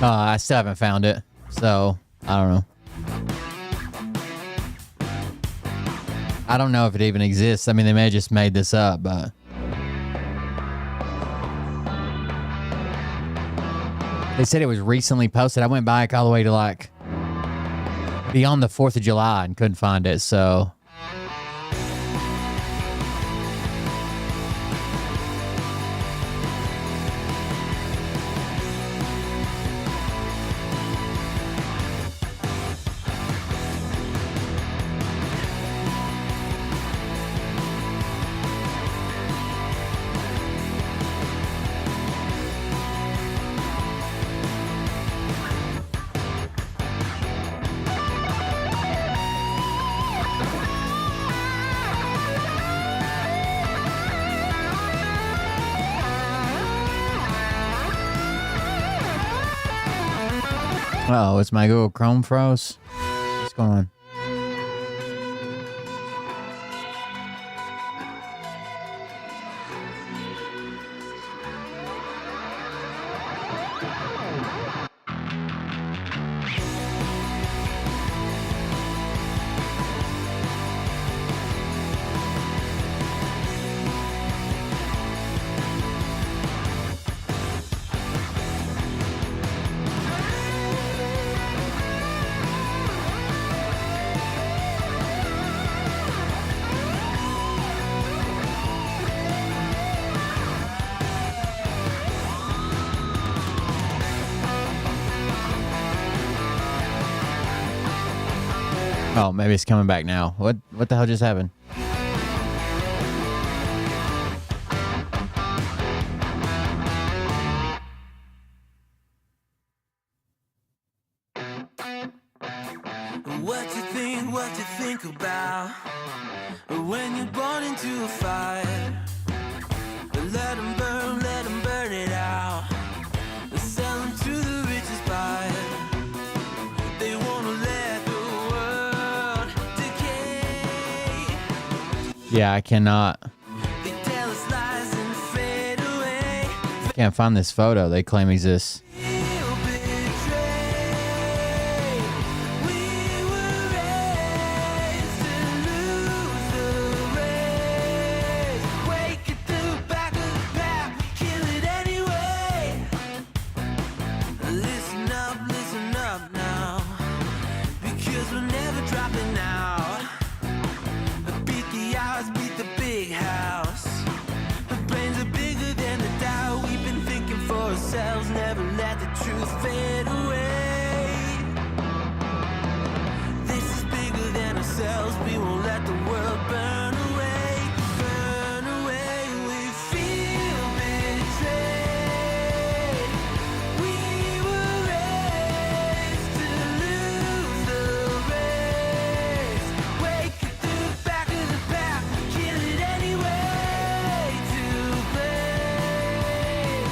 I still haven't found it, so I don't know. I don't know if it even exists. I mean, they may have just made this up, but they said it was recently posted. I went back all the way to like beyond the 4th of July and couldn't find it, so. Oh, it's my Google Chrome froze. What's going on? Oh, maybe it's coming back now. What the hell just happened? What you think about when you're born into a fire? Let them burn it out. Sell them to the richest buyer. They wanna let the world decay. Yeah, I cannot. They tell us lies and fade away. Can't find this photo they claim exists. Never let the truth fade away. This is bigger than ourselves. We won't let the world burn away. Burn away. We feel betrayed. We were raised to lose the race. Wake it to the back of the pack. Kill it anyway. To blame.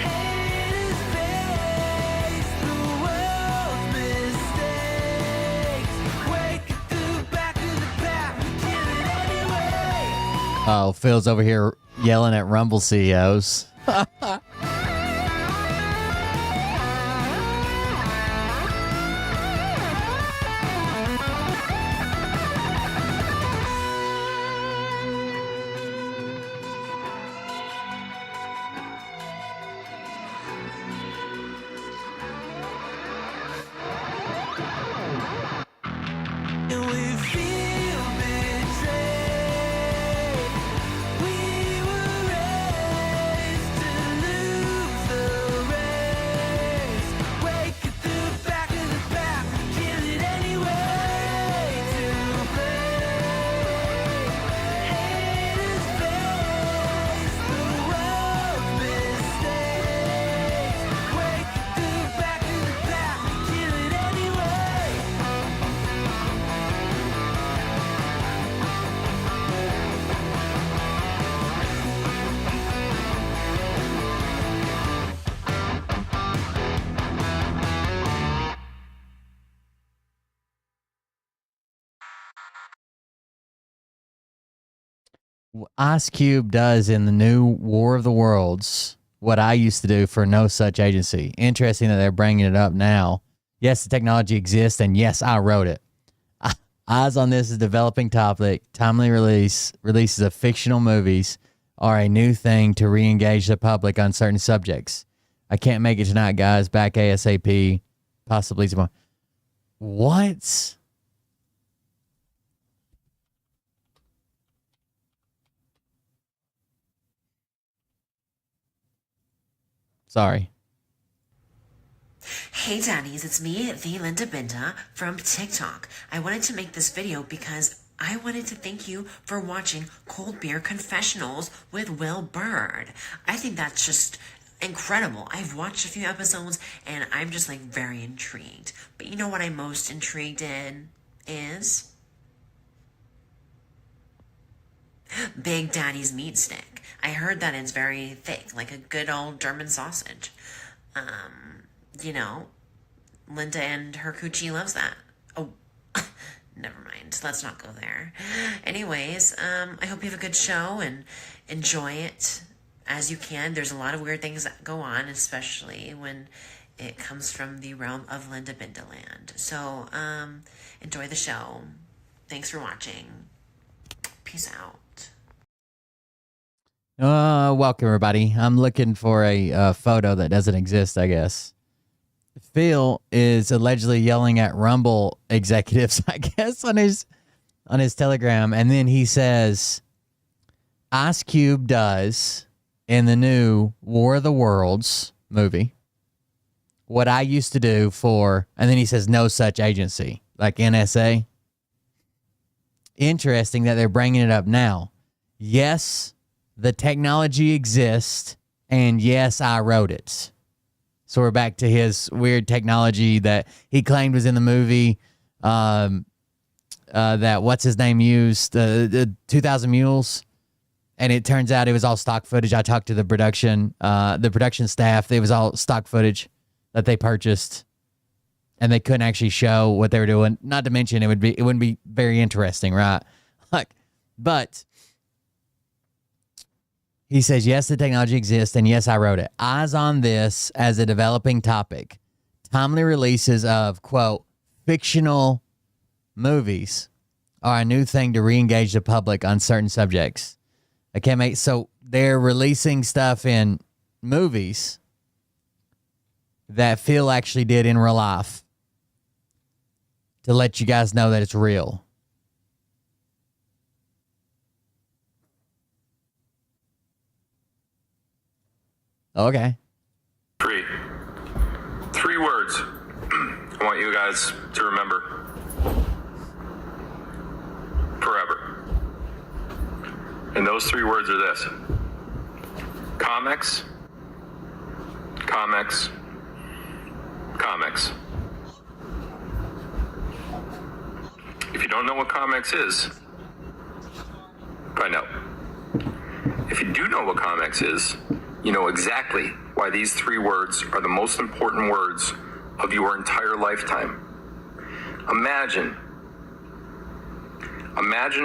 Haters face the world's mistakes. Wake it to the back of the pack. Kill it anyway. Oh, Phil's over here yelling at Rumble CEOs. And we feel betrayed. We were raised to lose. Ice Cube does in the new War of the Worlds what I used to do for no such agency. Interesting that they're bringing it up now. Yes, the technology exists, and yes, I wrote it. Eyes on this is developing topic. Timely releases of fictional movies are a new thing to re-engage the public on certain subjects. I can't make it tonight, guys. Back ASAP, possibly tomorrow. What? Sorry. Hey Daddies, it's me, the Linda Binda from TikTok. I wanted to make this video because I wanted to thank you for watching Cold Beer Confessionals with Will Bird. I think that's just incredible. I've watched a few episodes and I'm just like very intrigued. But you know what I'm most intrigued in is Big Daddy's meat stick. I heard that it's very thick, like a good old German sausage. You know, Linda and her coochie loves that. Oh, never mind. Let's not go there. Anyways, I hope you have a good show and enjoy it as you can. There's a lot of weird things that go on, especially when it comes from the realm of Linda Bindaland. So, enjoy the show. Thanks for watching. Peace out. Welcome, everybody. I'm looking for a photo that doesn't exist, I guess. Phil is allegedly yelling at Rumble executives, I guess, on his Telegram, and then he says, Ice Cube does in the new War of the Worlds movie what I used to do for, and then he says no such agency, like NSA. Interesting that they're bringing it up now. Yes, the technology exists, and yes, I wrote it. So we're back to his weird technology that he claimed was in the movie that what's his name used, the 2000 Mules, and it turns out it was all stock footage. I talked to the production staff. It was all stock footage that they purchased, and they couldn't actually show what they were doing. Not to mention it wouldn't be very interesting, right? But he says, yes, the technology exists, and yes, I wrote it. Eyes on this as a developing topic. Timely releases of, quote, fictional movies are a new thing to re-engage the public on certain subjects. Okay, so they're releasing stuff in movies that Phil actually did in real life to let you guys know that it's real. Okay. Three words I want you guys to remember forever. And those three words are this: comics, comics, comics. If you don't know what comics is, find out. If you do know what comics is, you know exactly why these three words are the most important words of your entire lifetime. Imagine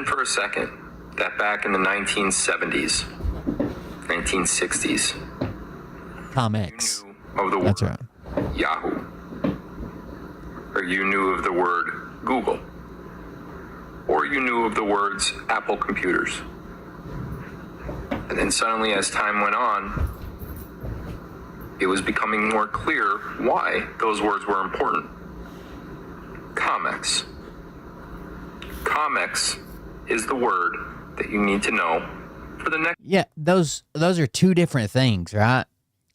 for a second that back in the 1970s, 1960s, Comics. you knew of the word That's right. Yahoo, or you knew of the word Google, or you knew of the words Apple computers. And then suddenly, as time went on, it was becoming more clear why those words were important. Comics. Comics is the word that you need to know for the next. Yeah, those are two different things, right?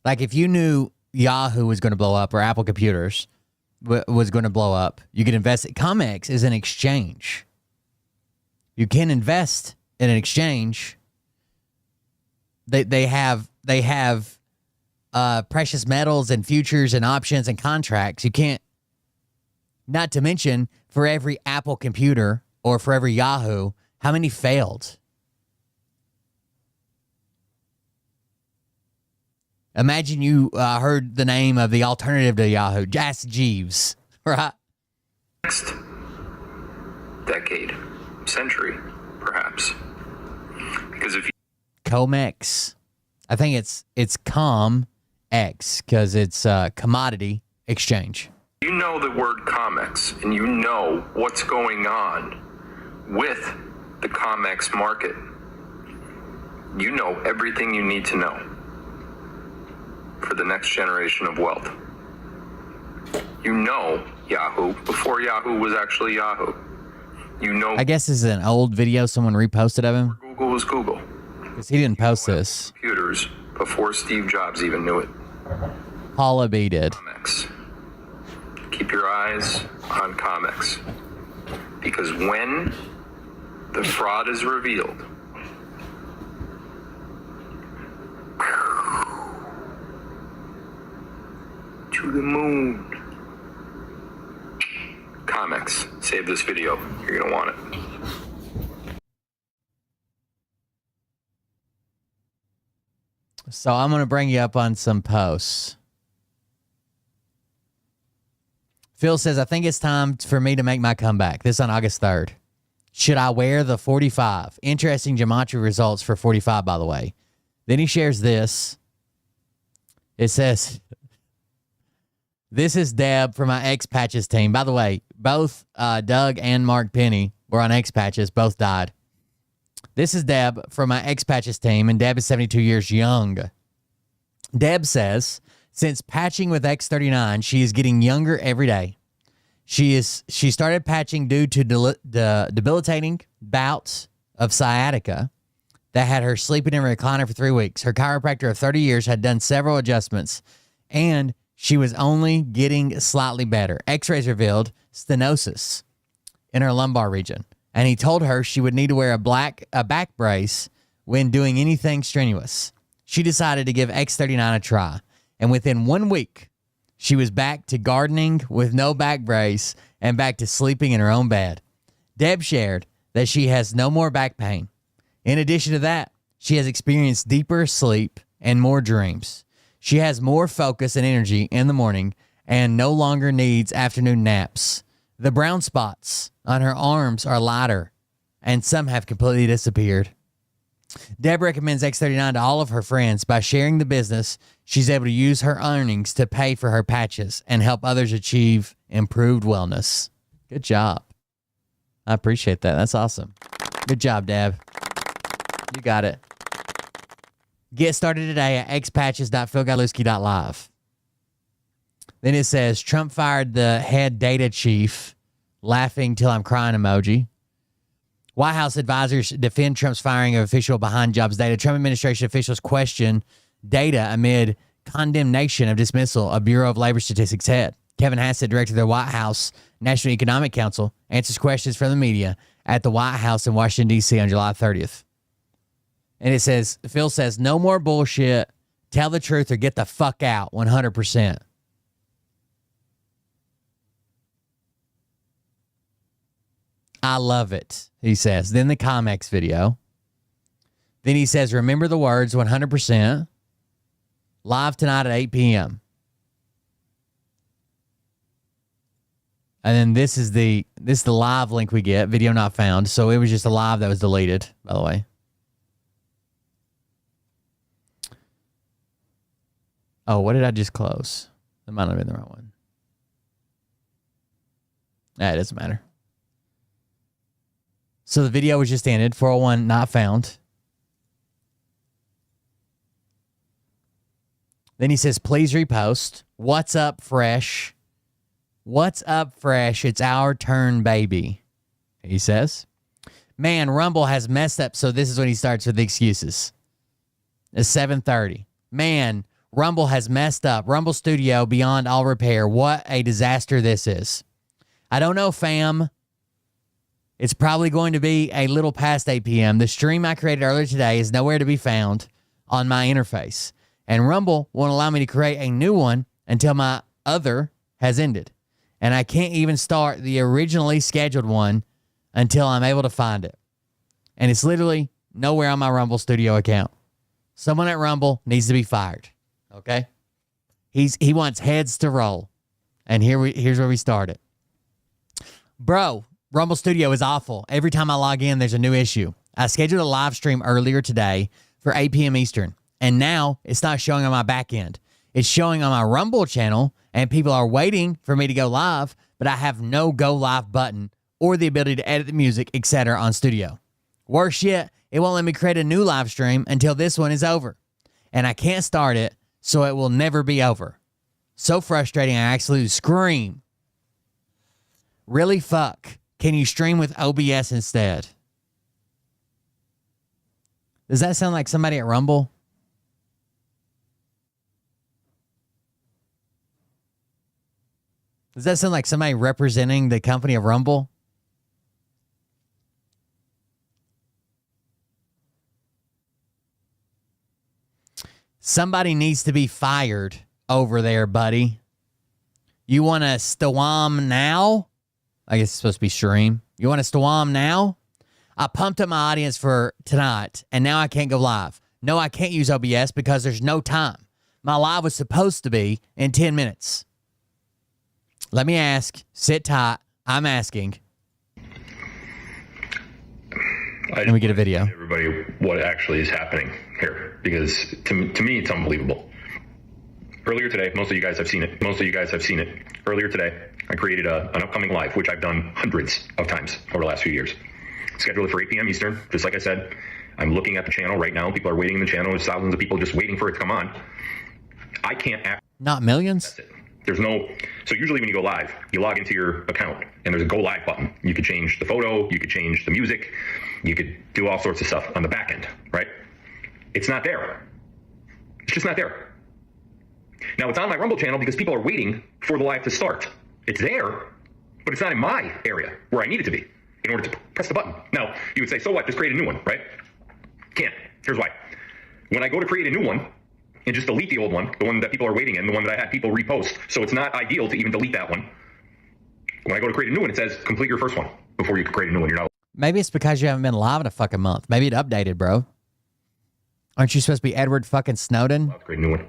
Like if you knew Yahoo was going to blow up or Apple computers was going to blow up, you could invest it. Comics is an exchange. You can invest in an exchange. They have precious metals and futures and options and contracts. You can't, not to mention for every Apple computer or for every Yahoo, how many failed? Imagine you heard the name of the alternative to Yahoo, Ask Jeeves, right? Next decade, century, perhaps. Because if COMEX. I think it's COMEX because it's commodity exchange. you know the word COMEX and you know what's going on with the COMEX market, you know everything you need to know for the next generation of wealth. You know Yahoo before Yahoo was actually Yahoo. You know I guess this is an old video someone reposted of him Google was Google. because he didn't post this. Computers before Steve Jobs even knew it. Paula B did. COMEX. Keep your eyes on COMEX. Because when the fraud is revealed, to the moon. COMEX. Save this video. You're going to want it. So I'm going to bring you up on some posts. Phil says, I think it's time for me to make my comeback. This on August 3rd. Should I wear the 45? Interesting gematria results for 45, by the way. Then he shares this. It says, this is Deb from my X-Patches team. By the way, both Doug and Mark Penny were on X-Patches. Both died. This is Deb from my X-Patches team, and Deb is 72 years young. Deb says, since patching with X39, she is getting younger every day. She started patching due to debilitating bouts of sciatica that had her sleeping in a recliner for 3 weeks. Her chiropractor of 30 years had done several adjustments, and she was only getting slightly better. X-rays revealed stenosis in her lumbar region, and he told her she would need to wear a back brace when doing anything strenuous. She decided to give X39 a try, and within 1 week, she was back to gardening with no back brace and back to sleeping in her own bed. Deb shared that she has no more back pain. In addition to that, she has experienced deeper sleep and more dreams. She has more focus and energy in the morning and no longer needs afternoon naps. The brown spots on her arms are lighter, and some have completely disappeared. Deb recommends X39 to all of her friends. By sharing the business, she's able to use her earnings to pay for her patches and help others achieve improved wellness. Good job. I appreciate that. That's awesome. Good job, Deb. You got it. Get started today at xpatches.philgodlewski.live. Then it says, Trump fired the head data chief, laughing till I'm crying emoji. White House advisors defend Trump's firing of official behind jobs data. Trump administration officials question data amid condemnation of dismissal of Bureau of Labor Statistics head. Kevin Hassett, director of the White House National Economic Council, answers questions from the media at the White House in Washington, D.C. on July 30th. And it says, Phil says, no more bullshit. Tell the truth or get the fuck out 100%. I love it, he says. Then the COMEX video. Then he says, remember the words 100%. Live tonight at 8 p.m. And then this is the live link we get. Video not found. So it was just a live that was deleted, by the way. Oh, what did I just close? That might not have been the right one. It doesn't matter. So the video was just ended. 401 not found. Then he says, please repost. What's up, Fresh? What's up, Fresh? It's our turn, baby. He says, man, Rumble has messed up. So this is when he starts with the excuses. It's 7:30. Man, Rumble has messed up. Rumble Studio beyond all repair. What a disaster this is. I don't know, fam. It's probably going to be a little past 8 p.m. The stream I created earlier today is nowhere to be found on my interface. And Rumble won't allow me to create a new one until my other has ended. And I can't even start the originally scheduled one until I'm able to find it. And it's literally nowhere on my Rumble Studio account. Someone at Rumble needs to be fired. Okay? He wants heads to roll. And here's where we started. Bro, Rumble Studio is awful. Every time I log in, there's a new issue. I scheduled a live stream earlier today for 8 p.m. Eastern, and now it's not showing on my back end. It's showing on my Rumble channel, and people are waiting for me to go live, but I have no go live button or the ability to edit the music, etc. on Studio. Worse yet, it won't let me create a new live stream until this one is over, and I can't start it, so it will never be over. So frustrating, I absolutely scream. Really, fuck. Can you stream with OBS instead? Does that sound like somebody at Rumble? Does that sound like somebody representing the company of Rumble? Somebody needs to be fired over there, buddy. You want to stawam now? I guess it's supposed to be stream. You want to stawam now? I pumped up my audience for tonight, and now I can't go live. No, I can't use OBS because there's no time. My live was supposed to be in 10 minutes. Let me ask. Sit tight. I'm asking. Let me get a video. Everybody, what actually is happening here? Because to me, it's unbelievable. Earlier today, most of you guys have seen it. Earlier today, I created an upcoming live, which I've done hundreds of times over the last few years. Scheduled it for 8 p.m. Eastern. Just like I said, I'm looking at the channel right now. People are waiting in the channel. There's thousands of people just waiting for it to come on. I can't act. Not millions? That's it. There's no. So usually when you go live, you log into your account and there's a go live button. You could change the photo. You could change the music. You could do all sorts of stuff on the back end, right? It's not there. It's just not there. Now it's on my Rumble channel because people are waiting for the live to start. It's there, but it's not in my area where I need it to be in order to press the button. Now, you would say, so what? Just create a new one, right? Can't. Here's why. When I go to create a new one and just delete the old one, the one that people are waiting in, the one that I had people repost, so it's not ideal to even delete that one. When I go to create a new one, it says complete your first one before you can create a new one. You're not. Maybe it's because you haven't been live in a fucking month. Maybe it updated, bro. Aren't you supposed to be Edward fucking Snowden? I'll create a new one.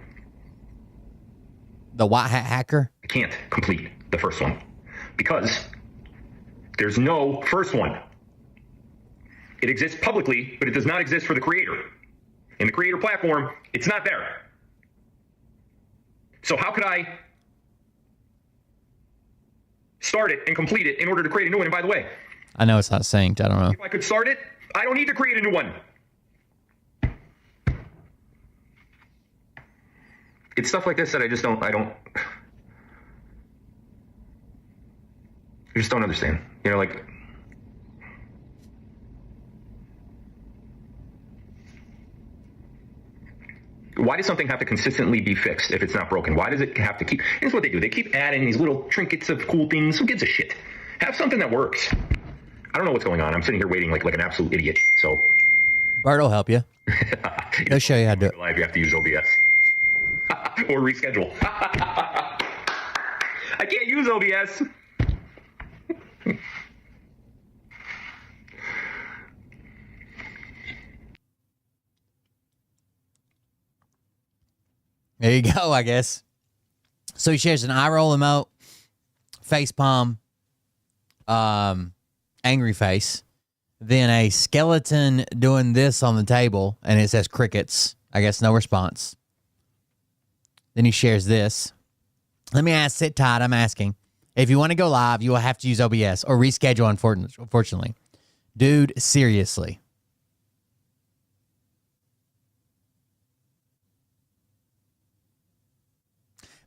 The white hat hacker? I can't complete the first one because there's no first one. It exists publicly, but it does not exist for the creator. In the creator platform, it's not there. So how could I start it and complete it in order to create a new one? And by the way, I know it's not synced. I don't know. if I could start it, I don't need to create a new one. It's stuff like this that I just don't understand. You know, like, why does something have to consistently be fixed if it's not broken? Why does it have to keep, here's what they do. They keep adding these little trinkets of cool things. Who gives a shit? Have something that works. I don't know what's going on. I'm sitting here waiting like an absolute idiot. So Bert will help you. He'll show you how to do it. live, you have to use OBS. Or reschedule. I can't use OBS. There you go, I guess. So he shares an eye roll emote, face palm, angry face, then a skeleton doing this on the table, and it says crickets. I guess no response. Then he shares this. Let me ask, sit tight, I'm asking. If you want to go live, you will have to use OBS or reschedule, unfortunately. Dude, seriously.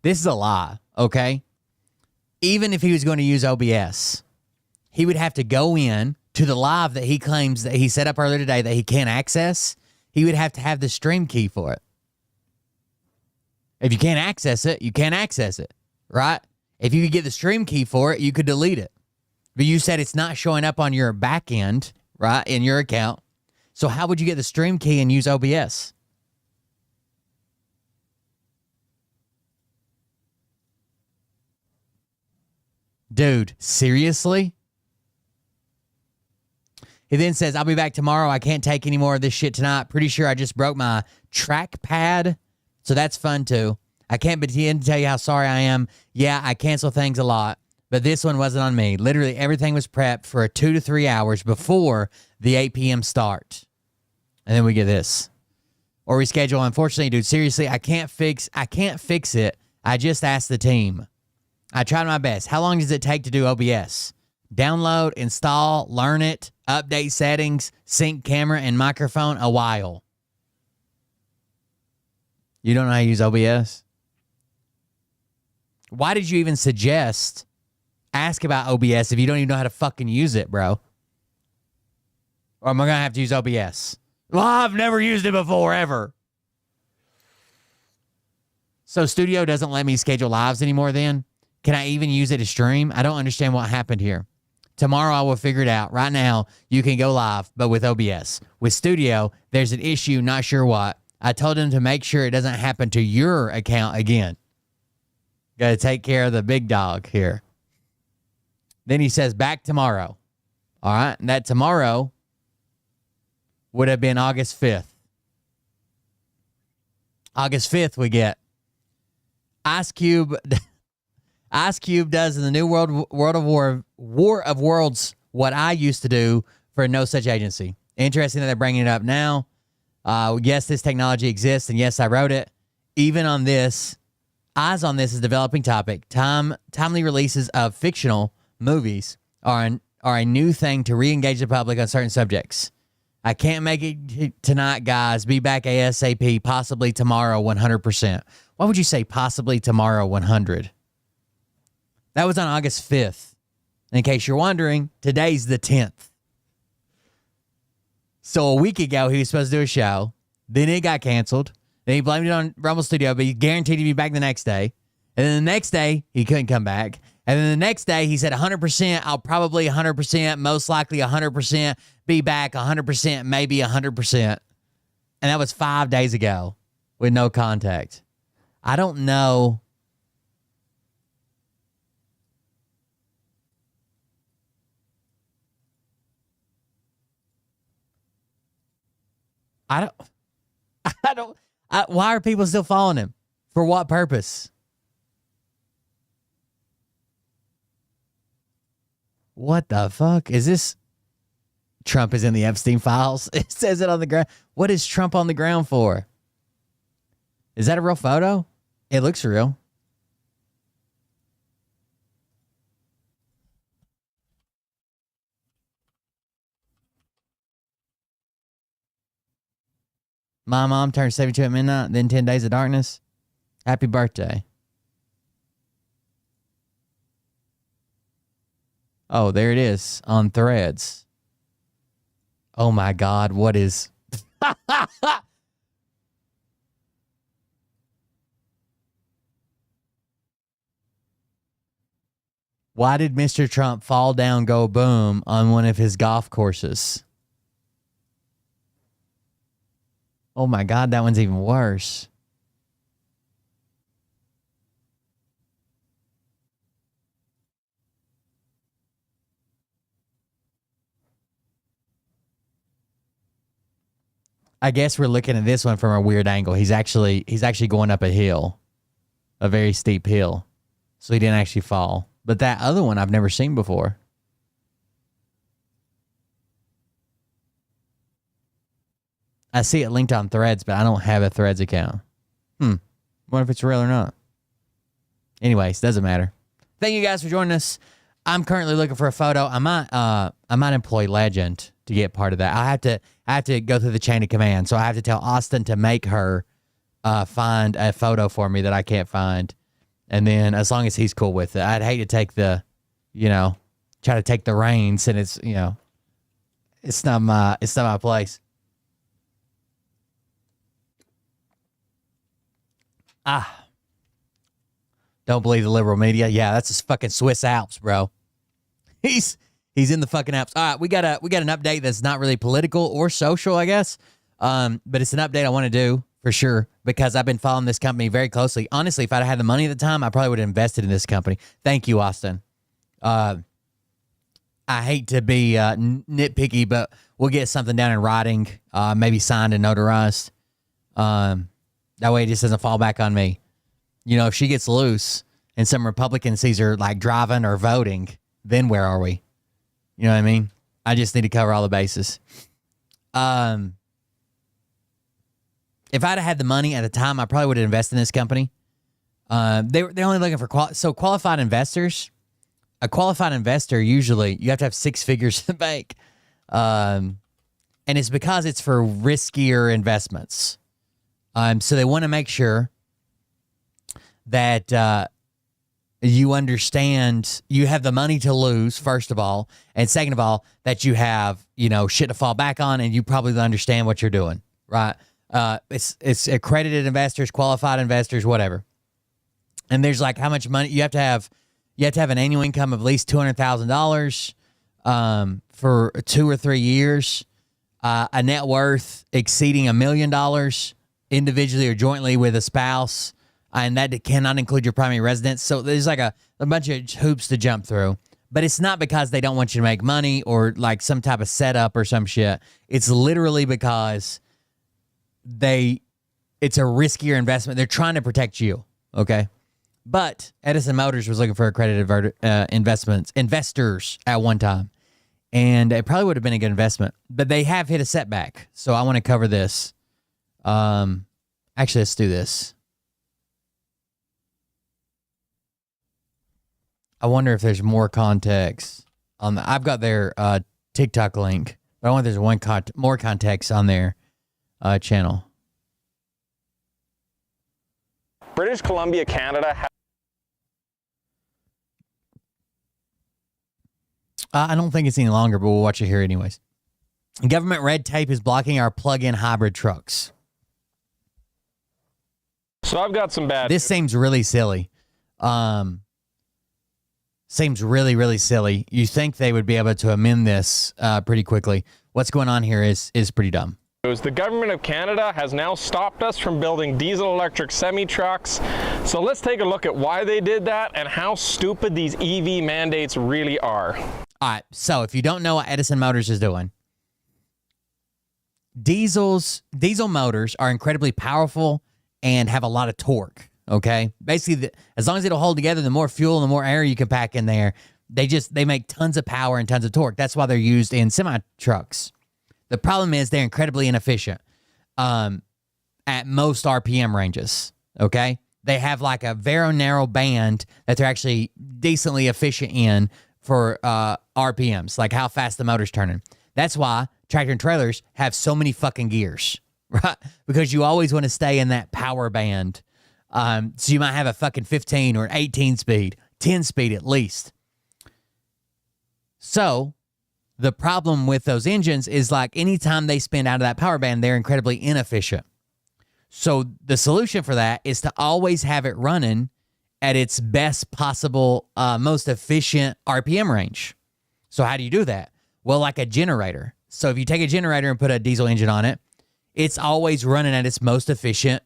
This is a lie, okay? Even if he was going to use OBS, he would have to go in to the live that he claims that he set up earlier today that he can't access. He would have to have the stream key for it. If you can't access it, you can't access it, right? If you could get the stream key for it, you could delete it. But you said it's not showing up on your back end, right, in your account. So how would you get the stream key and use OBS? Dude, seriously? He then says, I'll be back tomorrow. I can't take any more of this shit tonight. Pretty sure I just broke my trackpad. So that's fun too. I can't begin to tell you how sorry I am. Yeah, I cancel things a lot. But this one wasn't on me. Literally everything was prepped for 2 to 3 hours before the 8 p.m. start. And then we get this. Or reschedule. Unfortunately, dude, seriously, I can't fix it. I just asked the team. I tried my best. How long does it take to do OBS? Download, install, learn it, update settings, sync camera and microphone, a while. You don't know how to use OBS? Why did you even ask about OBS if you don't even know how to fucking use it, bro? Or am I going to have to use OBS? Well, I've never used it before, ever. So Studio doesn't let me schedule lives anymore then? Can I even use it to stream? I don't understand what happened here. Tomorrow I will figure it out. Right now, you can go live, but with OBS. With Studio, there's an issue, not sure what. I told him to make sure it doesn't happen to your account again. Got to take care of the big dog here. Then he says, back tomorrow. All right, and that tomorrow would have been August 5th. August 5th we get Ice Cube. Ice Cube does in the new War of Worlds what I used to do for no such agency. Interesting that they're bringing it up now. Yes, this technology exists, and yes, I wrote it. Even on this, eyes on this is a developing topic. Timely releases of fictional movies are a new thing to re-engage the public on certain subjects. I can't make it tonight, guys. Be back ASAP, possibly tomorrow, 100%. Why would you say possibly tomorrow, 100? That was on August 5th. In case you're wondering, today's the 10th. So a week ago, he was supposed to do a show. Then it got canceled. Then he blamed it on Rumble Studio, but he guaranteed he'd be back the next day. And then the next day, he couldn't come back. And then the next day, he said 100%, I'll probably 100%, most likely 100%, be back 100%, maybe 100%. And that was 5 days ago with no contact. I don't know. Why are people still following him? For what purpose? What the fuck? Is this Trump is in the Epstein files? It says it on the ground. What is Trump on the ground for? Is that a real photo? It looks real. My mom turned 72 at midnight, then 10 days of darkness. Happy birthday. Oh, there it is on Threads. Oh my God, what is... Why did Mr. Trump fall down, go boom on one of his golf courses? Oh my God, that one's even worse. I guess we're looking at this one from a weird angle. He's actually going up a hill, a very steep hill. So he didn't actually fall. But that other one I've never seen before. I see it linked on Threads, but I don't have a Threads account. Wonder if it's real or not. Anyways, doesn't matter. Thank you guys for joining us. I'm currently looking for a photo. I might employ Legend to get part of that. I have to go through the chain of command. So I have to tell Austin to make her find a photo for me that I can't find. And then as long as he's cool with it, I'd hate to take try to take the reins, and it's not my place. Don't believe the liberal media. Yeah, that's his fucking Swiss Alps, bro. He's in the fucking Alps. All right, we got an update that's not really political or social, I guess. But it's an update I want to do for sure because I've been following this company very closely. Honestly, if I'd had the money at the time, I probably would have invested in this company. Thank you, Austin. I hate to be nitpicky, but we'll get something down in writing, maybe signed and notarized. That way it just doesn't fall back on me. If she gets loose and some Republican sees her like driving or voting, then where are we? You know what I mean? I just need to cover all the bases. If I'd have had the money at the time, I probably would have invested in this company. They're only looking for qualified investors. A qualified investor, usually you have to have 6 figures in the bank. And it's because it's for riskier investments. So they want to make sure that you understand you have the money to lose, first of all, and second of all, that you have, shit to fall back on, and you probably understand what you're doing, right? It's accredited investors, qualified investors, whatever. And there's like how much money you have to have. You have to have an annual income of at least $200,000 for 2 or 3 years, a net worth exceeding $1 million individually or jointly with a spouse, and that cannot include your primary residence. So there's like a bunch of hoops to jump through. But it's not because they don't want you to make money or like some type of setup or some shit. It's literally because it's a riskier investment. They're trying to protect you, okay? But Edison Motors was looking for accredited investors at one time. And it probably would have been a good investment. But they have hit a setback. So I want to cover this. Actually, let's do this. I wonder if there's more context on the. I've got their TikTok link, but I wonder if there's more context on their channel. British Columbia, Canada. I don't think it's any longer, but we'll watch it here anyways. Government red tape is blocking our plug-in hybrid trucks. So I've got some bad. This seems really silly. Seems really, really silly. You think they would be able to amend this pretty quickly. What's going on here is pretty dumb. The government of Canada has now stopped us from building diesel-electric semi-trucks. So let's take a look at why they did that and how stupid these EV mandates really are. All right, so if you don't know what Edison Motors is doing, diesel motors are incredibly powerful and have a lot of torque, okay? Basically, as long as it'll hold together, the more fuel and the more air you can pack in there, they make tons of power and tons of torque. That's why they're used in semi-trucks. The problem is they're incredibly inefficient at most RPM ranges, okay? They have like a very narrow band that they're actually decently efficient in for RPMs, like how fast the motor's turning. That's why tractor and trailers have so many fucking gears, right? Because you always want to stay in that power band. So you might have a fucking 15 or an 18 speed, 10 speed at least. So the problem with those engines is like anytime they spin out of that power band, they're incredibly inefficient. So the solution for that is to always have it running at its best possible, most efficient RPM range. So how do you do that? Well, like a generator. So if you take a generator and put a diesel engine on it, it's always running at its most efficient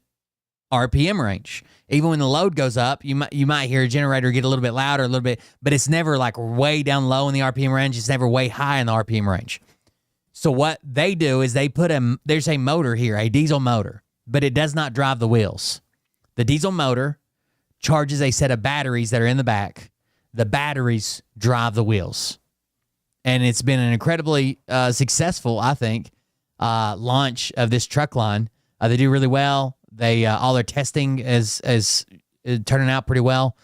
RPM range. Even when the load goes up, you might hear a generator get a little bit louder, a little bit, but it's never like way down low in the RPM range. It's never way high in the RPM range. So what they do is there's a motor here, a diesel motor, but it does not drive the wheels. The diesel motor charges a set of batteries that are in the back. The batteries drive the wheels. And it's been an incredibly successful, I think, launch of this truck line. They do really well. They all their testing is turning out pretty well.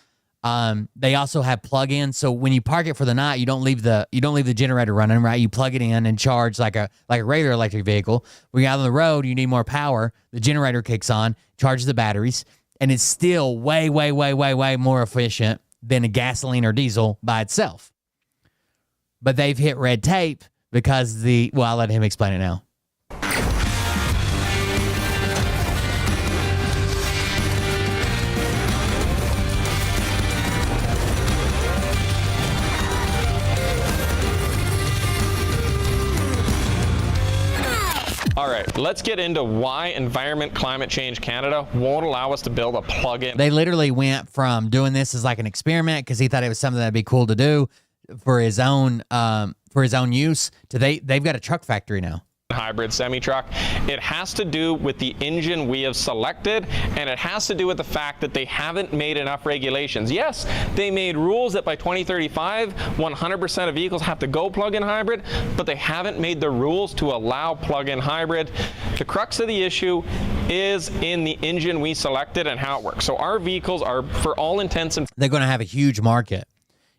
They also have plug-ins, so when you park it for the night, you don't leave the generator running, right? You plug it in and charge like a regular electric vehicle. When you're out on the road, you need more power. The generator kicks on, charges the batteries, and it's still way, way, way, way, way more efficient than a gasoline or diesel by itself. But they've hit red tape because I'll let him explain it now. All right, let's get into why Environment Climate Change Canada won't allow us to build a plug-in. They literally went from doing this as like an experiment because he thought it was something that'd be cool to do for his own use to they've got a truck factory now. hybrid semi-truck. It has to do with the engine we have selected, and it has to do with the fact that they haven't made enough regulations. Yes, they made rules that by 2035, 100% of vehicles have to go plug-in hybrid, but they haven't made the rules to allow plug-in hybrid. The crux of the issue is in the engine we selected and how it works. So our vehicles are, for all intents and They're going to have a huge market.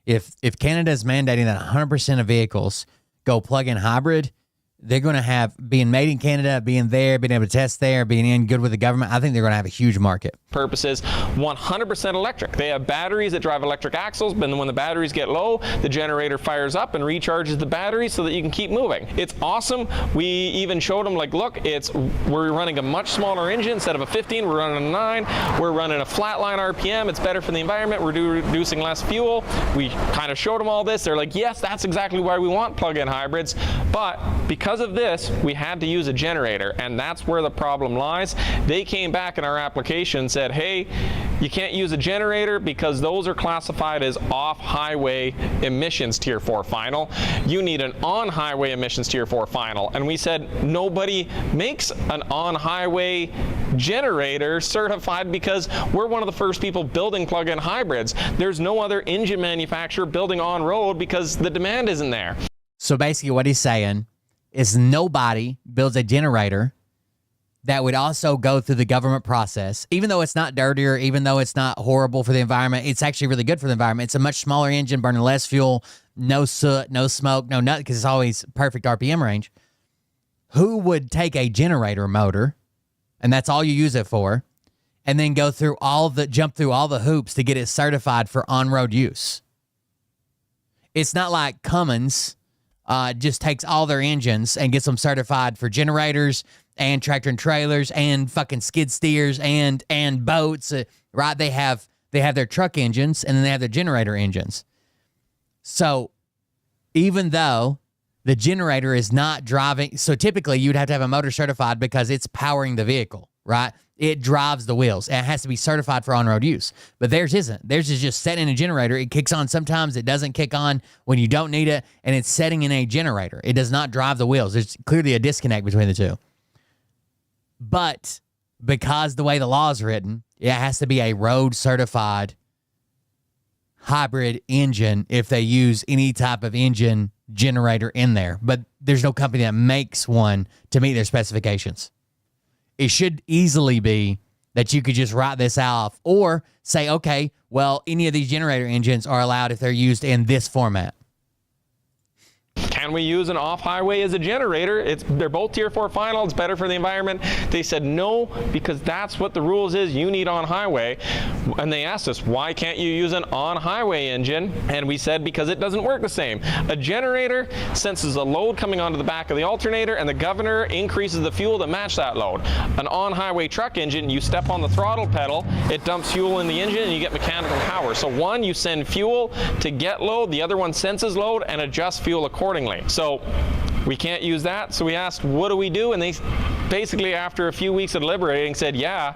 If Canada is mandating that 100% of vehicles go plug-in hybrid, they're going to have, being made in Canada, being there, being able to test there, being in good with the government, I think they're going to have a huge market. purposes, 100% electric. They have batteries that drive electric axles, but then when the batteries get low, the generator fires up and recharges the battery so that you can keep moving. It's awesome. We even showed them, like, look, we're running a much smaller engine. Instead of a 15, we're running a 9. We're running a flatline RPM. It's better for the environment. We're reducing less fuel. We kind of showed them all this. They're like, yes, that's exactly why we want plug-in hybrids. But because of this, we had to use a generator, and that's where the problem lies. They came back in our application and said, hey, you can't use a generator because those are classified as off-highway emissions Tier 4 final. You need an on-highway emissions Tier 4 final. And we said nobody makes an on-highway generator certified because we're one of the first people building plug-in hybrids. There's no other engine manufacturer building on-road because the demand isn't there. So basically what he's saying is nobody builds a generator that would also go through the government process. Even though it's not dirtier, even though it's not horrible for the environment, it's actually really good for the environment. It's a much smaller engine, burning less fuel, no soot, no smoke, no nothing, because it's always perfect RPM range. Who would take a generator motor, and that's all you use it for, and then jump through all the hoops to get it certified for on-road use? It's not like Cummins just takes all their engines and gets them certified for generators and tractor and trailers and fucking skid steers and boats, right? They have their truck engines and then they have their generator engines. So even though the generator is not driving, so typically you'd have to have a motor certified because it's powering the vehicle, right? It drives the wheels. And it has to be certified for on-road use. But theirs isn't. Theirs is just set in a generator. It kicks on sometimes. It doesn't kick on when you don't need it. And it's setting in a generator. It does not drive the wheels. There's clearly a disconnect between the two. But because the way the law is written, it has to be a road-certified hybrid engine if they use any type of engine generator in there. But there's no company that makes one to meet their specifications. It should easily be that you could just write this out or say, okay, well, any of these generator engines are allowed if they're used in this format. Can we use an off-highway as a generator? They're both Tier 4 final. It's better for the environment. They said no, because that's what the rules is. You need on-highway. And they asked us, why can't you use an on-highway engine? And we said, because it doesn't work the same. A generator senses a load coming onto the back of the alternator, and the governor increases the fuel to match that load. An on-highway truck engine, you step on the throttle pedal, it dumps fuel in the engine, and you get mechanical power. So one, you send fuel to get load. The other one senses load and adjusts fuel accordingly. So we can't use that. So we asked, what do we do? And they basically, after a few weeks of deliberating, said, yeah,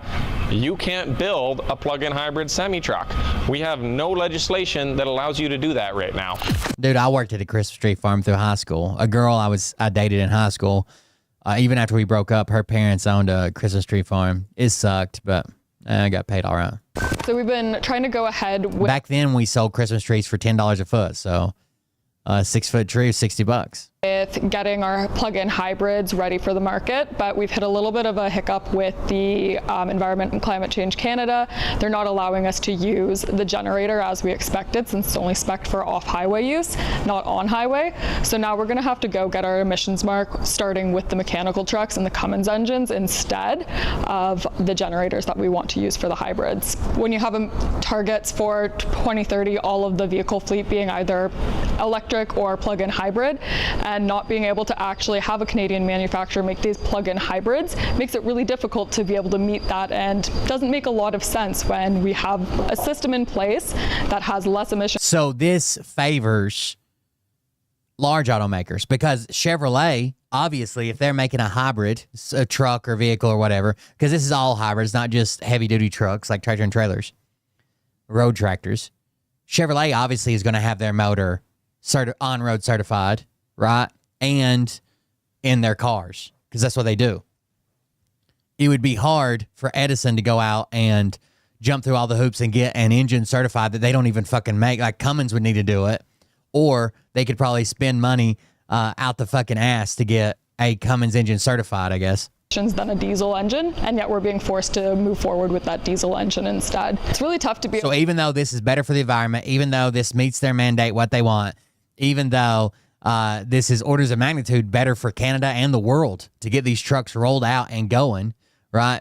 you can't build a plug-in hybrid semi-truck. We have no legislation that allows you to do that right now. Dude, I worked at a Christmas tree farm through high school. A girl I dated in high school, even after we broke up, her parents owned a Christmas tree farm. It sucked, but I got paid all right. So we've been trying to go ahead with... Back then, we sold Christmas trees for $10 a foot, so a 6-foot tree is $60. With getting our plug-in hybrids ready for the market, but we've hit a little bit of a hiccup with the Environment and Climate Change Canada. They're not allowing us to use the generator as we expected, since it's only spec'd for off-highway use, not on-highway. So now we're going to have to go get our emissions mark, starting with the mechanical trucks and the Cummins engines instead of the generators that we want to use for the hybrids. When you have targets for 2030, all of the vehicle fleet being either electric or plug-in hybrid, and not being able to actually have a Canadian manufacturer make these plug-in hybrids makes it really difficult to be able to meet that, and doesn't make a lot of sense when we have a system in place that has less emissions. So this favors large automakers because Chevrolet, obviously, if they're making a hybrid, a truck or vehicle or whatever, because this is all hybrids, not just heavy-duty trucks like tractor and trailers, road tractors. Chevrolet obviously is going to have their motor on-road certified, right? And in their cars. because that's what they do. It would be hard for Edison to go out and jump through all the hoops and get an engine certified that they don't even fucking make. Like Cummins would need to do it, or they could probably spend money out the fucking ass to get a Cummins engine certified, I guess. Than a diesel engine, and yet we're being forced to move forward with that diesel engine instead. It's really tough to be. So even though this is better for the environment, even though this meets their mandate, what they want, even though this is orders of magnitude better for Canada and the world to get these trucks rolled out and going, right?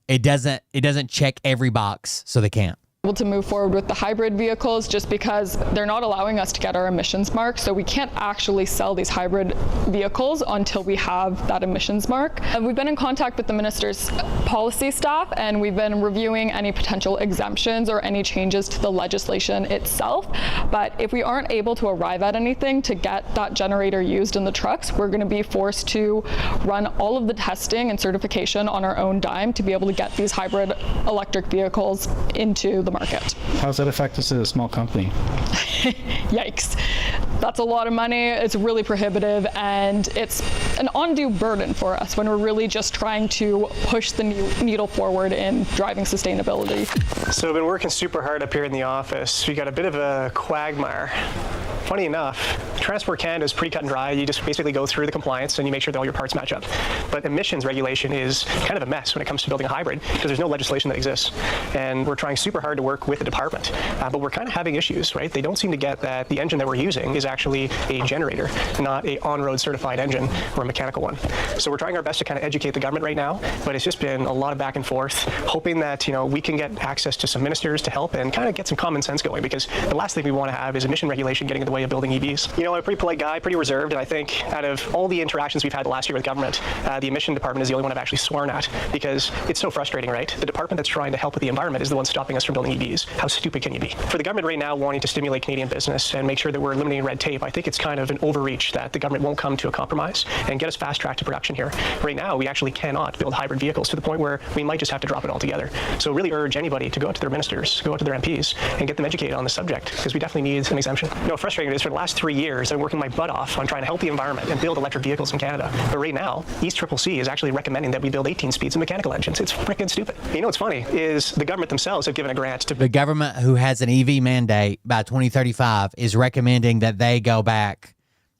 It doesn't check every box, so they can't. Able to move forward with the hybrid vehicles just because they're not allowing us to get our emissions mark, so we can't actually sell these hybrid vehicles until we have that emissions mark. And we've been in contact with the minister's policy staff, and we've been reviewing any potential exemptions or any changes to the legislation itself. But if we aren't able to arrive at anything to get that generator used in the trucks, we're going to be forced to run all of the testing and certification on our own dime to be able to get these hybrid electric vehicles into the market. How does that affect us as a small company? Yikes. That's a lot of money. It's really prohibitive, and it's an undue burden for us when we're really just trying to push the needle forward in driving sustainability. So I've been working super hard up here in the office. We got a bit of a quagmire. Funny enough, Transport Canada is pretty cut and dry. You just basically go through the compliance and you make sure that all your parts match up. But emissions regulation is kind of a mess when it comes to building a hybrid because there's no legislation that exists. And we're trying super hard to work with the department. But we're kind of having issues, right? They don't seem to get that the engine that we're using is actually a generator, not a on-road certified engine or a mechanical one. So we're trying our best to kind of educate the government right now, but it's just been a lot of back and forth, hoping that, we can get access to some ministers to help and kind of get some common sense going, because the last thing we want to have is emission regulation getting in the way of building EVs. I'm a pretty polite guy, pretty reserved, and I think out of all the interactions we've had last year with government, the emission department is the only one I've actually sworn at, because it's so frustrating, right? The department that's trying to help with the environment is the one stopping us from building EVs. How stupid can you be? For the government right now wanting to stimulate Canadian business and make sure that we're eliminating red tape, I think it's kind of an overreach that the government won't come to a compromise and get us fast-tracked to production here. Right now, we actually cannot build hybrid vehicles to the point where we might just have to drop it altogether. So really urge anybody to go out to their ministers, go out to their MPs, and get them educated on the subject, because we definitely need an exemption. Frustrating it is, for the last 3 years, I've been working my butt off on trying to help the environment and build electric vehicles in Canada. But right now, East CCC is actually recommending that we build 18 speeds in mechanical engines. It's freaking stupid. What's funny is the government themselves have given a grant to... The government, who has an EV mandate by 2035, is recommending that they go back,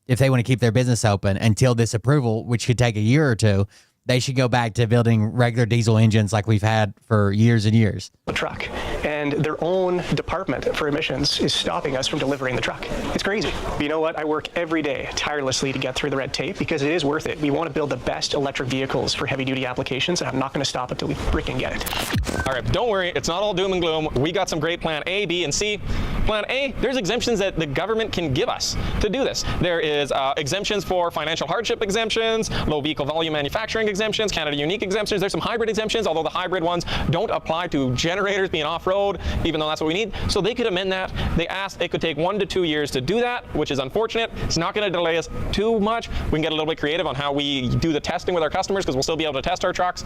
if they want to keep their business open until this approval, which could take a year or two, they should go back to building regular diesel engines like we've had for years and years. A truck, and their own department for emissions is stopping us from delivering the truck. It's crazy. But you know what? I work every day tirelessly to get through the red tape because it is worth it. We want to build the best electric vehicles for heavy-duty applications, and I'm not going to stop until we freaking get it. All right, don't worry. It's not all doom and gloom. We got some great plan A, B, and C. Plan A, there's exemptions that the government can give us to do this. There is exemptions for financial hardship exemptions, low vehicle volume manufacturing exemptions, Canada unique exemptions. There's some hybrid exemptions, although the hybrid ones don't apply to generators being off-road, even though that's what we need. So they could amend that. They asked it could take 1 to 2 years to do that, which is unfortunate. It's not going to delay us too much. We can get a little bit creative on how we do the testing with our customers, because we'll still be able to test our trucks.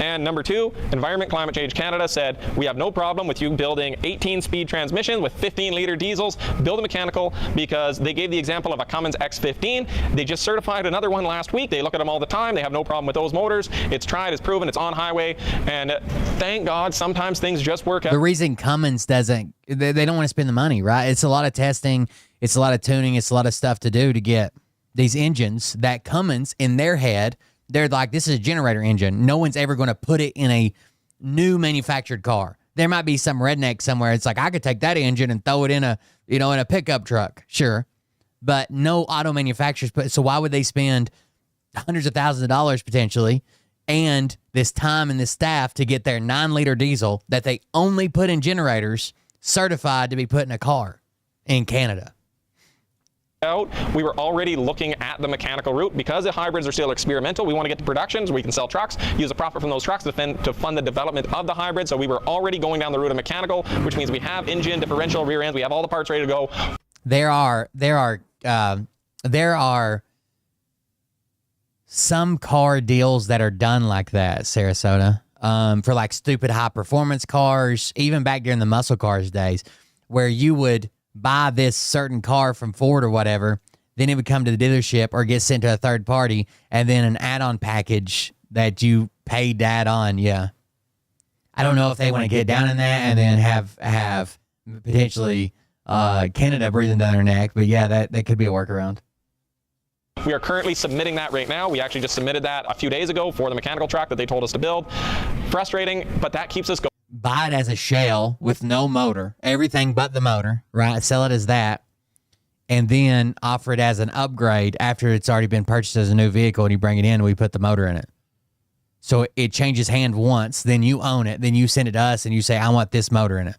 And number 2, Environment Climate Change Canada said, we have no problem with you building 18-speed transmissions with 15-liter diesels. Build a mechanical, because they gave the example of a Cummins X15. They just certified another one last week. They look at them all the time. They have no problem with those motors. It's tried, it's proven, it's on highway, and thank God sometimes things just work out. The reason Cummins doesn't, they don't want to spend the money, right? It's a lot of testing, it's a lot of tuning, it's a lot of stuff to do to get these engines that Cummins, in their head, they're like, this is a generator engine. No one's ever going to put it in a new manufactured car. There might be some redneck somewhere. It's like, I could take that engine and throw it in a, in a pickup truck. Sure. But no auto manufacturers put, so why would they spend hundreds of thousands of dollars potentially and this time and this staff to get their 9-liter diesel that they only put in generators certified to be put in a car in Canada? We were already looking at the mechanical route. Because the hybrids are still experimental, we want to get to production so we can sell trucks, use the profit from those trucks to fund the development of the hybrid. So we were already going down the route of mechanical, which means we have engine, differential, rear ends, we have all the parts ready to go. There are some car deals that are done like that, Sarasota, for like stupid high performance cars, even back during the muscle cars days, where you would buy this certain car from Ford or whatever. then it would come to the dealership or get sent to a third party, and then an add-on package that you paid to add on. Yeah. I don't know if they want to get down in that and then have potentially Canada breathing down their neck, but yeah, that could be a workaround. We are currently submitting that right now. We actually just submitted that a few days ago for the mechanical truck that they told us to build. Frustrating, but that keeps us going. Buy it as a shell with no motor, everything but the motor, right? Sell it as that, and then offer it as an upgrade after it's already been purchased as a new vehicle, and you bring it in and we put the motor in it. So it changes hand once, then you own it, then you send it to us and you say, I want this motor in it.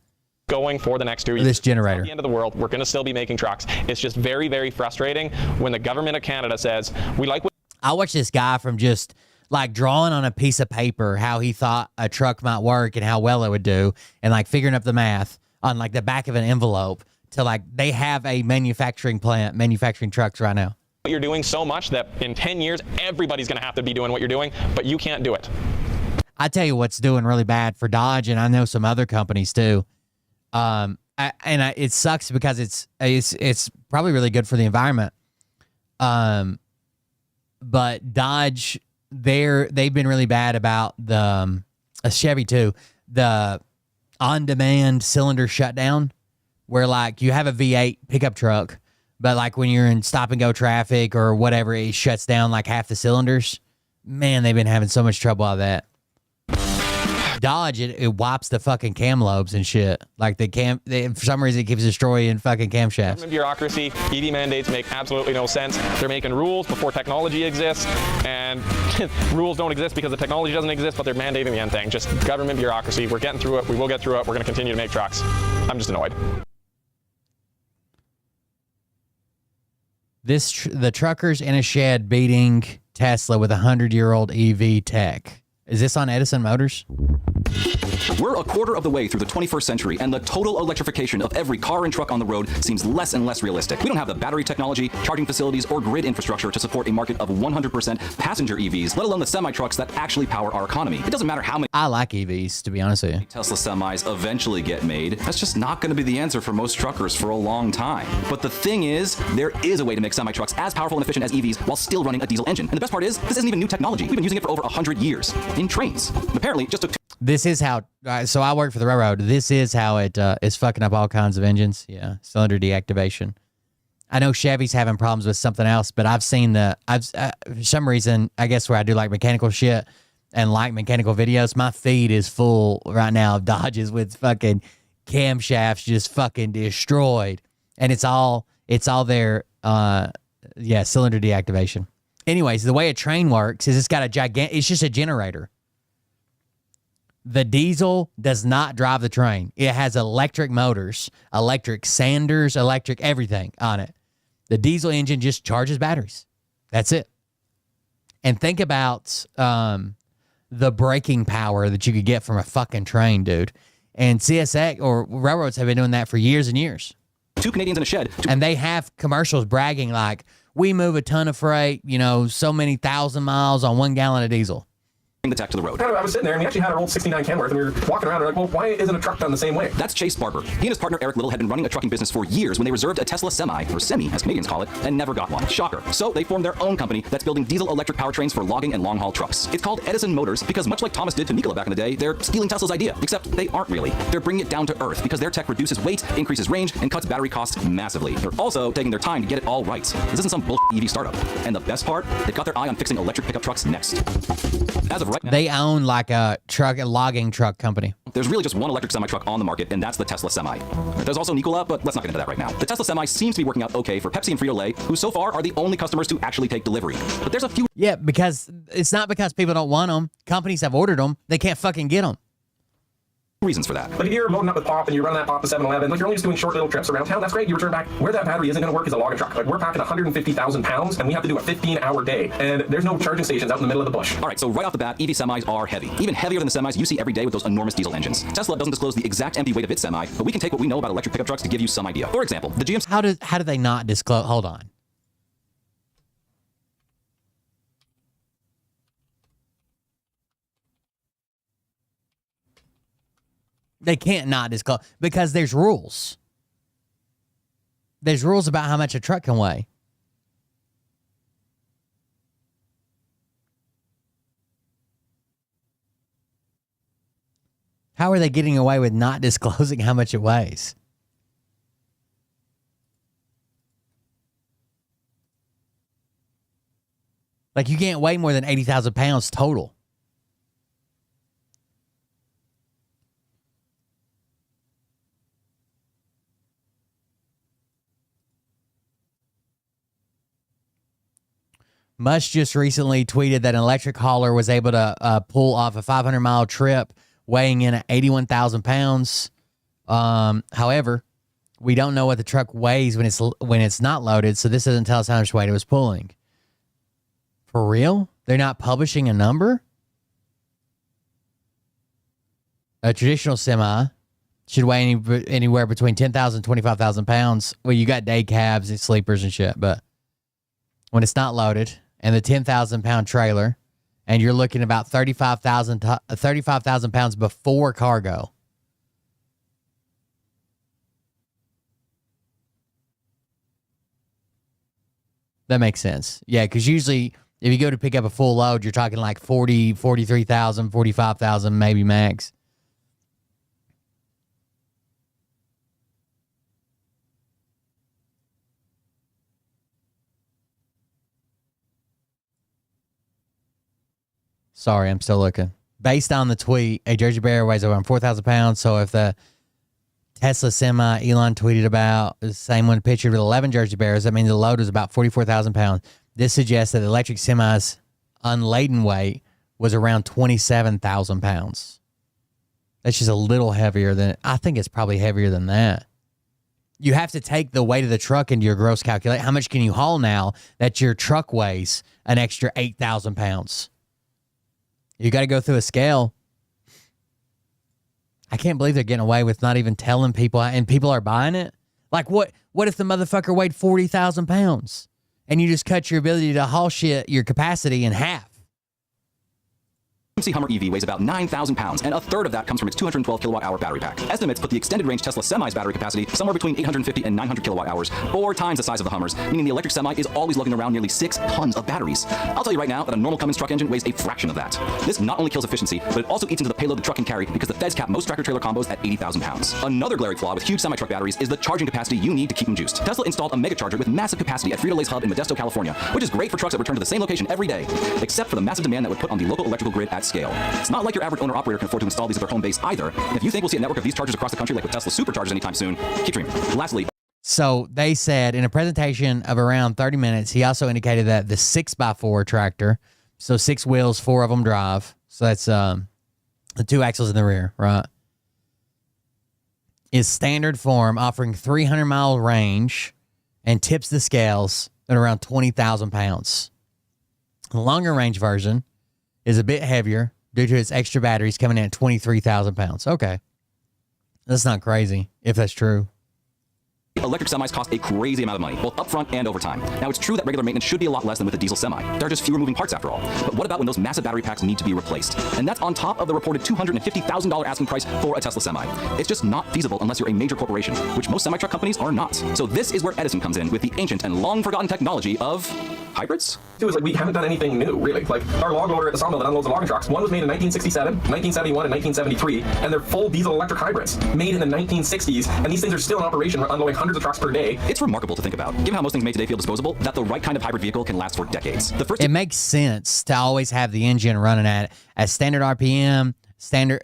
Going for the next 2 years. This generator. It's not the end of the world. We're going to still be making trucks. It's just very, very frustrating when the government of Canada says, we like what... I watched this guy from just like drawing on a piece of paper how he thought a truck might work and how well it would do, and like figuring up the math on like the back of an envelope to like they have a manufacturing plant manufacturing trucks right now. You're doing so much that in 10 years, everybody's going to have to be doing what you're doing, but you can't do it. I tell you what's doing really bad for Dodge, and I know some other companies too. It sucks because it's probably really good for the environment. But Dodge, they've been really bad about the Chevy too, the on-demand cylinder shutdown, where like you have a V8 pickup truck, but like when you're in stop and go traffic or whatever, it shuts down like half the cylinders. Man, they've been having so much trouble out of that. Dodge, it wipes the fucking cam lobes and shit. Like for some reason it keeps destroying fucking camshafts. Bureaucracy, EV mandates make absolutely no sense. They're making rules before technology exists, and rules don't exist because the technology doesn't exist, but they're mandating the end thing. Just government bureaucracy. We're getting through it. We will get through it. We're going to continue to make trucks. I'm just annoyed. The truckers in a shed beating Tesla with a 100-year-old EV tech. Is this on Edison Motors? We're a quarter of the way through the 21st century, and the total electrification of every car and truck on the road seems less and less realistic. We don't have the battery technology, charging facilities, or grid infrastructure to support a market of 100% passenger EVs, let alone the semi-trucks that actually power our economy. It doesn't matter how many I like EVs, to be honest with you. Tesla semis eventually get made. That's just not going to be the answer for most truckers for a long time. But the thing is, there is a way to make semi-trucks as powerful and efficient as EVs while still running a diesel engine. And the best part is, this isn't even new technology. We've been using it for over 100 years in trains. Apparently, it just took This is how, so I work for the railroad. This is how it is fucking up all kinds of engines. Yeah, cylinder deactivation. I know Chevy's having problems with something else, but I've seen for some reason, I guess where I do like mechanical shit and like mechanical videos, my feed is full right now of Dodges with fucking camshafts just fucking destroyed. And it's all their, cylinder deactivation. Anyways, the way a train works is it's got it's just a generator. The diesel does not drive the train. It has electric motors, electric sanders, electric everything on it. The diesel engine just charges batteries. That's it. And think about the braking power that you could get from a fucking train, dude. And CSX or railroads have been doing that for years and years. 2 Canadians in a shed. And they have commercials bragging like, we move a ton of freight, so many thousand miles on 1 gallon of diesel. The tech to the road. I was sitting there and we actually had our old 69 Kenworth and we were walking around and we're like, well, why isn't a truck done the same way? That's Chase Barber. He and his partner Eric Little had been running a trucking business for years when they reserved a Tesla semi, or semi as Canadians call it, and never got one. Shocker. So they formed their own company that's building diesel electric powertrains for logging and long haul trucks. It's called Edison Motors because much like Thomas did to Nikola back in the day, they're stealing Tesla's idea, except they aren't really. They're bringing it down to earth because their tech reduces weight, increases range, and cuts battery costs massively. They're also taking their time to get it all right. This isn't some bullshit EV startup. And the best part, they've got their eye on fixing electric pickup trucks next. As of right now, they own like a logging truck company. There's really just one electric semi-truck on the market, and that's the Tesla Semi. There's also Nikola, but let's not get into that right now. The Tesla Semi seems to be working out okay for Pepsi and Frito-Lay, who so far are the only customers to actually take delivery. But there's a few... Yeah, because it's not because people don't want them. Companies have ordered them. They can't fucking get them. Reasons for that. Like if you're loading up with pop and you run that pop to 7-Eleven, like you're only just doing short little trips around town, that's great. You return back. Where that battery isn't going to work is a logging truck. Like we're packing 150,000 pounds and we have to do a 15-hour day. And there's no charging stations out in the middle of the bush. All right, so right off the bat, EV semis are heavy. Even heavier than the semis you see every day with those enormous diesel engines. Tesla doesn't disclose the exact empty weight of its semi, but we can take what we know about electric pickup trucks to give you some idea. For example, the GM... How do they not disclose? Hold on. They can't not disclose because there's rules. There's rules about how much a truck can weigh. How are they getting away with not disclosing how much it weighs? Like, you can't weigh more than 80,000 pounds total. Mush just recently tweeted that an electric hauler was able to pull off a 500-mile trip weighing in at 81,000 pounds. However, we don't know what the truck weighs when it's not loaded, so this doesn't tell us how much weight it was pulling. For real? They're not publishing a number? A traditional semi should weigh anywhere between 10,000 and 25,000 pounds. Well, you got day cabs and sleepers and shit, but when it's not loaded, and the 10,000-pound trailer, and you're looking about 35,000 pounds before cargo. That makes sense. Yeah, because usually if you go to pick up a full load, you're talking like 40, 43,000, 45,000 maybe max. Sorry, I'm still looking. Based on the tweet, a Jersey Bear weighs around 4,000 pounds. So if the Tesla semi Elon tweeted about the same one pictured with 11 Jersey Bears, that means the load is about 44,000 pounds. This suggests that the electric semi's unladen weight was around 27,000 pounds. That's just a little heavier than, I think it's probably heavier than that. You have to take the weight of the truck into your gross calculate. How much can you haul now that your truck weighs an extra 8,000 pounds? You got to go through a scale. I can't believe they're getting away with not even telling people, and people are buying it. Like, what if the motherfucker weighed 40,000 pounds and you just cut your ability to haul shit, your capacity, in half? GMC Hummer EV weighs about 9,000 pounds, and a third of that comes from its 212 kilowatt-hour battery pack. Estimates put the extended range Tesla Semi's battery capacity somewhere between 850 and 900 kilowatt-hours, 4 times the size of the Hummers, meaning the electric semi is always lugging around nearly 6 tons of batteries. I'll tell you right now that a normal Cummins truck engine weighs a fraction of that. This not only kills efficiency, but it also eats into the payload the truck can carry because the feds cap most tractor-trailer combos at 80,000 pounds. Another glaring flaw with huge semi-truck batteries is the charging capacity you need to keep them juiced. Tesla installed a mega charger with massive capacity at Frito-Lay's hub in Modesto, California, which is great for trucks that return to the same location every day, except for the massive demand that would put on the local electrical grid at scale. It's not like your average owner-operator can afford to install these at their home base either. And if you think we'll see a network of these chargers across the country like with Tesla superchargers anytime soon, keep dreaming. Lastly, so they said in a presentation of around 30 minutes, he also indicated that the 6x4 tractor, so 6 wheels, 4 of them drive, so that's the 2 axles in the rear, right, is standard form, offering 300-mile range and tips the scales at around 20,000 pounds. The longer range version is a bit heavier due to its extra batteries coming in at 23,000 pounds. Okay. That's not crazy, if that's true. electric semis cost a crazy amount of money, both upfront and over time. Now, it's true that regular maintenance should be a lot less than with a diesel semi. There are just fewer moving parts after all. But what about when those massive battery packs need to be replaced? And that's on top of the reported $250,000 asking price for a Tesla semi. It's just not feasible unless you're a major corporation, which most semi-truck companies are not. So this is where Edison comes in with the ancient and long-forgotten technology of hybrids? It was like we haven't done anything new, really. Like our log loader at the sawmill that unloads the logging trucks, one was made in 1967, 1971, and 1973, and they're full diesel electric hybrids made in the 1960s, and these things are still in operation, unloading hundreds of trucks per day. It's remarkable to think about, given how most things made today feel disposable, that the right kind of hybrid vehicle can last for decades. It makes sense to always have the engine running at standard RPM, standard,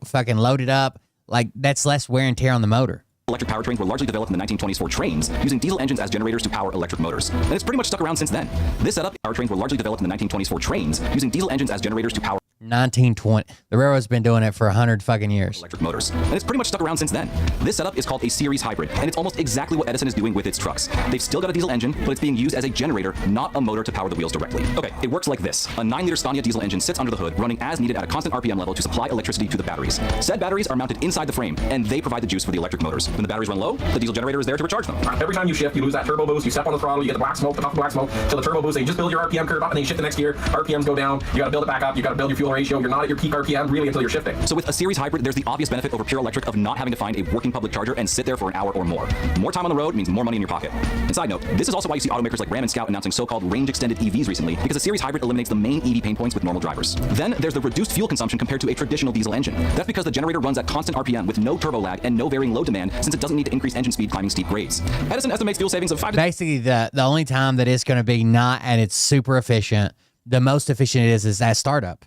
fucking loaded up. Like, that's less wear and tear on the motor. Electric powertrains were largely developed in the 1920s for trains, using diesel engines as generators to power electric motors. And it's pretty much stuck around since then. This setup, powertrains were largely developed in the 1920s for trains, using diesel engines as generators to power 1920. The railroad's been doing it for 100 fucking years. Electric motors. And it's pretty much stuck around since then. This setup is called a series hybrid, and it's almost exactly what Edison is doing with its trucks. They've still got a diesel engine, but it's being used as a generator, not a motor to power the wheels directly. Okay, it works like this. A 9-liter Scania diesel engine sits under the hood, running as needed at a constant RPM level to supply electricity to the batteries. Said batteries are mounted inside the frame, and they provide the juice for the electric motors. When the batteries run low, the diesel generator is there to recharge them. Every time you shift, you lose that turbo boost, you step on the throttle, you get the black smoke, the puff of black smoke, till the turbo boost, and you just build your RPM curve up, and then you shift the next gear, RPMs go down, you gotta build it back up, you gotta build your fuel fuel ratio. You're not at your peak RPM really until you're shifting. So with a series hybrid, there's the obvious benefit over pure electric of not having to find a working public charger and sit there for an hour or more. More time on the road means more money in your pocket. And side note, this is also why you see automakers like Ram and Scout announcing so-called range-extended EVs recently, because a series hybrid eliminates the main EV pain points with normal drivers. Then there's the reduced fuel consumption compared to a traditional diesel engine. That's because the generator runs at constant RPM with no turbo lag and no varying load demand, since it doesn't need to increase engine speed climbing steep grades. Edison estimates fuel savings of 5 to... Basically, the only time that it's going to be not at its super efficient, the most efficient it is at startup.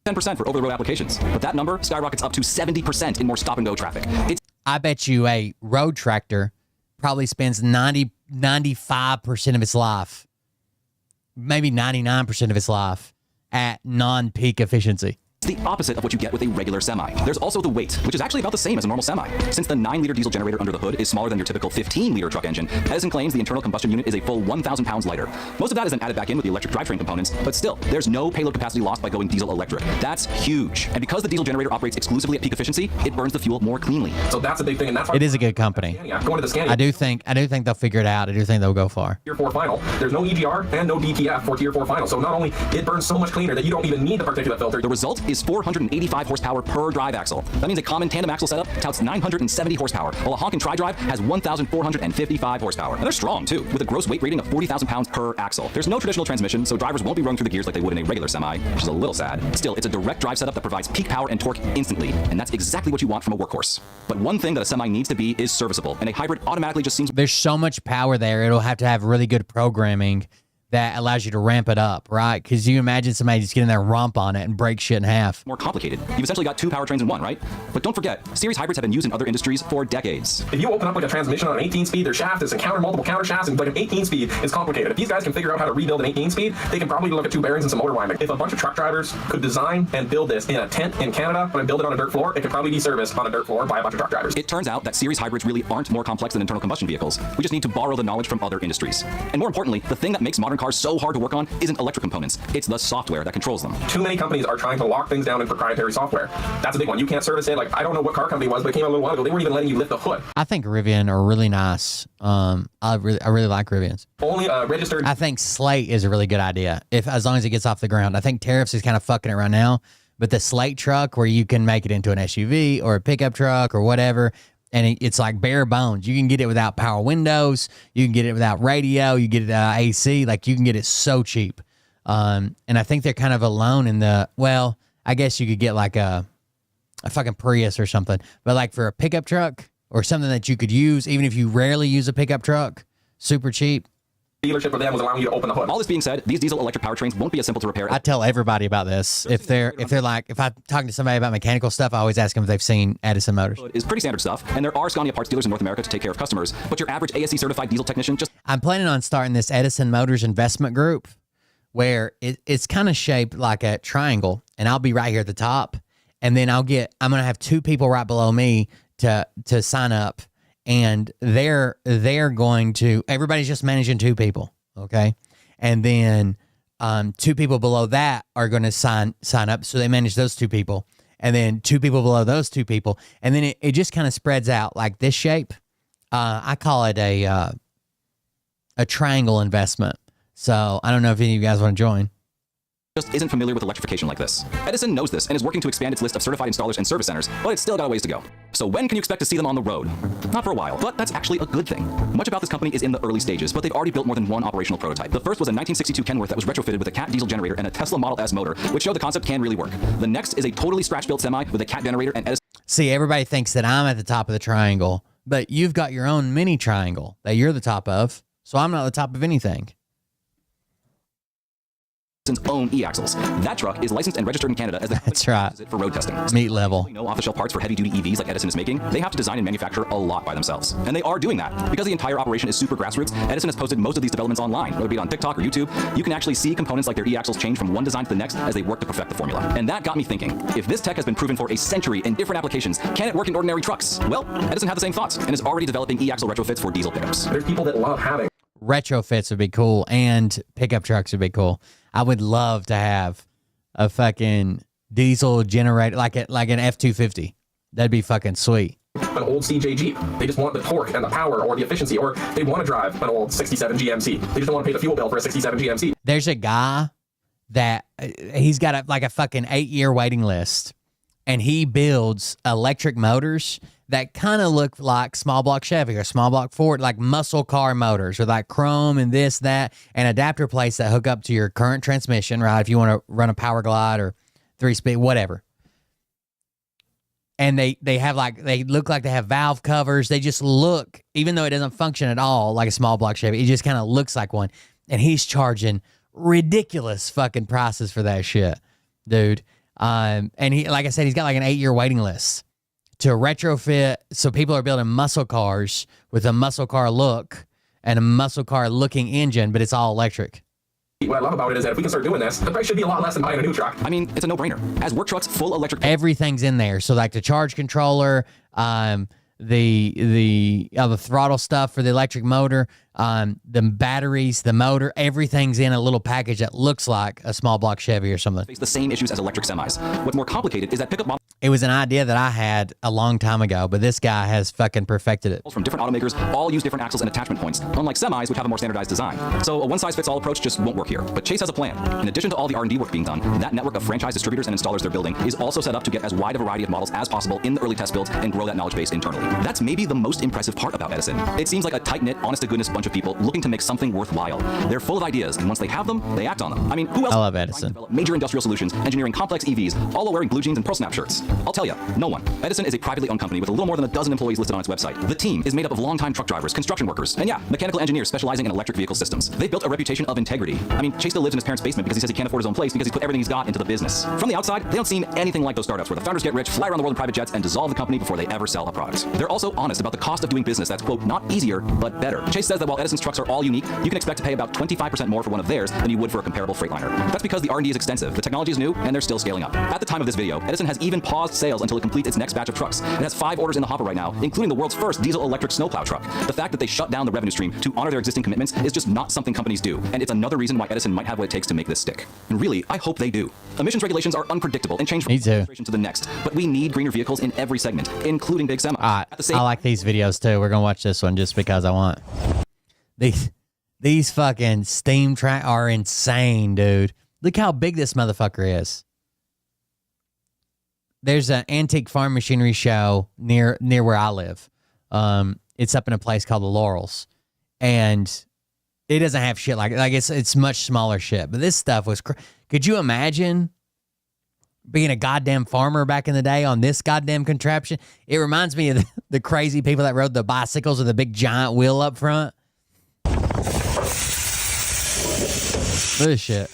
10% for over-the-road applications, but that number skyrockets up to 70% in more stop-and-go traffic. I bet you a road tractor probably spends 95% of its life, maybe 99% of its life at non-peak efficiency. It's the opposite of what you get with a regular semi. There's also the weight, which is actually about the same as a normal semi. Since the 9-liter diesel generator under the hood is smaller than your typical 15-liter truck engine, Edison claims the internal combustion unit is a full 1,000 pounds lighter. Most of that is then added back in with the electric drivetrain components, but still, there's no payload capacity lost by going diesel electric. That's huge. And because the diesel generator operates exclusively at peak efficiency, it burns the fuel more cleanly. So that's a big thing, and that's why it is a good company. Going to the Scania. I do think they'll figure it out. I do think they'll go far. Tier 4 final. There's no EGR and no DPF for Tier 4 final. So not only it burns so much cleaner that you don't even need the particulate filter. The result is 485 horsepower per drive axle. That means a common tandem axle setup touts 970 horsepower, while a honkin' tri-drive has 1,455 horsepower. And they're strong too, with a gross weight rating of 40,000 pounds per axle. There's no traditional transmission, so drivers won't be running through the gears like they would in a regular semi, which is a little sad. Still, it's a direct drive setup that provides peak power and torque instantly, and that's exactly what you want from a workhorse. But one thing that a semi needs to be is serviceable, and a hybrid automatically just seems... There's so much power there, it'll have to have really good programming that allows you to ramp it up, right? Because you imagine somebody just getting their rump on it and break shit in half. More complicated. You've essentially got two powertrains in one, right? But don't forget, series hybrids have been used in other industries for decades. If you open up like a transmission on an 18-speed, their shaft is multiple counter shafts, and like an 18-speed is complicated. If these guys can figure out how to rebuild an 18-speed, they can probably look at 2 bearings and some motor winding. If a bunch of truck drivers could design and build this in a tent in Canada and build it on a dirt floor, it could probably be serviced on a dirt floor by a bunch of truck drivers. It turns out that series hybrids really aren't more complex than internal combustion vehicles. We just need to borrow the knowledge from other industries. And more importantly, the thing that makes modern cars so hard to work on isn't electric components, it's the software that controls them. Too many companies are trying to lock things down in proprietary software. That's a big one. You can't service it. Like, I don't know what car company it was, but it came out a little while ago. They weren't even letting you lift the hood. I think Rivian are really nice. I really like Rivians. Only registered. I think Slate is a really good idea, as long as it gets off the ground. I think tariffs is kind of fucking it right now, but the Slate truck where you can make it into an SUV or a pickup truck or whatever, and it's like bare bones. You can get it without power windows. You can get it without radio. You get it AC. Like, you can get it so cheap. And I think they're kind of alone in the, well, I guess you could get like a fucking Prius or something. But like for a pickup truck or something that you could use, even if you rarely use a pickup truck, super cheap. Dealership for them was allowing you to open the hood. All this being said, these diesel electric powertrains won't be as simple to repair. I tell everybody about this. If they're like, if I'm talking to somebody about mechanical stuff, I always ask them if they've seen Edison Motors. Is pretty standard stuff, and there are Scania parts dealers in North America to take care of customers, but your average ASE certified diesel technician just... I'm planning on starting this Edison Motors investment group where it's kind of shaped like a triangle, and I'll be right here at the top, and then I'm going to have 2 people right below me to sign up, and they're going to, everybody's just managing 2 people. Okay. And then 2 people below that are going to sign up. So they manage those 2 people. And then 2 people below those 2 people. And then it just kind of spreads out like this shape. I call it a triangle investment. So I don't know if any of you guys want to join. Just isn't familiar with electrification like this. Edison knows this and is working to expand its list of certified installers and service centers, but it's still got a ways to go. So when can you expect to see them on the road? Not for a while, but that's actually a good thing. Much about this company is in the early stages, but they've already built more than one operational prototype. The first was a 1962 Kenworth that was retrofitted with a Cat diesel generator and a Tesla Model S motor, which showed the concept can really work. The next is a totally scratch-built semi with a Cat generator and Edison... See, everybody thinks that I'm at the top of the triangle, but you've got your own mini triangle that you're the top of, so I'm not the top of anything. Own e-axles. That truck is licensed and registered in Canada as the That's right. for road testing. Meat level. No off-the-shelf parts for heavy-duty EVs like Edison is making. They have to design and manufacture a lot by themselves. And they are doing that. Because the entire operation is super grassroots, Edison has posted most of these developments online, whether it be on TikTok or YouTube. You can actually see components like their e-axles change from one design to the next as they work to perfect the formula. And that got me thinking, if this tech has been proven for a century in different applications, can it work in ordinary trucks? Well, Edison had the same thoughts and is already developing e-axle retrofits for diesel pickups. There's people that love having retrofits would be cool, and pickup trucks would be cool. I would love to have a fucking diesel generator, like an F-250. That'd be fucking sweet. An old CJ Jeep. They just want the torque and the power or the efficiency, or they want to drive an old 67 GMC. They just don't want to pay the fuel bill for a 67 GMC. There's a guy that he's got like a fucking 8-year waiting list, and he builds electric motors that kind of look like small block Chevy or small block Ford, like muscle car motors with like chrome and this, that, and adapter plates that hook up to your current transmission, right? If you want to run a power glide or 3-speed, whatever. And they have like, they look like they have valve covers. They just look, even though it doesn't function at all like a small block Chevy, it just kind of looks like one. And he's charging ridiculous fucking prices for that shit, dude. And he, like I said, he's got like an 8-year waiting list to retrofit. So people are building muscle cars with a muscle car look and a muscle car looking engine, but it's all electric. What I love about it is that if we can start doing this, the price should be a lot less than buying a new truck. I mean, it's a no-brainer. As work trucks, full electric... Everything's in there. So like the charge controller, the throttle stuff for the electric motor, the batteries, the motor, everything's in a little package that looks like a small block Chevy or something. Face the same issues as electric semis. What's more complicated is that pickup models It was an idea that I had a long time ago, but this guy has fucking perfected it. from different automakers all use different axles and attachment points, unlike semis, which have a more standardized design. So a one-size-fits-all approach just won't work here. But Chase has a plan. In addition to all the R&D work being done, that network of franchise distributors and installers they're building is also set up to get as wide a variety of models as possible in the early test builds and grow that knowledge base internally. That's maybe the most impressive part about Edison. It seems like a tight-knit, honest-to-goodness bunch of people looking to make something worthwhile. They're full of ideas, and once they have them, they act on them. I mean, who else? I love Edison. Develop major industrial solutions, engineering complex EVs, all while wearing blue jeans and Pearl Snap shirts. I'll tell you, no one. Edison is a privately owned company with a little more than a dozen employees listed on its website. The team is made up of longtime truck drivers, construction workers, and yeah, mechanical engineers specializing in electric vehicle systems. They've built a reputation of integrity. I mean, Chase still lives in his parents' basement because he says he can't afford his own place because he's put everything he's got into the business. From the outside, they don't seem anything like those startups where the founders get rich, fly around the world in private jets, and dissolve the company before they ever sell a product. They're also honest about the cost of doing business that's, quote, not easier, but better. Chase says that while Edison's trucks are all unique, you can expect to pay about 25% more for one of theirs than you would for a comparable Freightliner. That's because the R&D is extensive, the technology is new, and they're still scaling up. At the time of this video, Edison has even paused sales until it completes its next batch of trucks. It has 5 orders in the hopper right now, including the world's first diesel-electric snowplow truck. The fact that they shut down the revenue stream to honor their existing commitments is just not something companies do, and it's another reason why Edison might have what it takes to make this stick. And really, I hope they do. Emissions regulations are unpredictable and change from one administration to the next, but we need greener vehicles in every segment, including big semis. I like these videos too. We're gonna watch this one just because I want. These fucking steam track are insane, dude. Look how big this motherfucker is. There's an antique farm machinery show near where I live. It's up in a place called the Laurels, and it doesn't have shit like it's much smaller shit. But this stuff was. Could you imagine being a goddamn farmer back in the day on this goddamn contraption? It reminds me of the crazy people that rode the bicycles with a big giant wheel up front. Look at this shit.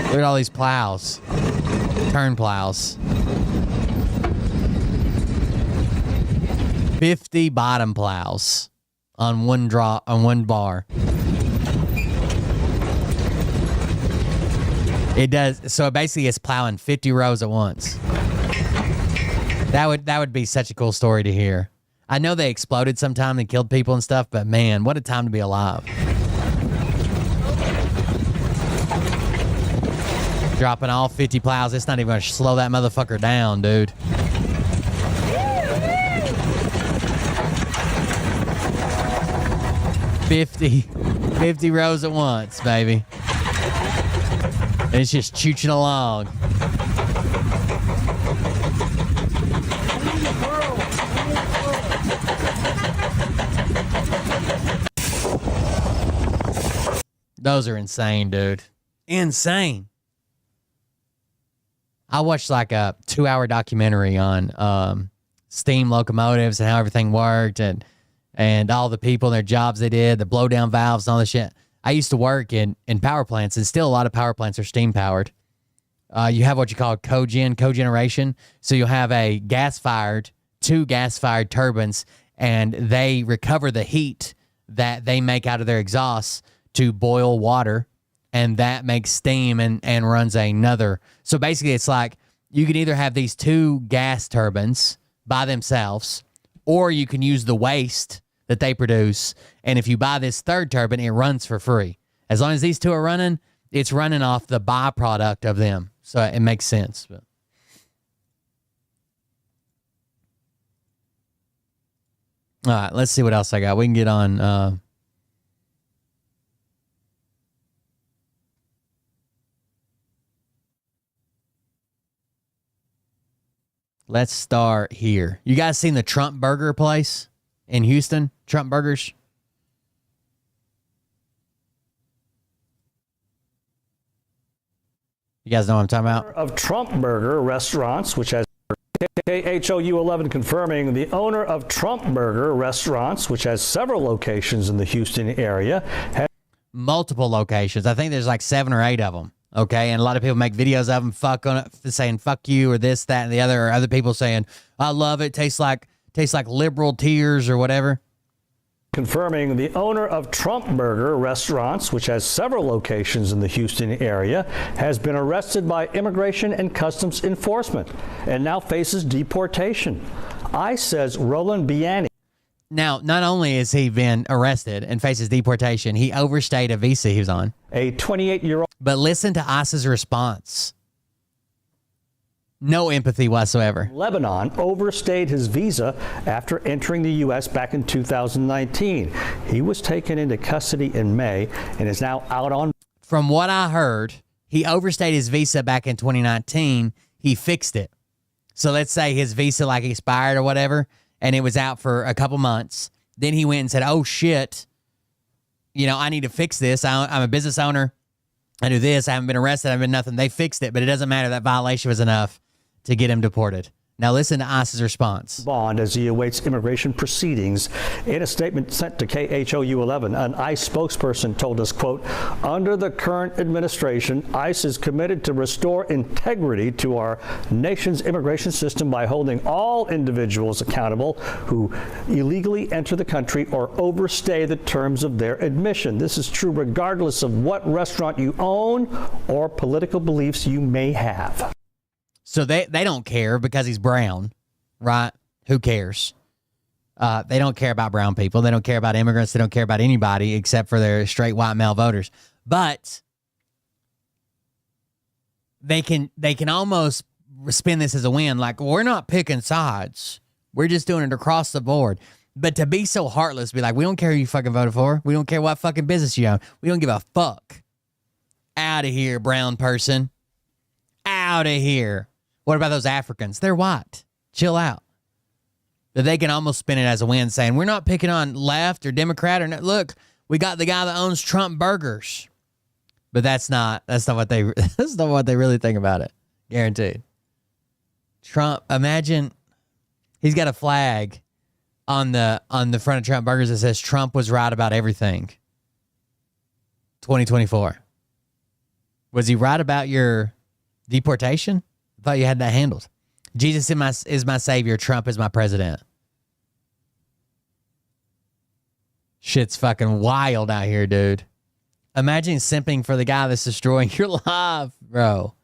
Look at all these plows. Turn plows. 50 bottom plows on one bar. It does. So basically it's plowing 50 rows at once. That would be such a cool story to hear. I know they exploded sometime and killed people and stuff, but man, what a time to be alive. Dropping all 50 plows. It's not even going to slow that motherfucker down, dude. Fifty rows at once, baby. And it's just chooching along. Those are insane, dude. Insane. I watched like a 2-hour documentary on steam locomotives and how everything worked and all the people and their jobs they did, the blow down valves and all this shit. I used to work in power plants, and still a lot of power plants are steam powered. You have what you call cogeneration. So you'll have two gas-fired turbines, and they recover the heat that they make out of their exhausts to boil water, and that makes steam and runs another. So basically it's like you can either have these 2 gas turbines by themselves, or you can use the waste that they produce. And if you buy this 3rd turbine, it runs for free. As long as these 2 are running, it's running off the byproduct of them. So it makes sense. But All right, let's see what else I got. We can get on. Let's start here. You guys seen the Trump Burger place in Houston? Trump Burgers? You guys know what I'm talking about? Of Trump Burger Restaurants, which has KHOU 11 confirming the owner of Trump Burger Restaurants, which has several locations in the Houston area. Multiple locations. I think there's like 7 or 8 of them. Okay, and a lot of people make videos of them saying fuck you or this, that, and the other, or other people saying, I love it, tastes like liberal tears or whatever. Confirming the owner of Trump Burger Restaurants, which has several locations in the Houston area, has been arrested by Immigration and Customs Enforcement and now faces deportation. ICE says Roland Biani. Now, not only has he been arrested and faces deportation, he overstayed a visa he was on. A 28-year-old. But listen to ICE's response. No empathy whatsoever. Lebanon overstayed his visa after entering the U.S. back in 2019. He was taken into custody in May and is now out on. From what I heard, he overstayed his visa back in 2019. He fixed it. So let's say his visa like expired or whatever, and it was out for a couple months. Then he went and said, oh, shit, I need to fix this. I'm a business owner. I do this. I haven't been arrested. I haven't been nothing. They fixed it, but it doesn't matter. That violation was enough to get him deported. Now listen to ICE's response. Bond as he awaits immigration proceedings. In a statement sent to KHOU 11, an ICE spokesperson told us, quote, under the current administration, ICE is committed to restore integrity to our nation's immigration system by holding all individuals accountable who illegally enter the country or overstay the terms of their admission. This is true regardless of what restaurant you own or political beliefs you may have. So they don't care because he's brown, right? Who cares? They don't care about brown people. They don't care about immigrants. They don't care about anybody except for their straight white male voters. But they can almost spin this as a win. Like, we're not picking sides. We're just doing it across the board. But to be so heartless, be like, we don't care who you fucking voted for. We don't care what fucking business you own. We don't give a fuck. Out of here, brown person. Out of here. What about those Africans? They're white. Chill out. But they can almost spin it as a win, saying, we're not picking on left or Democrat or not. Look, we got the guy that owns Trump Burgers. But that's not what they really think about it. Guaranteed. Trump, imagine he's got a flag on the front of Trump Burgers that says Trump was right about everything. 2024. Was he right about your deportation? I thought you had that handled. Jesus is my savior. Trump is my president. Shit's fucking wild out here, dude. Imagine simping for the guy that's destroying your life, bro.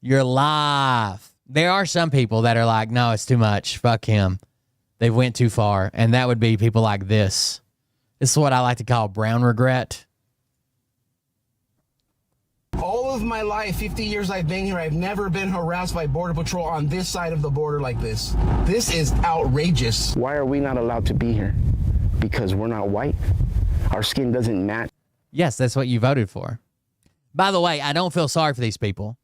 Your life. There are some people that are like, no, it's too much. Fuck him. They went too far. And that would be people like this. This is what I like to call brown regret. All of my life, 50 years I've been here, I've never been harassed by Border Patrol on this side of the border like this. This is outrageous. Why are we not allowed to be here? Because we're not white? Our skin doesn't match? Yes, that's what you voted for. By the way, I don't feel sorry for these people.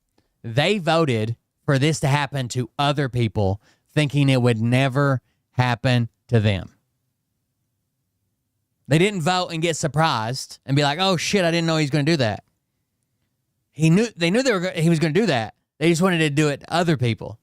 They voted for this to happen to other people, thinking it would never happen to them. They didn't vote and get surprised and be like, oh shit, I didn't know he was going to do that. They knew he was going to do that. They just wanted to do it to other people.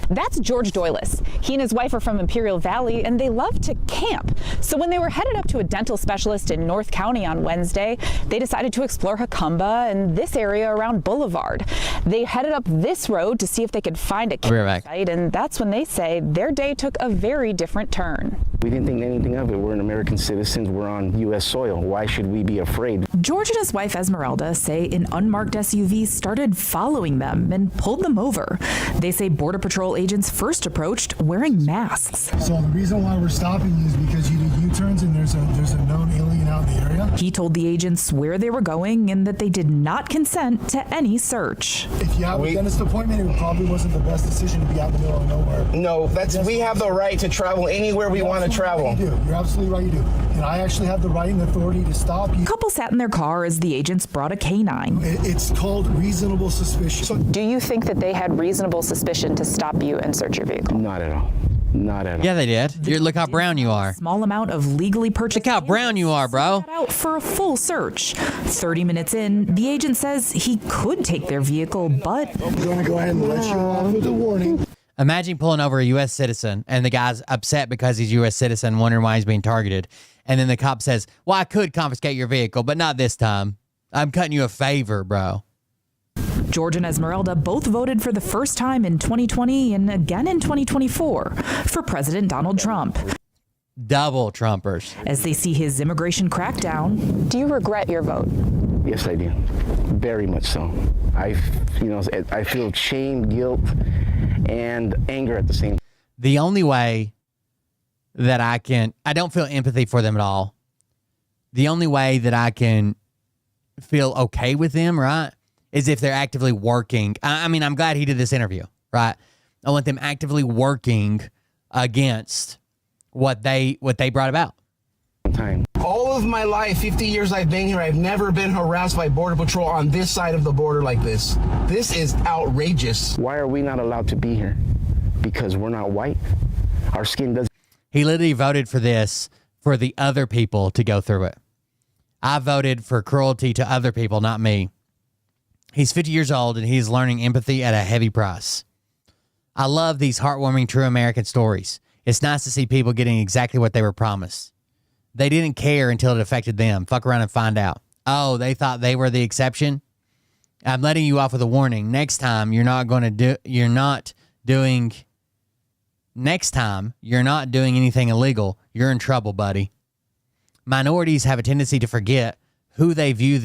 That's George Doylis. He and his wife are from Imperial Valley, and they love to camp. So when they were headed up to a dental specialist in North County on Wednesday, they decided to explore Jacumba and this area around Boulevard. They headed up this road to see if they could find a campsite, and that's when they say their day took a very different turn. We didn't think anything of it. We're an American citizens. We're on U.S. soil. Why should we be afraid? George and his wife Esmeralda say an unmarked SUV started following them and pulled them over. They say Border Patrol agents first approached wearing masks. So the reason why we're stopping you is because you do U-turns and there's a known alien out in the area. He told the agents where they were going and that they did not consent to any search. If you have a dentist appointment, it probably wasn't the best decision to be out in the middle of nowhere. No, we have the right to travel anywhere we want to travel. Right, you do. You're absolutely right, you do. And I actually have the right and authority to stop you. The couple sat in their car as the agents brought a canine. It's called reasonable suspicion. So, Do you think that they had reasonable suspicion to stop you and search your vehicle? Not at all. Not at all. Yeah, they did. Look how brown you are. Small amount of legally purchased. Look how brown you are, bro. Out for a full search. 30 minutes in, the agent says he could take their vehicle, but I'm going to go ahead and let you off with a warning. Imagine pulling over a U.S. citizen and the guy's upset because he's a U.S. citizen, wondering why he's being targeted. And then the cop says, well, I could confiscate your vehicle, but not this time. I'm cutting you a favor, bro. George and Esmeralda both voted for the first time in 2020 and again in 2024 for President Donald Trump. Double Trumpers. As they see his immigration crackdown. Do you regret your vote? Yes, I do. Very much so. I feel shame, guilt, and anger at the same time. The only way that I don't feel empathy for them at all. The only way that I can feel okay with them, right, is if they're actively working. I mean, I'm glad he did this interview, right? I want them actively working against what they brought about. All of my life, 50 years I've been here, I've never been harassed by Border Patrol on this side of the border like this. This is outrageous. Why are we not allowed to be here? Because we're not white? Our skin doesn't... He literally voted for this for the other people to go through it. I voted for cruelty to other people, not me. He's 50 years old, and he's learning empathy at a heavy price. I love these heartwarming, true American stories. It's nice to see people getting exactly what they were promised. They didn't care until it affected them. Fuck around and find out. Oh, they thought they were the exception? I'm letting you off with a warning. Next time, you're not doing anything illegal. You're in trouble, buddy. Minorities have a tendency to forget who they view,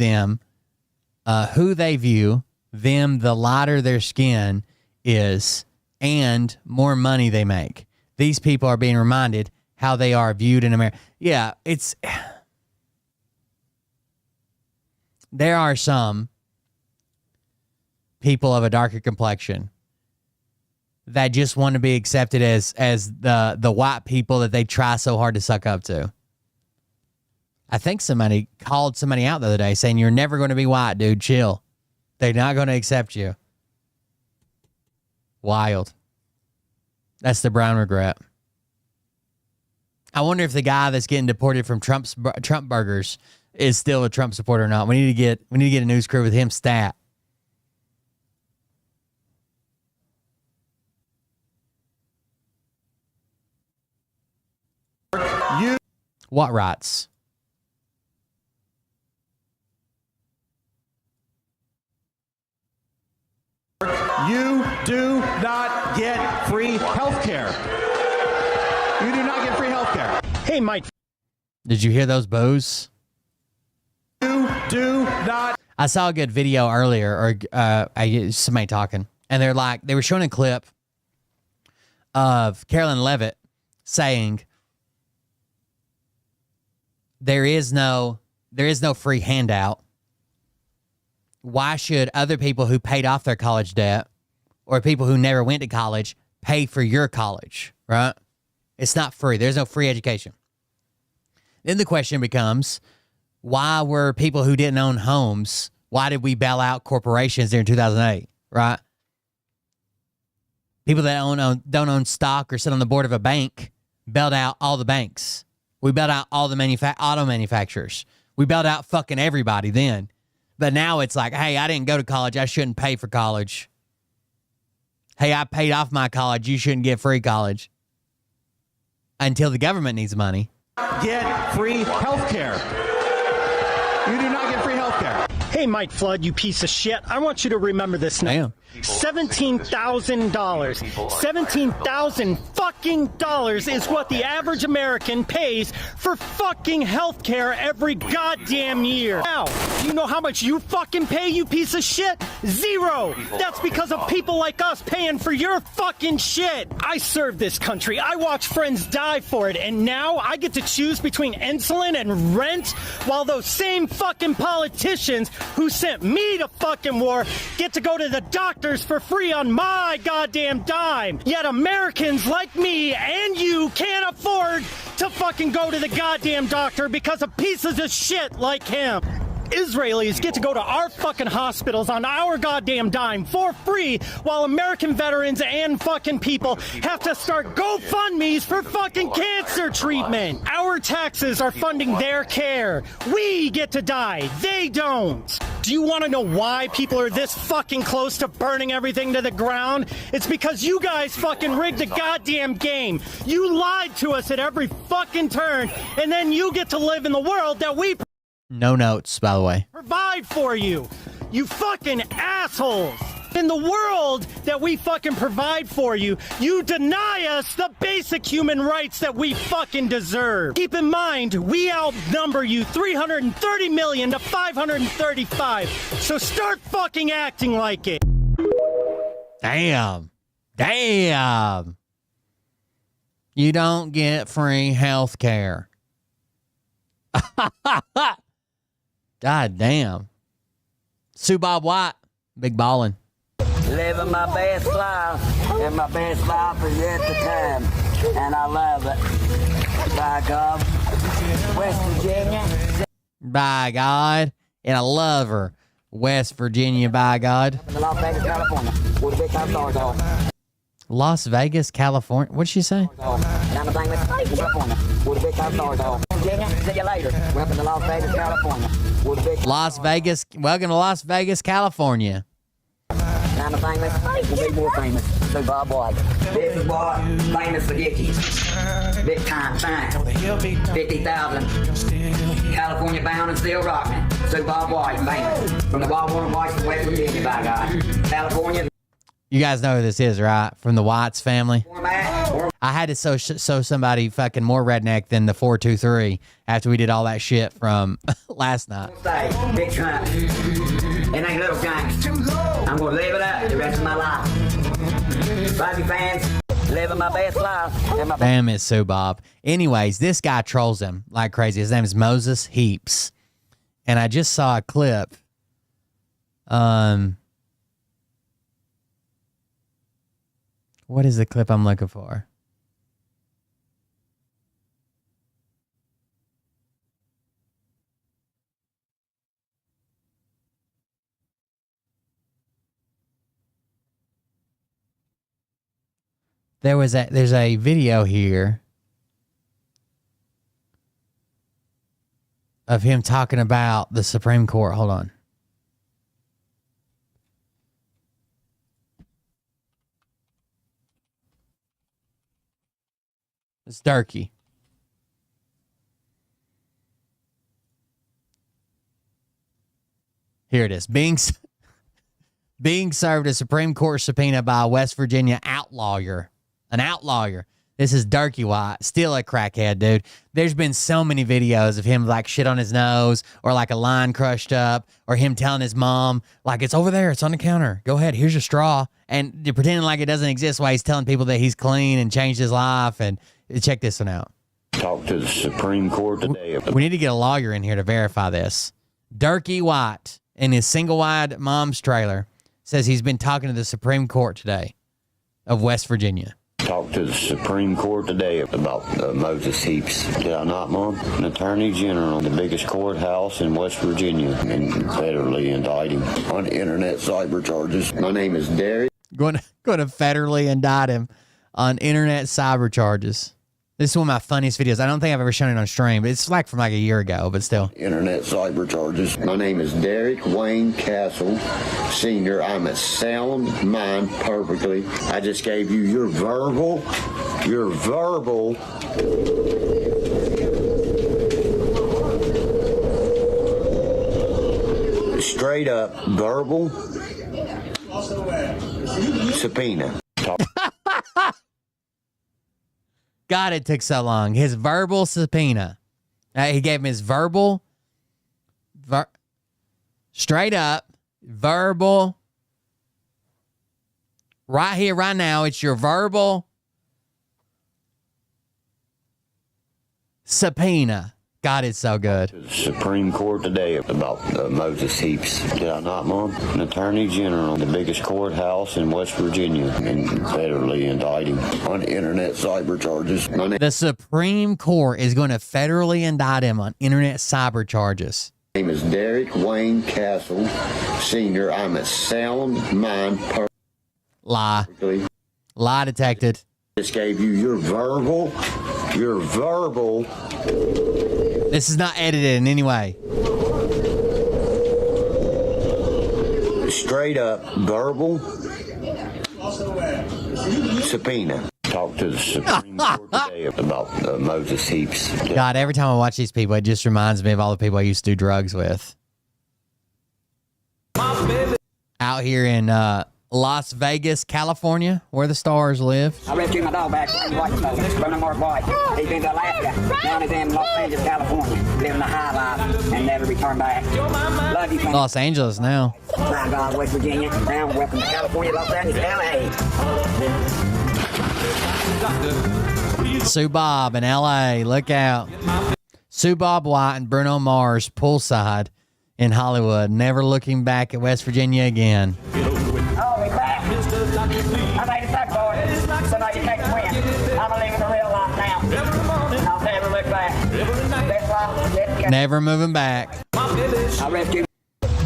the lighter their skin is, and more money they make. These people are being reminded how they are viewed in America. Yeah, there are some people of a darker complexion that just want to be accepted as the white people that they try so hard to suck up to. I think somebody called somebody out the other day saying, you're never going to be white, dude. Chill. They're not going to accept you. Wild. That's the brown regret. I wonder if the guy that's getting deported from Trump burgers is still a Trump supporter or not. We need to get a news crew with him stat. What rights? You do not get free health care. You do not get free health care. Hey, Mike. Did you hear those boos? You do not. I saw a good video earlier, or somebody talking, and they were showing a clip of Carolyn Levitt saying there is no free handout. Why should other people who paid off their college debt or people who never went to college pay for your college, right? It's not free. There's no free education. Then the question becomes, why were people who didn't own homes, why did we bail out corporations during 2008, right? People that don't own stock or sit on the board of a bank bailed out all the banks. We bailed out all the auto manufacturers. We bailed out fucking everybody then. But now it's like, hey, I didn't go to college. I shouldn't pay for college. Hey, I paid off my college. You shouldn't get free college. Until the government needs money. Get free health care. You do not get free health care. Hey, Mike Flood, you piece of shit. I want you to remember this now. Damn. $17,000. $17,000 fucking dollars is what the average American pays for fucking health care every goddamn year. Now, do you know how much you fucking pay, you piece of shit? Zero. That's because of people like us paying for your fucking shit. I serve this country. I watch friends die for it, and now I get to choose between insulin and rent, while those same fucking politicians who sent me to fucking war get to go to the doctors for free on my goddamn dime. Yet Americans like me and you can't afford to fucking go to the goddamn doctor because of pieces of shit like him. Israelis get to go to our fucking hospitals on our goddamn dime for free, while American veterans and fucking people have to start GoFundMes for fucking cancer treatment. Our taxes are funding their care. We get to die. They don't. Do you want to know why people are this fucking close to burning everything to the ground? It's because you guys fucking rigged the goddamn game. You lied to us at every fucking turn, and then you get to live in the world that we No notes, by the way. provide for you. You fucking assholes. In the world that we fucking provide for you, you deny us the basic human rights that we fucking deserve. Keep in mind, we outnumber you 330 million to 535. So start fucking acting like it. Damn. Damn. You don't get free health care. God damn. Sue Bob White, big ballin'. Living my best life, and my best life is at the time, and I love it. By God, West Virginia. By God. And I love her. West Virginia, by God. Las Vegas, California. With a big time stars off. Las Vegas, California. What'd she say? California. With a big time stars off. Virginia, see you later. Welcome to Las Vegas, California. With a big Las Vegas. Welcome to Las Vegas, California. I'm famous. Big more famous. So Bob White. This is what famous for Dickies. Big time fine. 50,000. California bound and still rocking. So Bob White, famous. From the Baltimore Whites to West Virginia, by God. California. You guys know who this is, right? From the Whites family. I had to show somebody fucking more redneck than the 423 after we did all that shit from last night. Big Trump. It ain't little things. I'm gonna live it up the rest of my life. Rugby fans, living my best life. Damn it, Sue Bob. Anyways, this guy trolls him like crazy. His name is Moses Heaps. And I just saw a clip. What is the clip I'm looking for? There's a video here of him talking about the Supreme Court. Hold on. It's Durkee. Here it is. Being served a Supreme Court subpoena by a West Virginia outlawyer. An outlawyer. This is Durkee White. Still a crackhead, dude. There's been so many videos of him like shit on his nose or like a line crushed up or him telling his mom, like, it's over there. It's on the counter. Go ahead. Here's your straw. And they're pretending like it doesn't exist while he's telling people that he's clean and changed his life. And check this one out. Talk to the Supreme Court today. We need to get a lawyer in here to verify this. Durkee White in his single-wide mom's trailer says he's been talking to the Supreme Court today of West Virginia. Talk to the Supreme Court today about Moses Heaps. Did I not, Mom? An attorney general, the biggest courthouse in West Virginia, and federally indict him on internet cyber charges. My name is Derek. Going to federally indict him on internet cyber charges. This is one of my funniest videos. I don't think I've ever shown it on stream, but it's like from like a year ago, but still. Internet cyber charges. My name is Derek Wayne Castle, Senior. I'm a sound mind perfectly. I just gave you your verbal, straight up verbal Subpoena. God, it took so long. His verbal subpoena. He gave him his verbal, straight up, verbal. Right here, right now, it's your verbal subpoena. God, it's so good. Supreme Court today about Moses Heaps. Did I not, Mom? An attorney general, the biggest courthouse in West Virginia, and federally indict him on internet cyber charges. The Supreme Court is going to federally indict him on internet cyber charges. My name is Derek Wayne Castle, Sr. I'm a sound mind person. Lie. Lie detected. Just gave you your verbal. This is not edited in any way. Straight up verbal subpoena. Talk to the Supreme Court today about Moses Heaps. God, every time I watch these people, it just reminds me of all the people I used to do drugs with. Out here in Las Vegas, California, where the stars live. I rescued my dog back from the Mark White. He's been to Alaska. Now he's in Los Angeles, California, living a high life and never return back. Love you, Los Angeles now. My God, West Virginia. Now welcome to California, Los Angeles, LA. Sue Bob in LA, look out. Sue Bob White and Bruno Mars poolside in Hollywood, never looking back at West Virginia again. I made it back, boy. So now you take the win. I'm living the real life now. I'll never look back. Never moving back. I rescued.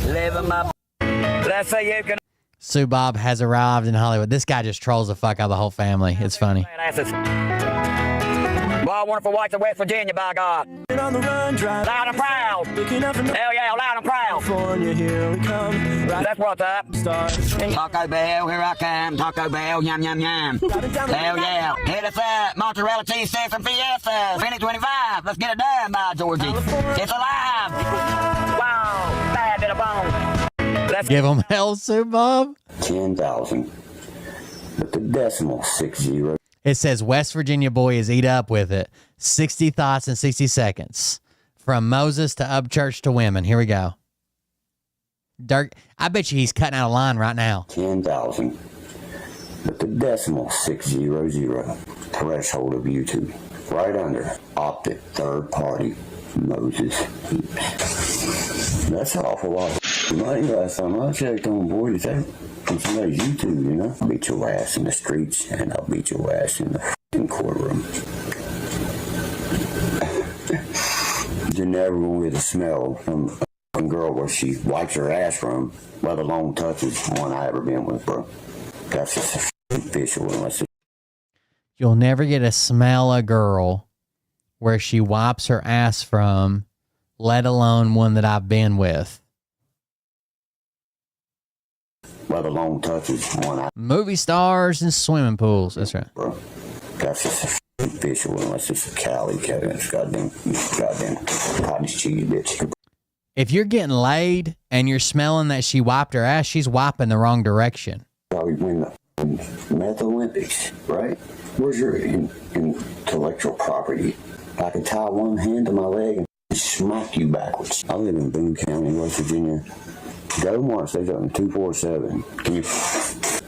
Living my. Let's say you can. Sue Bob has arrived in Hollywood. This guy just trolls the fuck out of the whole family. It's funny. Wild, wonderful whites of West Virginia, by God. On the run, drive loud and proud. Hell yeah, loud and proud. Here we come. That's what's up. Taco Bell, here I come. Taco Bell, yum, yum, yum. Hell yeah. Hit us up. Mozzarella cheese sticks and fiestas. Penny 25. Let's get it done by Georgie. It's alive. Wow. Bad to the bone. Let's give them hell, Sue Bob. 10,000. But the decimal 60. It says West Virginia boy is eat up with it. 60 thoughts in 60 seconds. From Moses to Upchurch to women. Here we go. Dirk, I bet you he's cutting out a line right now. 10,000. But the decimal 600. Threshold of YouTube. Right under. Opted third party. Moses Heaps. That's an awful lot of money last time I checked on board. Is that from somebody's YouTube, you know? I'll beat your ass in the streets and I'll beat your ass in the f***ing courtroom. You're never going to get a smell from a girl where she wipes her ass from, let alone touches one I ever been with, bro. That's just official unless it's... You'll never get a smell a girl where she wipes her ass from, let alone one that I've been with. Let alone touches one I... Movie stars and swimming pools. That's right. Bro, that's just official unless it's a Cali, Kevin. It's goddamn cottage cheese, bitch. If you're getting laid and you're smelling that she wiped her ass, she's wiping the wrong direction. Probably win the Meth Olympics, right? Where's your intellectual property? I could tie one hand to my leg and smack you backwards. I live in Boone County, West Virginia. Go Mark stays up in 247. Can you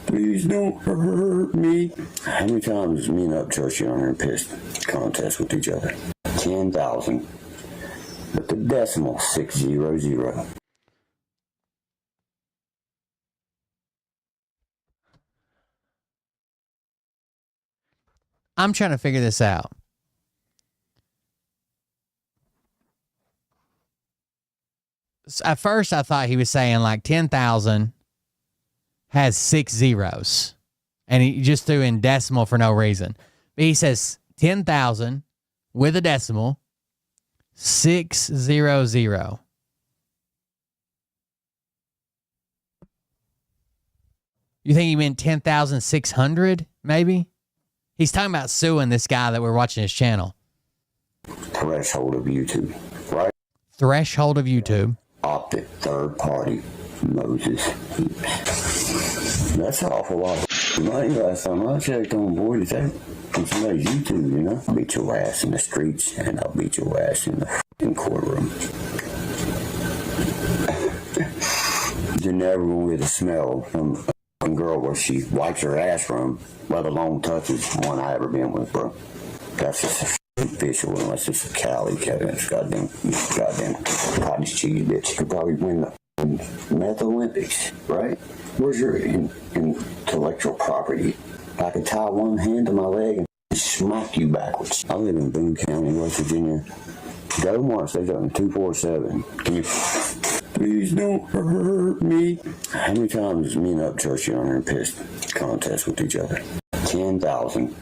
please don't hurt me? How many times me and Upchurch are on here and pissed contest with each other? 10,000. But the decimal 600. I'm trying to figure this out. At first, I thought he was saying like 10,000 has 6 zeros. And he just threw in decimal for no reason. But he says 10,000 with a decimal, 600. You think he meant 10,600 maybe? He's talking about suing this guy that we're watching his channel. Threshold of YouTube, right? Threshold of YouTube. Opted third party Moses Heaps. That's an awful lot of money last time I checked on, boy. Is that from somebody's YouTube, you know? I'll beat your ass in the streets, and I'll beat your ass in the f***ing courtroom. You're never going to get a smell from a girl where she wipes her ass from, let alone touches one I ever been with, bro. That's just a visual, unless it's a Cali, Kevin. It's goddamn cottage cheese bitch. You could probably win the Meth Olympics, right? Where's your intellectual property? I could tie one hand to my leg and smack you backwards. I live in Boone County, West Virginia. Go Mars, they got 247. Can you please don't hurt me? How many times me and Upchurch are in a piss contest with each other? 10,000.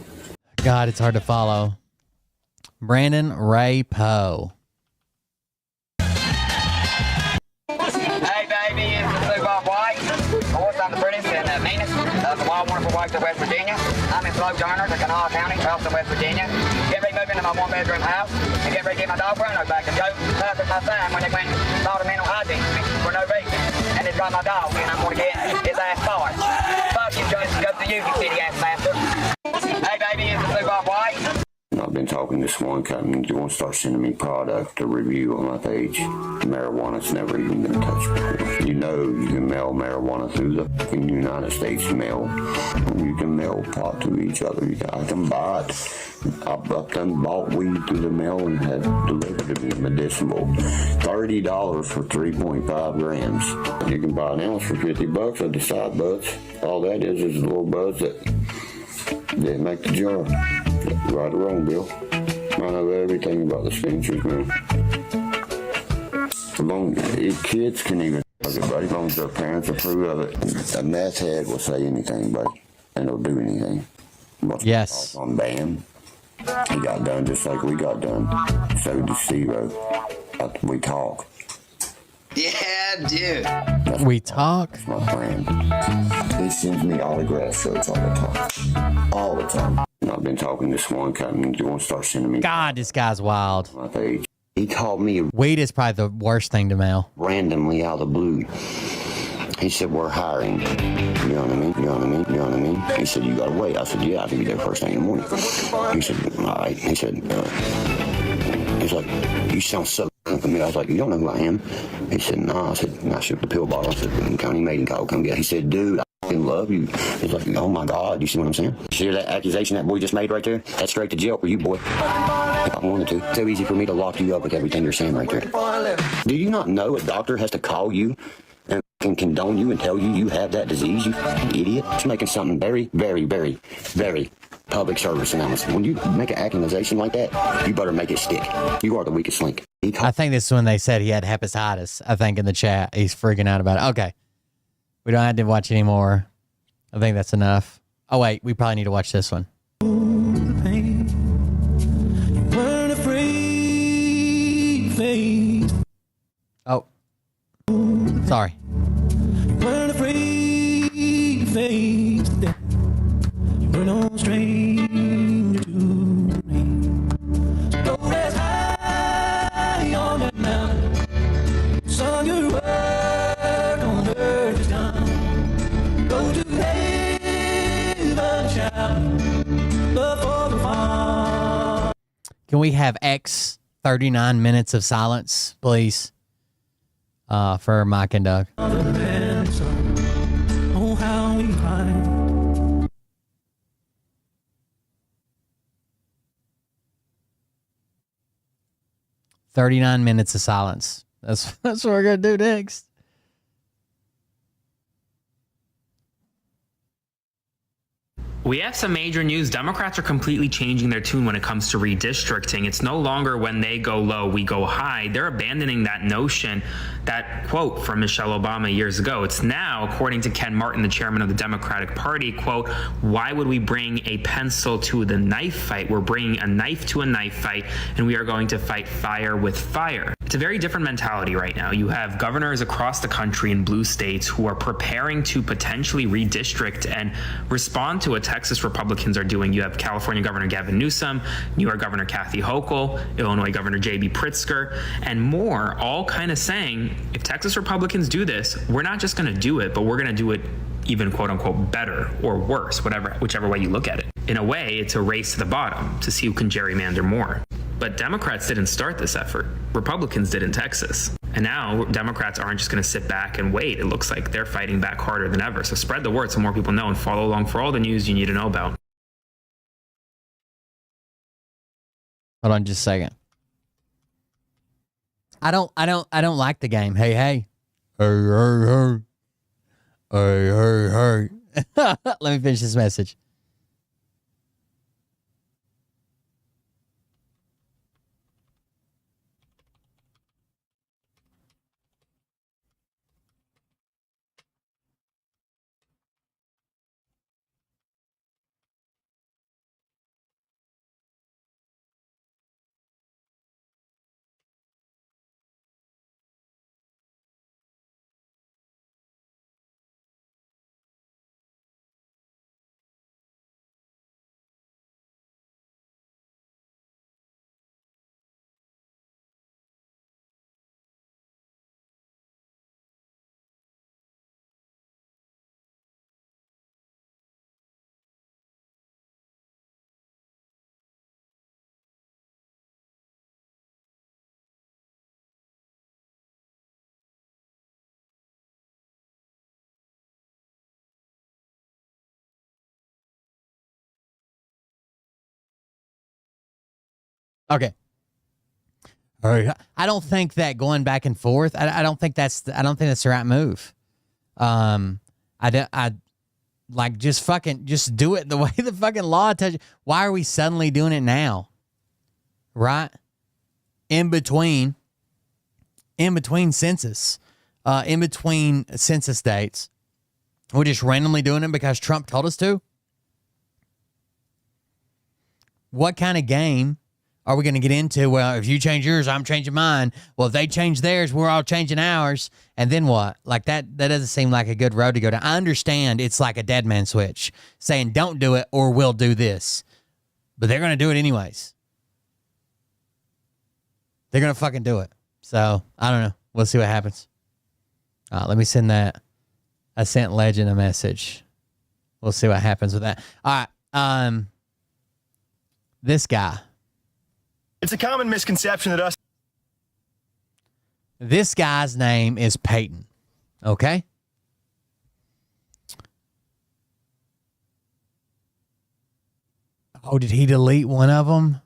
God, it's hard to follow. Brandon Ray Poe. Hey, baby, it's the Blue Bob White. Of course, I'm the prettiest and the meanest of the wild, wonderful whites of West Virginia. I'm in Sojourner to Kanawha County, Charleston, West Virginia. Get ready to move into my one-bedroom house and get ready to get my dog Bruno back. And Joe passed my son when they went and saw the mental hygiene for no reason. And it's got my dog, and I'm going to get his ass fired. Fuck you, Joe. Go to you, you kitty-ass bastard. Hey, baby, it's the Blue Bob White. I've been talking to one company. You want to start sending me product to review on my page. Marijuana's never even been touched before. You know you can mail marijuana through the United States mail. You can mail pot to each other. I can buy it. I've done bought weed through the mail and had delivered to me medicinal. $30 for 3.5 grams. You can buy an ounce for $50 at the side buds. All that is the little buds that make the jar. Right or wrong, Bill. I know everything about the dispensers, man. Kids can even talk about it, as long as their parents approve of it. A meth head will say anything, buddy, and they'll do anything. Yes. On BAM. He got done just like we got done. So did Steve-O. We talk. Yeah, dude. We talk? That's my friend. He sends me autograph shirts all the time. All the time. And I've been talking to one company. You want to start sending me... God, this guy's wild. My page. He called me... Weed is probably the worst thing to mail. Randomly out of the blue. He said, we're hiring. You know what I mean? You know what I mean? You know what I mean? He said, you got to wait. I said, yeah, I can be there first thing in the morning. He said, all right. He said, he's like, you sound so to me. I was like, you don't know who I am? He said, nah. I said, I shook the pill bottle. I said, County Maiden Call, come get. He said, dude, I love you. He's like, oh my God, you see what I'm saying? You hear that accusation that boy just made right there? That's straight to jail for you, boy. If I wanted to. It's so easy for me to lock you up with everything you're saying right there. Do you not know a doctor has to call you and can condone you and tell you you have that disease, you idiot? It's making something very, very, very, very public service announcement. When you make an accusation like that, you better make it stick. You are the weakest link. I think this is when they said he had hepatitis. I think in the chat, he's freaking out about it. Okay. We don't have to watch anymore. I think that's enough. Oh, wait. We probably need to watch this one. Oh. Sorry. You were no stranger to me. Go as high on that mountain. Son, your work on earth is done. Go to heaven, shout before the fall. Can we have X 39 minutes of silence, please? For Mike and Doug. Oh, how we cry. 39 minutes of silence. That's what we're going to do next. We have some major news. Democrats are completely changing their tune when it comes to redistricting. It's no longer when they go low, we go high. They're abandoning that notion, that quote from Michelle Obama years ago. It's now, according to Ken Martin, the chairman of the Democratic Party, quote, why would we bring a pencil to the knife fight? We're bringing a knife to a knife fight, and we are going to fight fire with fire. It's a very different mentality right now. You have governors across the country in blue states who are preparing to potentially redistrict and respond to what Texas Republicans are doing. You have California Governor Gavin Newsom, New York Governor Kathy Hochul, Illinois Governor J.B. Pritzker, and more, all kind of saying, if Texas Republicans do this, we're not just going to do it, but we're going to do it even quote unquote better or worse, whichever way you look at it. In a way, it's a race to the bottom to see who can gerrymander more. But Democrats didn't start this effort. Republicans did in Texas. And now Democrats aren't just going to sit back and wait. It looks like they're fighting back harder than ever. So spread the word so more people know and follow along for all the news you need to know about. Hold on just a second. I don't like the game. Hey, hey. Hey, hey, hey. Let me finish this message. Okay. All right. I don't think that going back and forth. I don't think that's the right move. I like just do it the way the fucking law tells you. Why are we suddenly doing it now? Right? In between census, in between census dates, we're just randomly doing it because Trump told us to. What kind of game are we going to get into? Well, if you change yours, I'm changing mine. Well, if they change theirs, we're all changing ours. And then what? Like that doesn't seem like a good road to go down. I understand it's like a dead man switch saying don't do it or we'll do this. But they're going to do it anyways. They're going to fucking do it. So, I don't know. We'll see what happens. Let me send that. I sent Legend a message. We'll see what happens with that. All right. This guy. It's a common misconception that us. This guy's name is Peyton. Okay? Oh, did he delete one of them?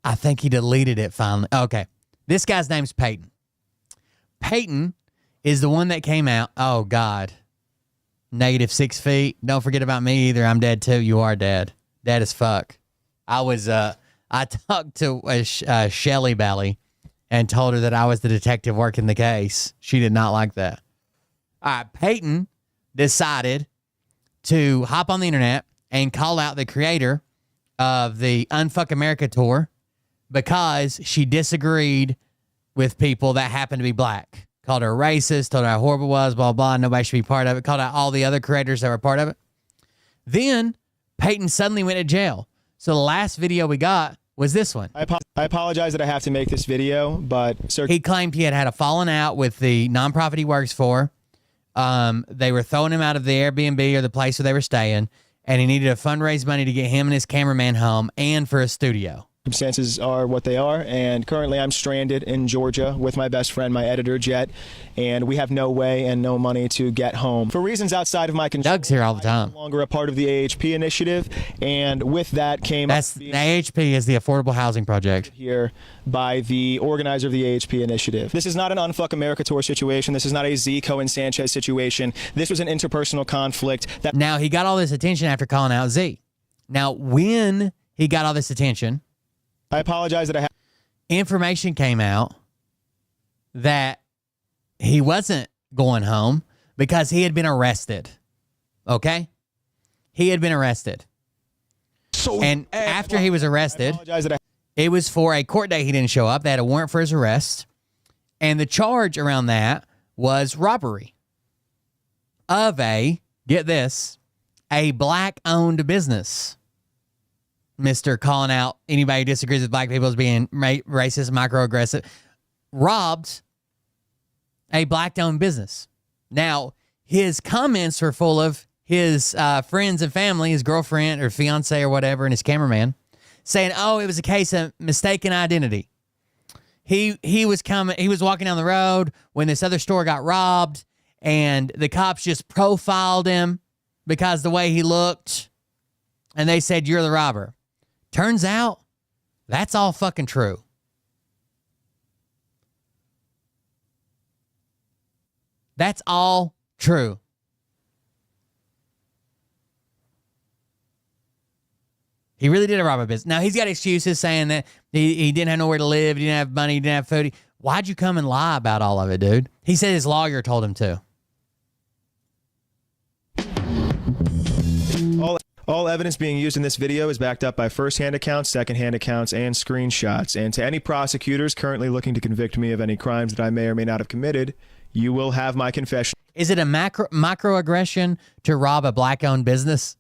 I think he deleted it finally. Okay. This guy's name's Peyton. Peyton is the one that came out. Oh, God. -6 feet. Don't forget about me either. I'm dead too. You are dead. Dead as fuck. I talked to Shelly Bally and told her that I was the detective working the case. She did not like that. All right. Peyton decided to hop on the internet and call out the creator of the Unfuck America tour because she disagreed with people that happened to be black. Called her racist, told her how horrible it was, blah, blah, nobody should be part of it. Called out all the other creators that were part of it. Then Peyton suddenly went to jail. So the last video we got was this one. I apologize that I have to make this video, but... He claimed he had a falling out with the nonprofit he works for. They were throwing him out of the Airbnb or the place where they were staying, and he needed to fundraise money to get him and his cameraman home and for a studio. Circumstances are what they are, and currently I'm stranded in Georgia with my best friend, my editor, Jet, and we have no way and no money to get home. For reasons outside of my control, Doug's here all the time. I'm no longer a part of the AHP initiative, and with that came... The AHP is the Affordable Housing Project. ...here by the organizer of the AHP initiative. This is not an Unfuck America tour situation. This is not a Zico and Sanchez situation. This was an interpersonal conflict that... Now, he got all this attention after calling out Z. Now, when he got all this attention... I apologize that I have... Information came out that he wasn't going home because he had been arrested. Okay? He had been arrested. And after he was arrested, it was for a court date he didn't show up. They had a warrant for his arrest. And the charge around that was robbery of get this, a black-owned business. Mr. calling out anybody who disagrees with black people as being racist, microaggressive, robbed a black-owned business. Now, his comments were full of his friends and family, his girlfriend or fiance or whatever, and his cameraman, saying, oh, it was a case of mistaken identity. He was walking down the road when this other store got robbed, and the cops just profiled him because the way he looked, and they said, you're the robber. Turns out, that's all fucking true. That's all true. He really did rob a business. Now, he's got excuses saying that he didn't have nowhere to live, he didn't have money, he didn't have food. Why'd you come and lie about all of it, dude? He said his lawyer told him to. All evidence being used in this video is backed up by first-hand accounts, second-hand accounts, and screenshots. And to any prosecutors currently looking to convict me of any crimes that I may or may not have committed, you will have my confession. Is it a microaggression to rob a black-owned business?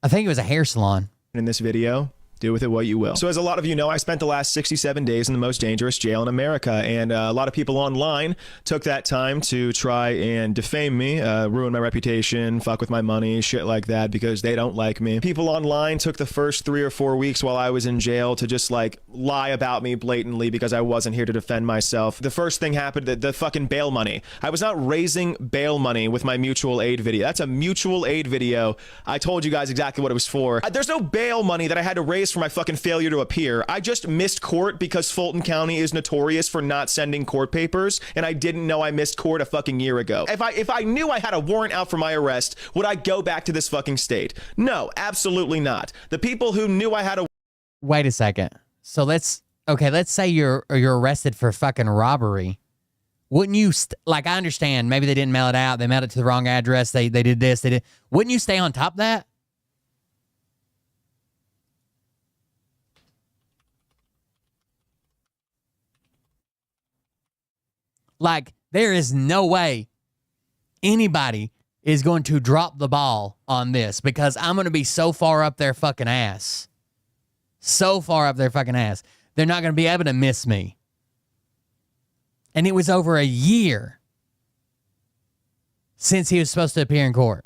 I think it was a hair salon. In this video, do with it what you will. So as a lot of you know, I spent the last 67 days in the most dangerous jail in America, and a lot of people online took that time to try and defame me, ruin my reputation, fuck with my money, shit like that, because they don't like me. People online took the first 3 or 4 weeks while I was in jail to just like lie about me blatantly because I wasn't here to defend myself. The first thing happened, the fucking bail money. I was not raising bail money with my mutual aid video. That's a mutual aid video. I told you guys exactly what it was for. There's no bail money that I had to raise for my fucking failure to appear. I just missed court because Fulton County is notorious for not sending court papers, and I didn't know I missed court a fucking year ago. If I knew I had a warrant out for my arrest, would I go back to this fucking state? No, absolutely not. The people who knew I had a... Wait a second. So let's say you're arrested for fucking robbery. Wouldn't you, like, I understand, maybe they didn't mail it out, they mailed it to the wrong address, they did this, they did... Wouldn't you stay on top of that? Like, there is no way anybody is going to drop the ball on this because I'm going to be so far up their fucking ass. So far up their fucking ass. They're not going to be able to miss me. And it was over a year since he was supposed to appear in court.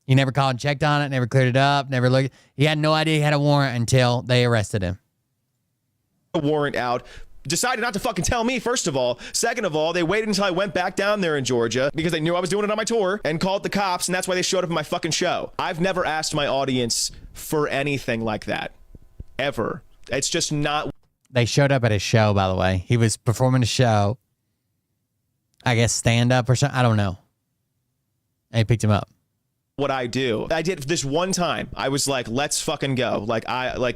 He never called and checked on it, never cleared it up, never looked. He had no idea he had a warrant until they arrested him. A warrant out. Decided not to fucking tell me, first of all. Second of all, they waited until I went back down there in Georgia because they knew I was doing it on my tour and called the cops, and that's why they showed up at my fucking show. I've never asked my audience for anything like that. Ever. It's just not... They showed up at his show, by the way. He was performing a show. I guess stand-up or something. I don't know. And he picked him up. What I do. I did this one time. I was like, let's fucking go. Like,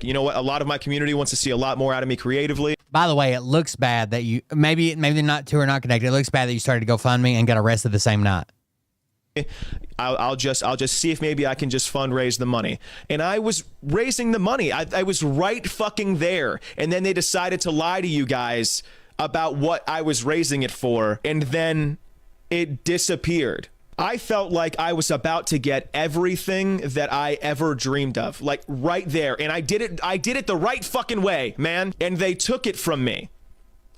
you know what? A lot of my community wants to see a lot more out of me creatively. By the way, it looks bad that you, maybe they're not two are not connected. It looks bad that you started to GoFundMe and got arrested the same night. I'll just see if maybe I can just fundraise the money. And I was raising the money. I was right fucking there. And then they decided to lie to you guys about what I was raising it for. And then it disappeared. I felt like I was about to get everything that I ever dreamed of, like right there. And I did it the right fucking way, man. And they took it from me.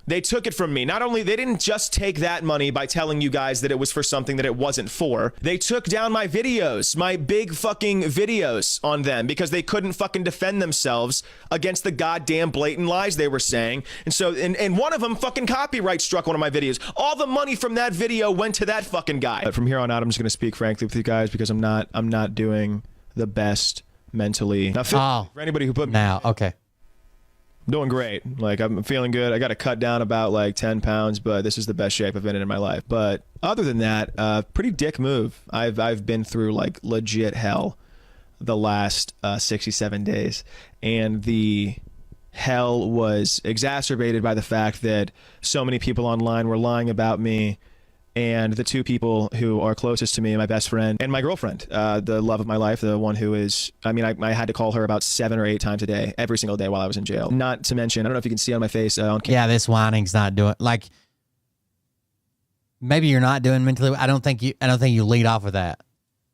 They took it from me. Not only, they didn't just take that money by telling you guys that it was for something that it wasn't for. They took down my videos, my big fucking videos on them because they couldn't fucking defend themselves against the goddamn blatant lies they were saying. And so, and one of them fucking copyright struck one of my videos. All the money from that video went to that fucking guy. But from here on out, I'm just going to speak frankly with you guys because I'm not doing the best mentally. Now, for anybody who put me... Okay. I'm doing great. Like, I'm feeling good. I got to cut down about like 10 pounds, but this is the best shape I've been in my life. But other than that, pretty dick move. I've been through like legit hell the last 67 days. And the hell was exacerbated by the fact that so many people online were lying about me. And the two people who are closest to me, my best friend and my girlfriend, the love of my life, the one who is, I mean, I had to call her about 7 or 8 times a day, every single day while I was in jail. Not to mention, I don't know if you can see on my face. On camera. Yeah, this whining's not doing, like, maybe you're not doing mentally. I don't think you lead off with that.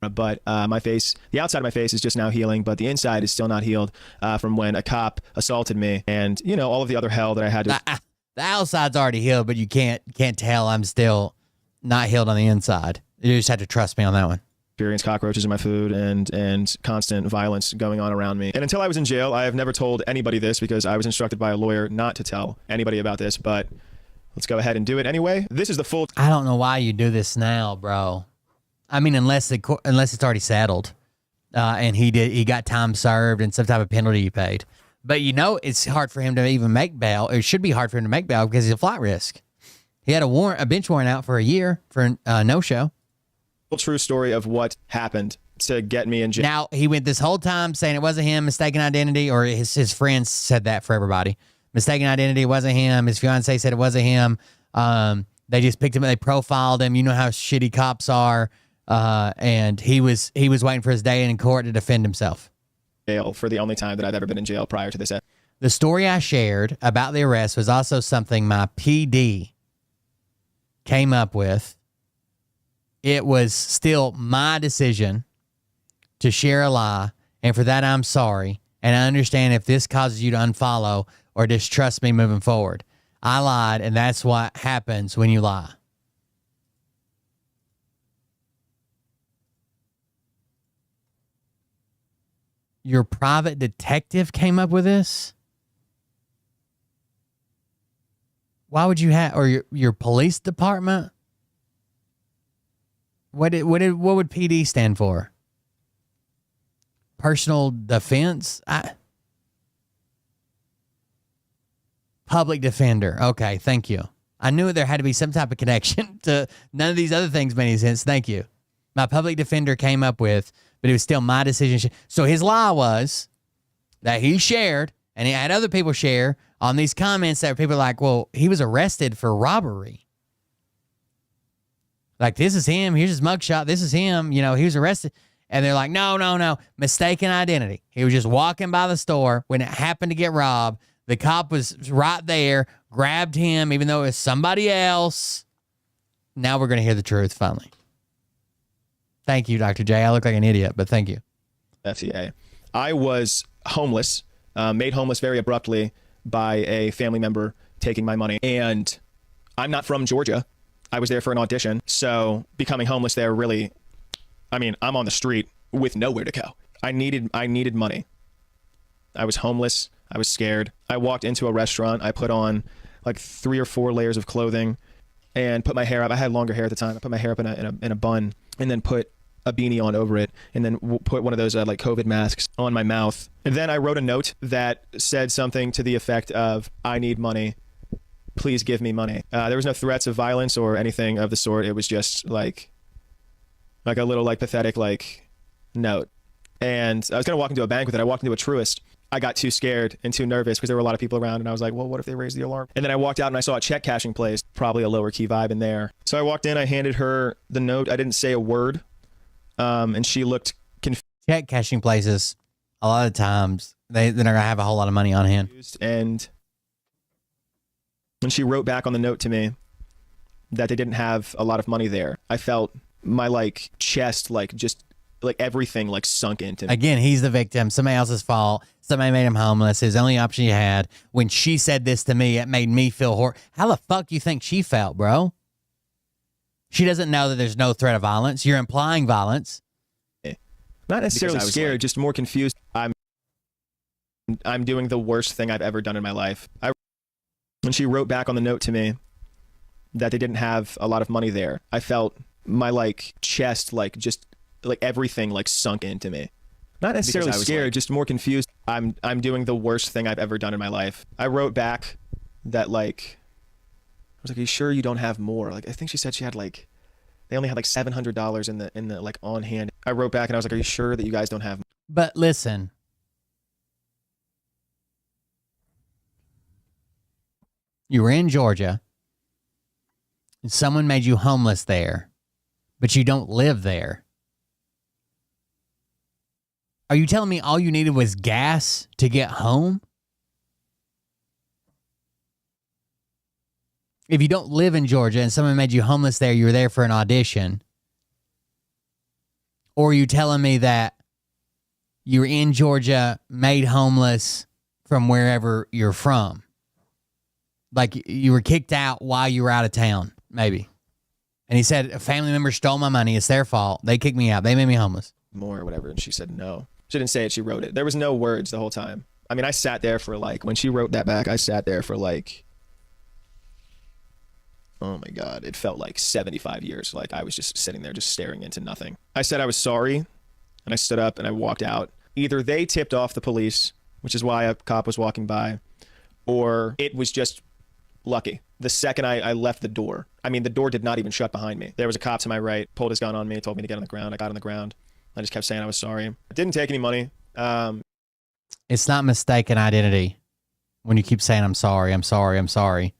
But my face, the outside of my face is just now healing, but the inside is still not healed from when a cop assaulted me, and you know all of the other hell that I had to. The outside's already healed, but you can't tell I'm still not healed on the inside. You just have to trust me on that one. Experience cockroaches in my food and constant violence going on around me. And until I was in jail, I have never told anybody this because I was instructed by a lawyer not to tell anybody about this. But let's go ahead and do it anyway. This is the full. I don't know why you do this now, bro. I mean, unless it's already settled, and he got time served and some type of penalty he paid. But you know, it's hard for him to even make bail. It should be hard for him to make bail because he's a flight risk. He had a bench warrant out for a year for no show. True story of what happened to get me in jail. Now he went this whole time saying it wasn't him, mistaken identity, or his friends said that for everybody. Mistaken identity, it wasn't him. His fiance said it wasn't him. They just picked him. They profiled him. You know how shitty cops are. And he was waiting for his day in court to defend himself. Jail for the only time that I've ever been in jail prior to this. The story I shared about the arrest was also something my PD came up with. It was still my decision to share a lie, and for that I'm sorry. And I understand if this causes you to unfollow or distrust me moving forward. I lied, and that's what happens when you lie. Your private detective came up with this? Why would you have, or your police department? What would PD stand for? Personal defense? Public defender. Okay, thank you. I knew there had to be some type of connection to none of these other things made any sense. Thank you. My public defender came up with, but it was still my decision. So his lie was that he shared, and he had other people share on these comments that people were like, well, he was arrested for robbery. Like, this is him. Here's his mugshot. This is him. You know, he was arrested. And they're like, no. Mistaken identity. He was just walking by the store when it happened to get robbed. The cop was right there, grabbed him, even though it was somebody else. Now we're going to hear the truth finally. Thank you, Dr. J. I look like an idiot, but thank you. FTA. I was homeless, made homeless very abruptly by a family member taking my money. And I'm not from Georgia. I was there for an audition. So becoming homeless there really, I'm on the street with nowhere to go. I needed money. I was homeless. I was scared. I walked into a restaurant. I put on like 3 or 4 layers of clothing and put my hair up. I had longer hair at the time. I put my hair up in a bun and then put a beanie on over it and then put one of those like COVID masks on my mouth. And then I wrote a note that said something to the effect of, I need money. Please give me money. There was no threats of violence or anything of the sort. It was just like a little like pathetic like note. And I was going to walk into a bank with it. I walked into a Truist. I got too scared and too nervous because there were a lot of people around and I was like, well, what if they raise the alarm? And then I walked out and I saw a check cashing place, probably a lower key vibe in there. So I walked in, I handed her the note. I didn't say a word. And she looked confused. Check cashing places, a lot of times, they're going to have a whole lot of money on hand. And when she wrote back on the note to me that they didn't have a lot of money there, I felt my like chest, like just like everything like sunk into me. Again, he's the victim. Somebody else's fault. Somebody made him homeless. His only option he had. When she said this to me, it made me feel How the fuck do you think she felt, bro? She doesn't know that there's no threat of violence. You're implying violence. Not necessarily scared, like, just more confused. I'm doing the worst thing I've ever done in my life. When she wrote back on the note to me that they didn't have a lot of money there, I felt my like chest, like just like everything like sunk into me. Not necessarily scared, like, just more confused. I'm doing the worst thing I've ever done in my life. I wrote back that like, I was like, are you sure you don't have more? Like, I think she said she had like, they only had like $700 in the like on hand. I wrote back and I was like, are you sure that you guys don't have more? But listen, you were in Georgia and someone made you homeless there, but you don't live there. Are you telling me all you needed was gas to get home? If you don't live in Georgia and someone made you homeless there, you were there for an audition, Or are you telling me that you're in Georgia, made homeless from wherever you're from? Like you were kicked out while you were out of town, maybe. And he said, a family member stole my money. It's their fault. They kicked me out. They made me homeless. More or whatever. And she said no. She didn't say it. She wrote it. There was no words the whole time. I mean, I sat there for like, when she wrote that back, I sat there for like, oh my God, it felt like 75 years. Like I was just sitting there, just staring into nothing. I said I was sorry, and I stood up and I walked out. Either they tipped off the police, which is why a cop was walking by, or it was just lucky. The second I left the door, I mean, the door did not even shut behind me. There was a cop to my right, pulled his gun on me, told me to get on the ground. I got on the ground. I just kept saying I was sorry. I didn't take any money. It's not mistaken identity when you keep saying, I'm sorry, I'm sorry, I'm sorry.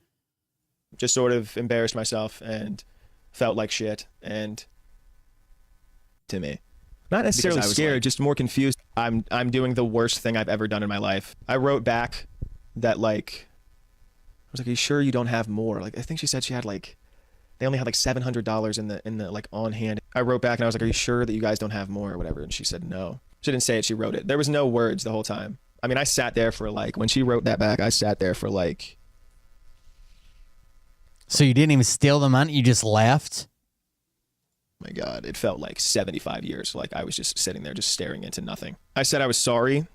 Just sort of embarrassed myself and felt like shit. And to me, not necessarily scared, like, just more confused. I'm doing the worst thing I've ever done in my life. I wrote back that like, I was like, are you sure you don't have more? Like, I think she said she had like, they only had like $700 in the like on hand. I wrote back and I was like, are you sure that you guys don't have more or whatever? And she said no. She didn't say it. She wrote it. There was no words the whole time. I mean, I sat there for like, when she wrote that back, I sat there for like. So you didn't even steal the money? You just left? Oh my God, it felt like 75 years. Like I was just sitting there, just staring into nothing. I said I was sorry, and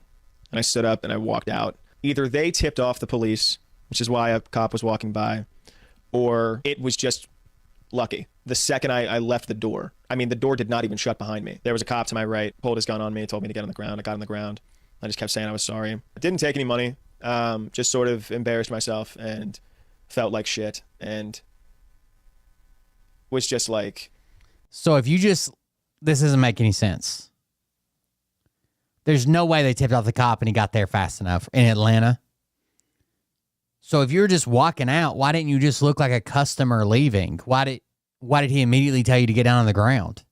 I stood up and I walked out. Either they tipped off the police, which is why a cop was walking by, or it was just lucky. The second I left the door, I mean, the door did not even shut behind me. There was a cop to my right, pulled his gun on me, told me to get on the ground. I got on the ground. I just kept saying I was sorry. I didn't take any money. Just sort of embarrassed myself and felt like shit and was just like. So if you just, this doesn't make any sense. There's no way they tipped off the cop and he got there fast enough in Atlanta. So if you're just walking out, why didn't you just look like a customer leaving? Why did he immediately tell you to get down on the ground?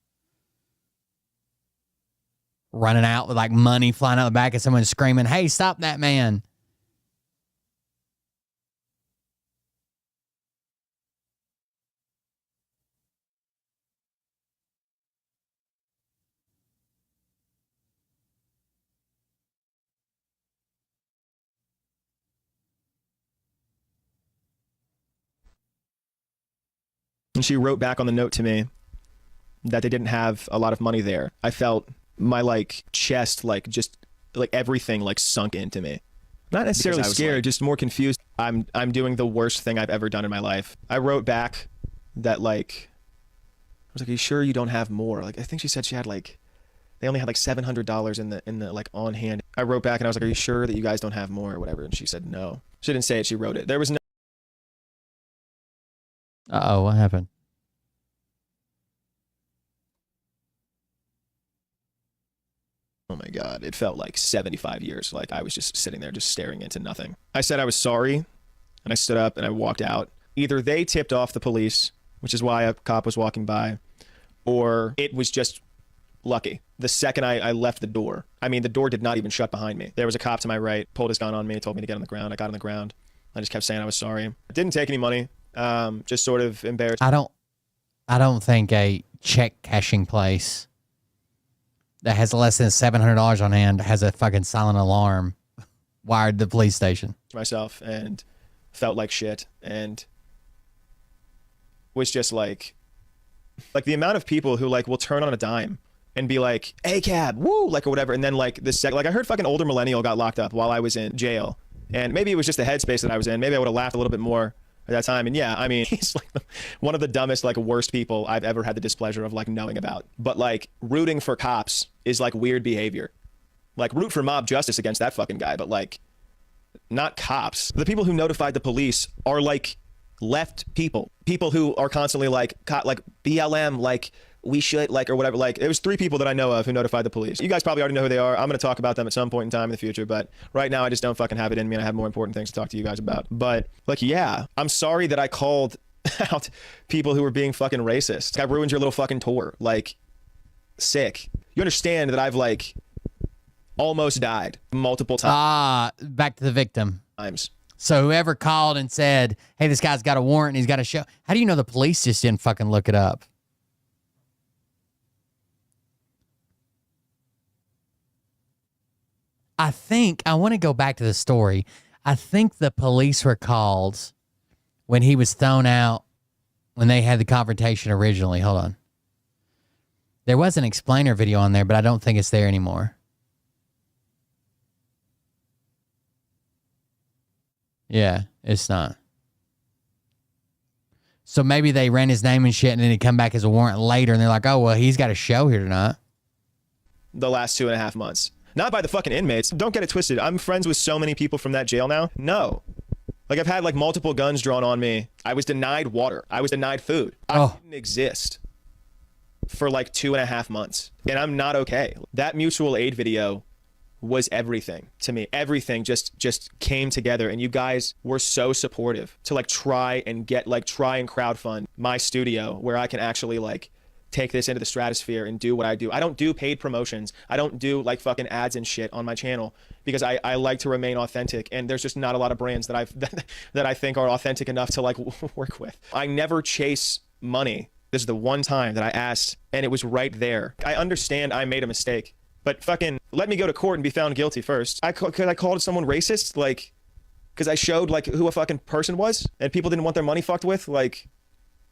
Running out with like money flying out the back and someone screaming, hey, stop that man. And she wrote back on the note to me that they didn't have a lot of money there. I felt my like chest, like just like everything like sunk into me. Not necessarily scared, like, just more confused. I'm doing the worst thing I've ever done in my life. I wrote back that like, I was like, are you sure you don't have more? Like, I think she said she had like, they only had like $700 in the like on hand. I wrote back and I was like, are you sure that you guys don't have more or whatever? And she said no. She didn't say it. She wrote it. There was no. Uh-oh, what happened? Oh my God, it felt like 75 years. Like I was just sitting there, just staring into nothing. I said I was sorry, and I stood up and I walked out. Either they tipped off the police, which is why a cop was walking by, or it was just lucky. The second I left the door, I mean, the door did not even shut behind me. There was a cop to my right, pulled his gun on me, told me to get on the ground. I got on the ground. I just kept saying I was sorry. I didn't take any money. Just sort of embarrassed. I don't think a check cashing place that has less than $700 on hand has a fucking silent alarm wired to the police station. Myself and felt like shit and was just like the amount of people who like will turn on a dime and be like, "Hey, cab, woo," like or whatever, and then like like I heard fucking older millennial got locked up while I was in jail, and maybe it was just the headspace that I was in. Maybe I would have laughed a little bit more at that time. And yeah, I mean, he's like one of the dumbest, like worst people I've ever had the displeasure of like knowing about. But like rooting for cops is like weird behavior. Like root for mob justice against that fucking guy, but like not cops. The people who notified the police are like left people who are constantly like BLM, like we should like or whatever. Like it was 3 people that I know of who notified the police. You guys probably already know who they are. I'm going to talk about them at some point in time in the future, but right now I just don't fucking have it in me and I have more important things to talk to you guys about. But like, yeah, I'm sorry that I called out people who were being fucking racist. I ruined your little fucking tour. Like, sick. You understand that I've like almost died multiple times. Back to the victim. Times. So whoever called and said, hey, this guy's got a warrant and he's got to show. How do you know the police just didn't fucking look it up? I want to go back to the story. I think the police were called when he was thrown out, when they had the confrontation originally. Hold on. There was an explainer video on there, but I don't think it's there anymore. Yeah, it's not. So maybe they ran his name and shit, and then he come back as a warrant later, and they're like, oh, well, he's got a show here tonight. The last 2.5 months. Not by the fucking inmates. Don't get it twisted. I'm friends with so many people from that jail now. No. Like, I've had, like, multiple guns drawn on me. I was denied water. I was denied food. I didn't exist for, like, 2.5 months. And I'm not okay. That mutual aid video was everything to me. Everything just came together, and you guys were so supportive to, like, try and crowdfund my studio where I can actually, like, take this into the stratosphere and do what I do. I don't do paid promotions. I don't do like fucking ads and shit on my channel because I like to remain authentic, and there's just not a lot of brands that I think are authentic enough to like work with. I never chase money. This is the one time that I asked, and it was right there. I understand I made a mistake, but fucking let me go to court and be found guilty first. I called someone racist, like, because I showed like who a fucking person was, and people didn't want their money fucked with, like.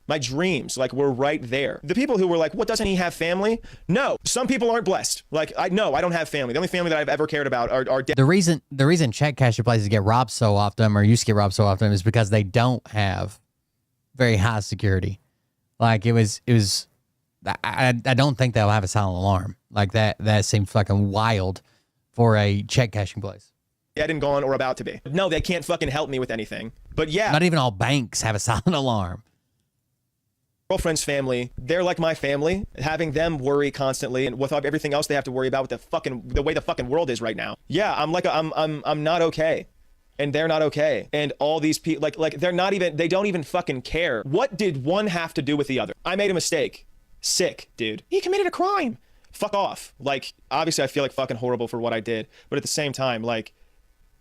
My dreams, like, were right there. The people who were like, what, doesn't he have family? No, some people aren't blessed. Like, I don't have family. The only family that I've ever cared about are dead. The reason check casher places get robbed so often, or used to get robbed so often, is because they don't have very high security. Like, I don't think they'll have a silent alarm. Like, that seems fucking wild for a check cashing place. Dead and gone or about to be. No, they can't fucking help me with anything. But yeah. Not even all banks have a silent alarm. Girlfriend's family, they're like my family. Having them worry constantly, and with everything else they have to worry about with the way the fucking world is right now. Yeah, I'm not okay, and they're not okay, and all these people like they don't even fucking care. What did one have to do with the other? I made a mistake. Sick, dude. He committed a crime. Fuck off. Like, obviously I feel like fucking horrible for what I did, but at the same time, like,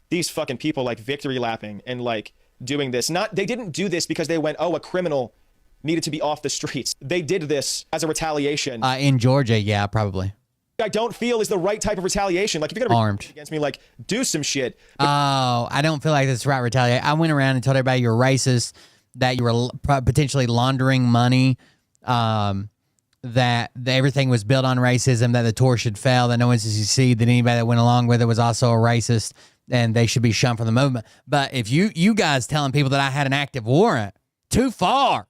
these fucking people like victory lapping and like doing this. They didn't do this because they went, oh, a criminal needed to be off the streets. They did this as a retaliation. In Georgia, yeah, probably. I don't feel is the right type of retaliation. Like, if you're gonna be armed against me, like, do some shit. I don't feel like that's the right retaliation. I went around and told everybody you're racist, that you were potentially laundering money, that everything was built on racism, that the tour should fail, that no one should succeed, that anybody that went along with it was also a racist, and they should be shunned from the movement. But if you guys telling people that I had an active warrant, too far.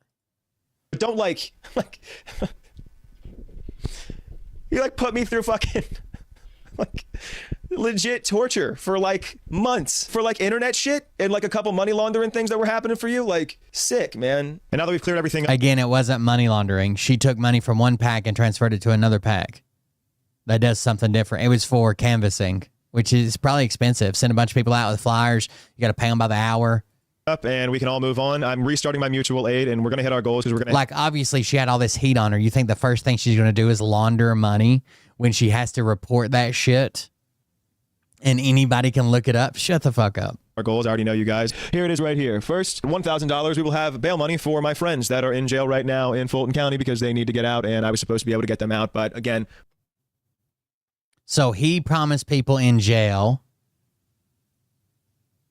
Don't like you like put me through fucking like legit torture for like months for like internet shit and like a couple money laundering things that were happening for you. Like, sick, man. And now that we've cleared everything up. Again, it wasn't money laundering. She took money from one pack and transferred it to another pack. That does something different. It was for canvassing, which is probably expensive. Send a bunch of people out with flyers. You got to pay them by the hour. Up and we can all move on. I'm restarting my mutual aid, and we're gonna hit our goals because we're gonna obviously she had all this heat on her. You think the first thing she's gonna do is launder money when she has to report that shit, and anybody can look it up? Shut the fuck up. Our goals, I already know you guys. Here it is right here. First, $1,000. We will have bail money for my friends that are in jail right now in Fulton County because they need to get out, and I was supposed to be able to get them out, but again. So he promised people in jail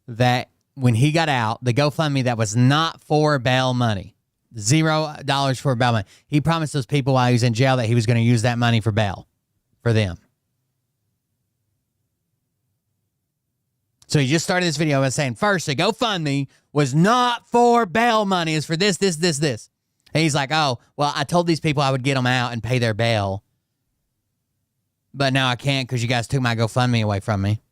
that when he got out, the GoFundMe that was not for bail money, $0 for bail money. He promised those people while he was in jail that he was going to use that money for bail for them. So he just started this video by saying, first, the GoFundMe was not for bail money. It's for this. And he's like, oh, well, I told these people I would get them out and pay their bail, but now I can't because you guys took my GoFundMe away from me.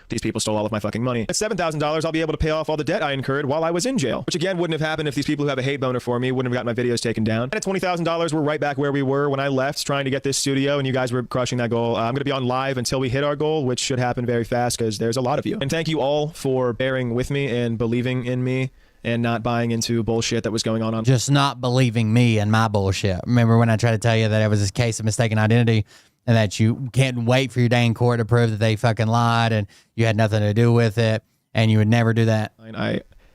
These people stole all of my fucking money. At $7,000, I'll be able to pay off all the debt I incurred while I was in jail, which again wouldn't have happened if these people who have a hate boner for me wouldn't have gotten my videos taken down. And at $20,000, we're right back where we were when I left, trying to get this studio, and you guys were crushing that goal. I'm going to be on live until we hit our goal, which should happen very fast because there's a lot of you. And thank you all for bearing with me and believing in me and not buying into bullshit that was going on. Just not believing me and my bullshit. Remember when I tried to tell you that it was this case of mistaken identity? And that you can't wait for your day in court to prove that they fucking lied and you had nothing to do with it, and you would never do that.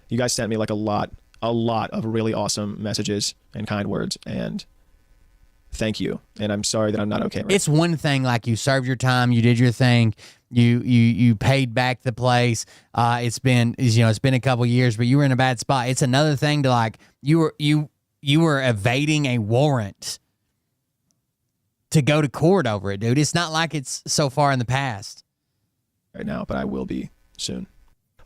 You guys sent me like a lot of really awesome messages and kind words, and thank you. And I'm sorry that I'm not okay. Right? It's one thing, like, you served your time, you did your thing, you paid back the place. It's been a couple years, but you were in a bad spot. It's another thing to, like, you were evading a warrant to go to court over it, dude. It's not like it's so far in the past right now, but I will be soon.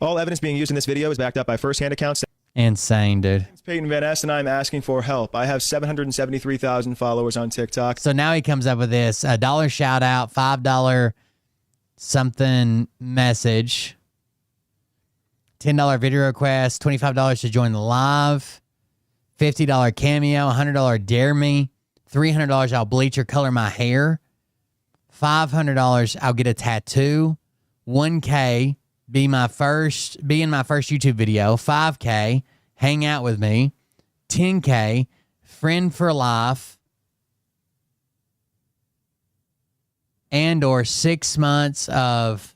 All evidence being used in this video is backed up by first-hand accounts. Insane, dude. It's Peyton Van Ness, and I'm asking for help. I have 773,000 followers on TikTok. So now he comes up with this: $1 shout out, $5 something message, $10 video request, $25 to join the live, $50 cameo, $100 dare me, $300 I'll bleach or color my hair, $500 I'll get a tattoo, $1K be in my first YouTube video, $5K hang out with me, $10K friend for life, and or 6 months of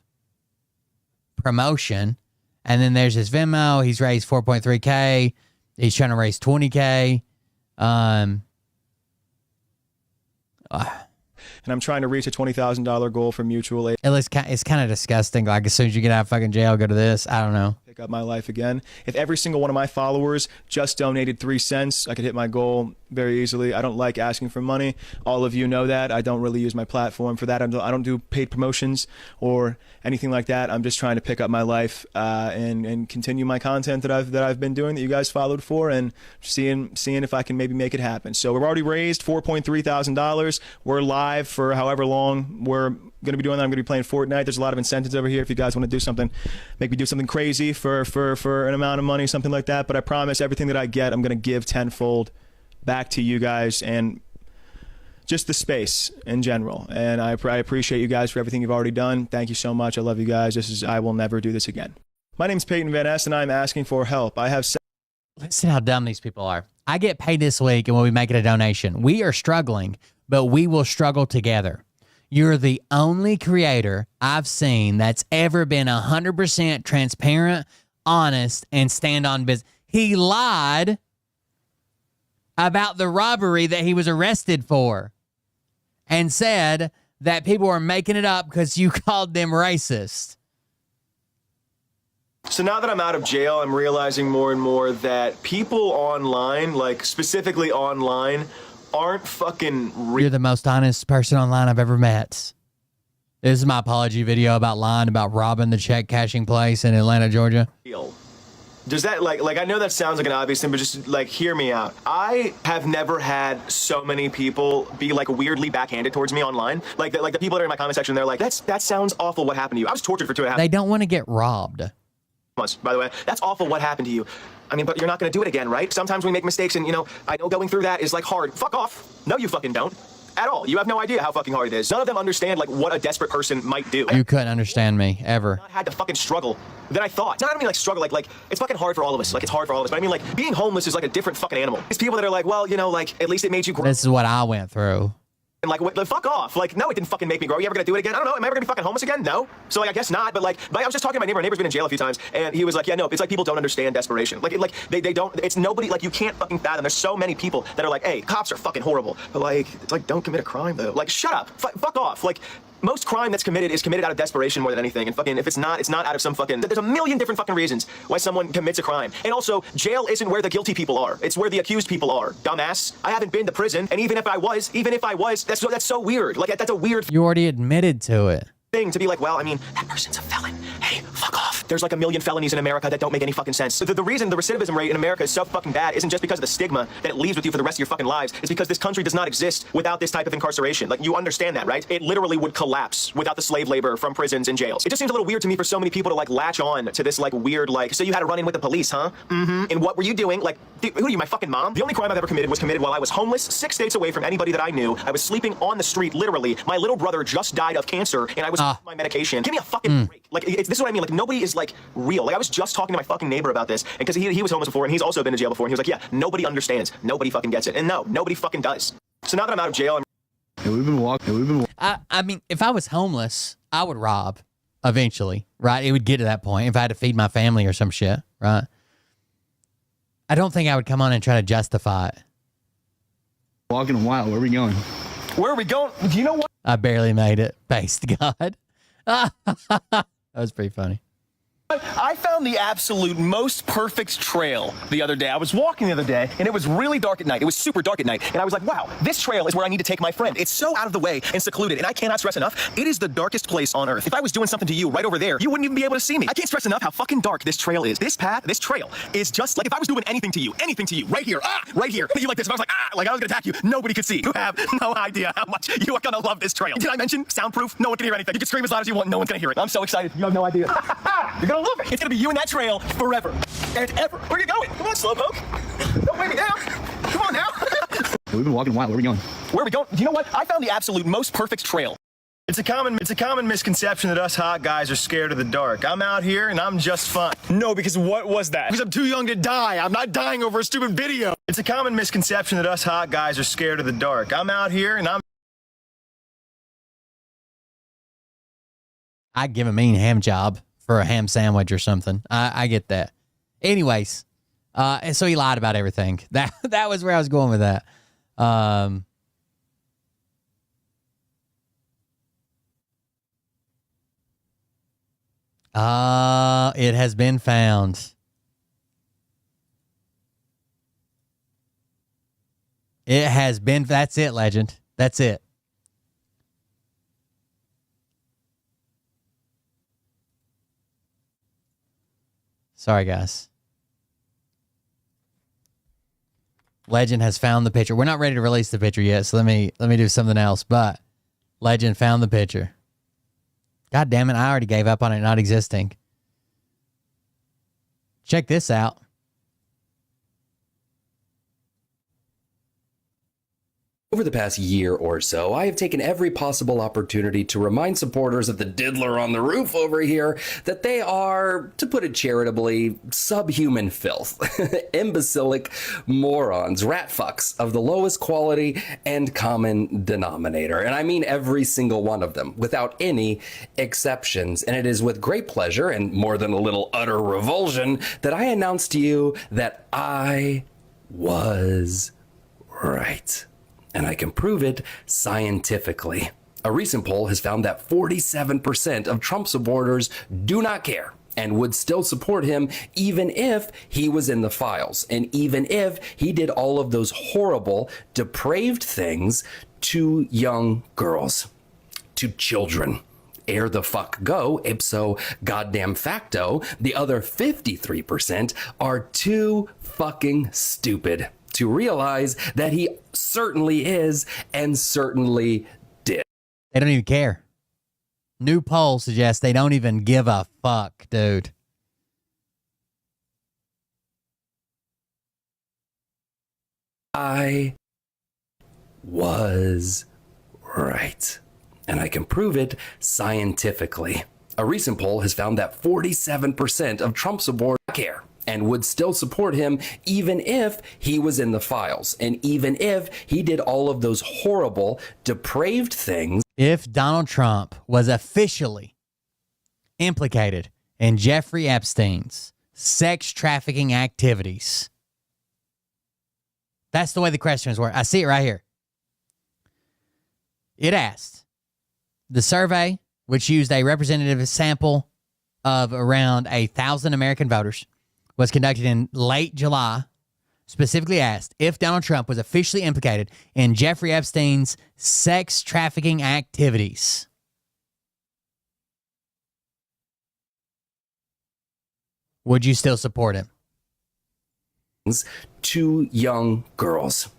promotion. And then there's his Venmo. He's raised 4.3K. He's trying to raise 20K. And I'm trying to reach a $20,000 goal for mutual aid. It's kind of disgusting. Like, as soon as you get out of fucking jail, go to this. I don't know. Pick up my life again. If every single one of my followers just donated 3 cents, I could hit my goal very easily. I don't like asking for money. All of you know that. I don't really use my platform for that. I don't do paid promotions or anything like that. I'm just trying to pick up my life and continue my content that I've been doing, that you guys followed for, and seeing if I can maybe make it happen. So we've already raised $4.3 thousand. We're live for however long we're going to be doing that. I'm going to be playing Fortnite. There's a lot of incentives over here if you guys want to do something, make me do something crazy for an amount of money, something like that. But I promise everything that I get, I'm going to give tenfold back to you guys and just the space in general. And I appreciate you guys for everything you've already done. Thank you so much. I love you guys. I will never do this again. My name's Peyton Van Ness, and I'm asking for help. I have... Listen how dumb these people are. I get paid this week, and we'll be making a donation. We are struggling, but we will struggle together. You're the only creator I've seen that's ever been 100% transparent, honest, and stand on business. He lied about the robbery that he was arrested for and said that people were making it up because you called them racist. So now that I'm out of jail, I'm realizing more and more that people online, like specifically online, aren't fucking real. You're the most honest person online I've ever met. This is my apology video about lying about robbing the check cashing place in Atlanta, Georgia. Does that, like, I know that sounds like an obvious thing, but just, like, hear me out. I have never had so many people be, like, weirdly backhanded towards me online. Like the people that are in my comment section, they're like, that sounds awful, what happened to you? I was tortured for 2.5 They don't want to get robbed. months, by the way. That's awful, what happened to you? I mean, but you're not going to do it again, right? Sometimes we make mistakes, and, I know going through that is, like, hard. Fuck off. No, you fucking don't. At all. You have no idea how fucking hard it is. None of them understand, like, what a desperate person might do. You couldn't understand me, ever. I had to fucking struggle than I thought. It's not, I mean, like, struggle, like, it's fucking hard for all of us. Like, it's hard for all of us. But I mean, like, being homeless is, like, a different fucking animal. It's people that are like, well, like, at least it made you grow. This is what I went through. And like, what, fuck off. Like, no, it didn't fucking make me grow. You ever gonna do it again? I don't know. Am I ever gonna be fucking homeless again? No. So, like, I guess not. But like I was just talking to my neighbor. My neighbor's been in jail a few times, and he was like, yeah, no, it's like people don't understand desperation. Like, they don't, it's nobody, like, you can't fucking fathom. There's so many people that are like, hey, cops are fucking horrible. But like, it's like, don't commit a crime, though. Like, shut up. Fuck off. Like, most crime that's committed is committed out of desperation more than anything. And fucking, if it's not out of some fucking, there's a million different fucking reasons why someone commits a crime. And also, jail isn't where the guilty people are. It's where the accused people are. Dumbass. I haven't been to prison. And even if I was, that's so weird. Like, that's a weird You already admitted to it. thing to be like, well, I mean, that person's a felon. Hey, fuck off. There's like a million felonies in America that don't make any fucking sense. The reason the recidivism rate in America is so fucking bad isn't just because of the stigma that it leaves with you for the rest of your fucking lives. It's because this country does not exist without this type of incarceration. Like, you understand that, right? It literally would collapse without the slave labor from prisons and jails. It just seems a little weird to me for so many people to like latch on to this like weird, like, so you had a run-in with the police, huh? Mm-hmm. And what were you doing? Like, who are you, my fucking mom? The only crime I've ever committed was committed while I was homeless, 6 states away from anybody that I knew. I was sleeping on the street, literally. My little brother just died of cancer, and I was on my medication. Give me a fucking break. Like, this is what I mean. Like, nobody is like real. Like, I was just talking to my fucking neighbor about this, and because he was homeless before, and he's also been to jail before, and he was like, yeah, nobody understands. Nobody fucking gets it. And no, nobody fucking does. So now that I'm out of jail, We've been walking. I mean, if I was homeless, I would rob eventually, right? It would get to that point if I had to feed my family or some shit, right? I don't think I would come on and try to justify it. Walking a while. Where are we going? Where are we going? Do you know what? I barely made it. Thanks to God. That was pretty funny. I found the absolute most perfect trail the other day. I was walking the other day, and it was really dark at night. It was super dark at night, and I was like, wow, this trail is where I need to take my friend. It's so out of the way and secluded, and I cannot stress enough, it is the darkest place on earth. If I was doing something to you right over there, you wouldn't even be able to see me. I can't stress enough how fucking dark this trail is. This path, this trail is just like if I was doing anything to you, right here, you like this. If I was like I was gonna attack you, nobody could see. You have no idea how much you are gonna love this trail. Did I mention soundproof? No one can hear anything. You can scream as loud as you want, no one's gonna hear it. I'm so excited. You have no idea. You're gonna love it. It's gonna be you and that trail forever and ever. Where are you going? Come on, Slowpoke. Don't weigh me down. Come on now. We've been walking a while. Where are we going? Where are we going? Do you know what? I found the absolute most perfect trail. It's a common misconception that us hot guys are scared of the dark. I'm out here and I'm just fine. No, because what was that? Because I'm too young to die. I'm not dying over a stupid video. It's a common misconception that us hot guys are scared of the dark. I'm out here and I'd give a mean ham job for a ham sandwich or something. I get that. Anyways, and so he lied about everything. That was where I was going with that. It has been found. It has been. That's it, legend. That's it. Sorry, guys. Legend has found the picture. We're not ready to release the picture yet, so let me do something else. But Legend found the picture. God damn it, I already gave up on it not existing. Check this out. Over the past year or so, I have taken every possible opportunity to remind supporters of the diddler on the roof over here that they are, to put it charitably, subhuman filth, imbecilic morons, rat fucks of the lowest quality and common denominator. And I mean every single one of them, without any exceptions. And it is with great pleasure and more than a little utter revulsion that I announce to you that I was right. And I can prove it scientifically. A recent poll has found that 47% of Trump supporters do not care and would still support him even if he was in the files and even if he did all of those horrible, depraved things to young girls, to children. Ere the fuck go, ipso goddamn facto, the other 53% are too fucking stupid to realize that he certainly is and certainly did. They don't even care. New poll suggests they don't even give a fuck, dude. I was right. And I can prove it scientifically. A recent poll has found that 47% of Trump supporters care and would still support him even if he was in the files and even if he did all of those horrible, depraved things. If Donald Trump was officially implicated in Jeffrey Epstein's sex trafficking activities, that's the way the questions were. I see it right here. It asked, the survey, which used a representative sample of around 1,000 American voters, was conducted in late July, specifically asked if Donald Trump was officially implicated in Jeffrey Epstein's sex trafficking activities. Would you still support him? To young girls,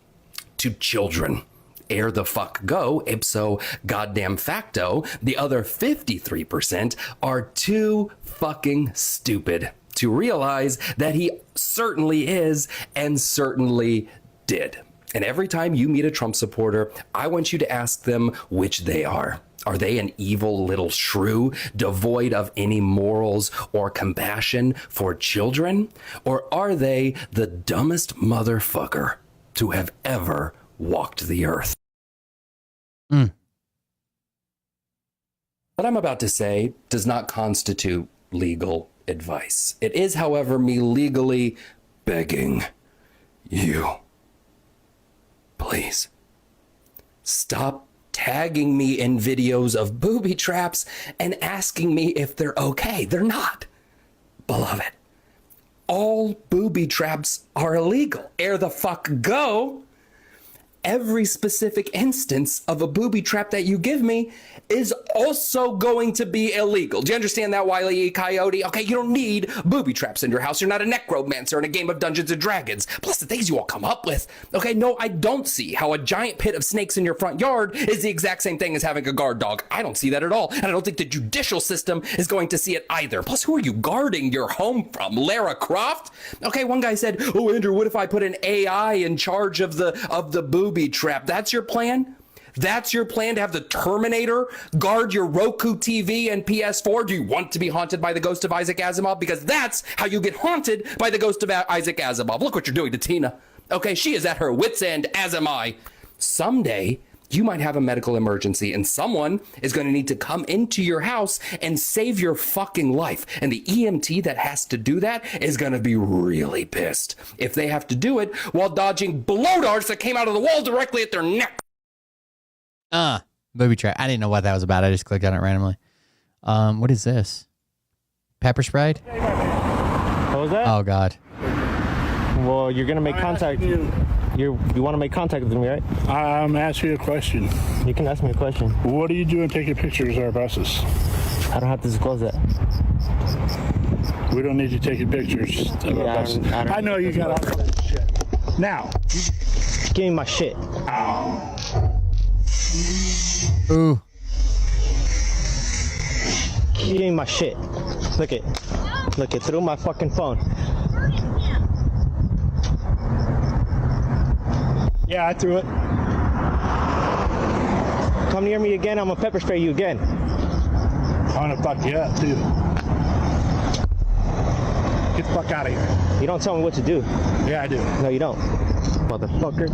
to children. Ere the fuck go, ipso goddamn facto, the other 53% are too fucking stupid to realize that he certainly is and certainly did. And every time you meet a Trump supporter, I want you to ask them which they are. Are they an evil little shrew, devoid of any morals or compassion for children? Or are they the dumbest motherfucker to have ever walked the earth? What I'm about to say does not constitute legal advice. It is, however, me legally begging you, please, Stop tagging me in videos of booby traps and asking me if they're okay. They're not, beloved. All booby traps are illegal. Ere the fuck go. Every specific instance of a booby trap that you give me is also going to be illegal. Do you understand that, Wile E. Coyote? Okay, you don't need booby traps in your house. You're not a necromancer in a game of Dungeons and Dragons. Plus, the things you all come up with. Okay, no, I don't see how a giant pit of snakes in your front yard is the exact same thing as having a guard dog. I don't see that at all. And I don't think the judicial system is going to see it either. Plus, who are you guarding your home from? Lara Croft? Okay, one guy said, oh, Andrew, what if I put an AI in charge of the booby trap? That's your plan? That's your plan, to have the Terminator guard your Roku TV and PS4? Do you want to be haunted by the ghost of Isaac Asimov? Because that's how you get haunted by the ghost of Isaac Asimov. Look what you're doing to Tina. Okay, she is at her wit's end, as am I. Someday, you might have a medical emergency and someone is going to need to come into your house and save your fucking life. And the EMT that has to do that is going to be really pissed if they have to do it while dodging blow darts that came out of the wall directly at their neck. Booby trap. I didn't know what that was about. I just clicked on it randomly. What is this? Pepper sprayed? What was that? Oh, God. Well, you're going to make contact. You want to make contact with me, right? I'm asking you a question. You can ask me a question. What are you doing taking pictures of our buses? I don't have to disclose that. We don't need you taking pictures of our buses. I know you got all kinds of shit. Now. Give me my shit. Ooh. Give me my shit. Look it. Through my fucking phone. Yeah, I threw it. Come near me again, I'm gonna pepper spray you again. I'm gonna fuck you up, too. Get the fuck out of here. You don't tell me what to do. Yeah, I do. No, you don't. Motherfucker.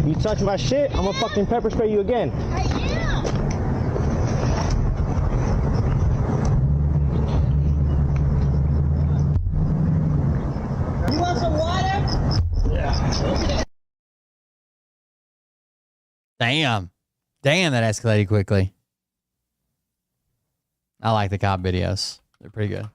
You touch my shit, I'm gonna fucking pepper spray you again. You want some water? Yeah. Damn, that escalated quickly. I like the cop videos. They're pretty good.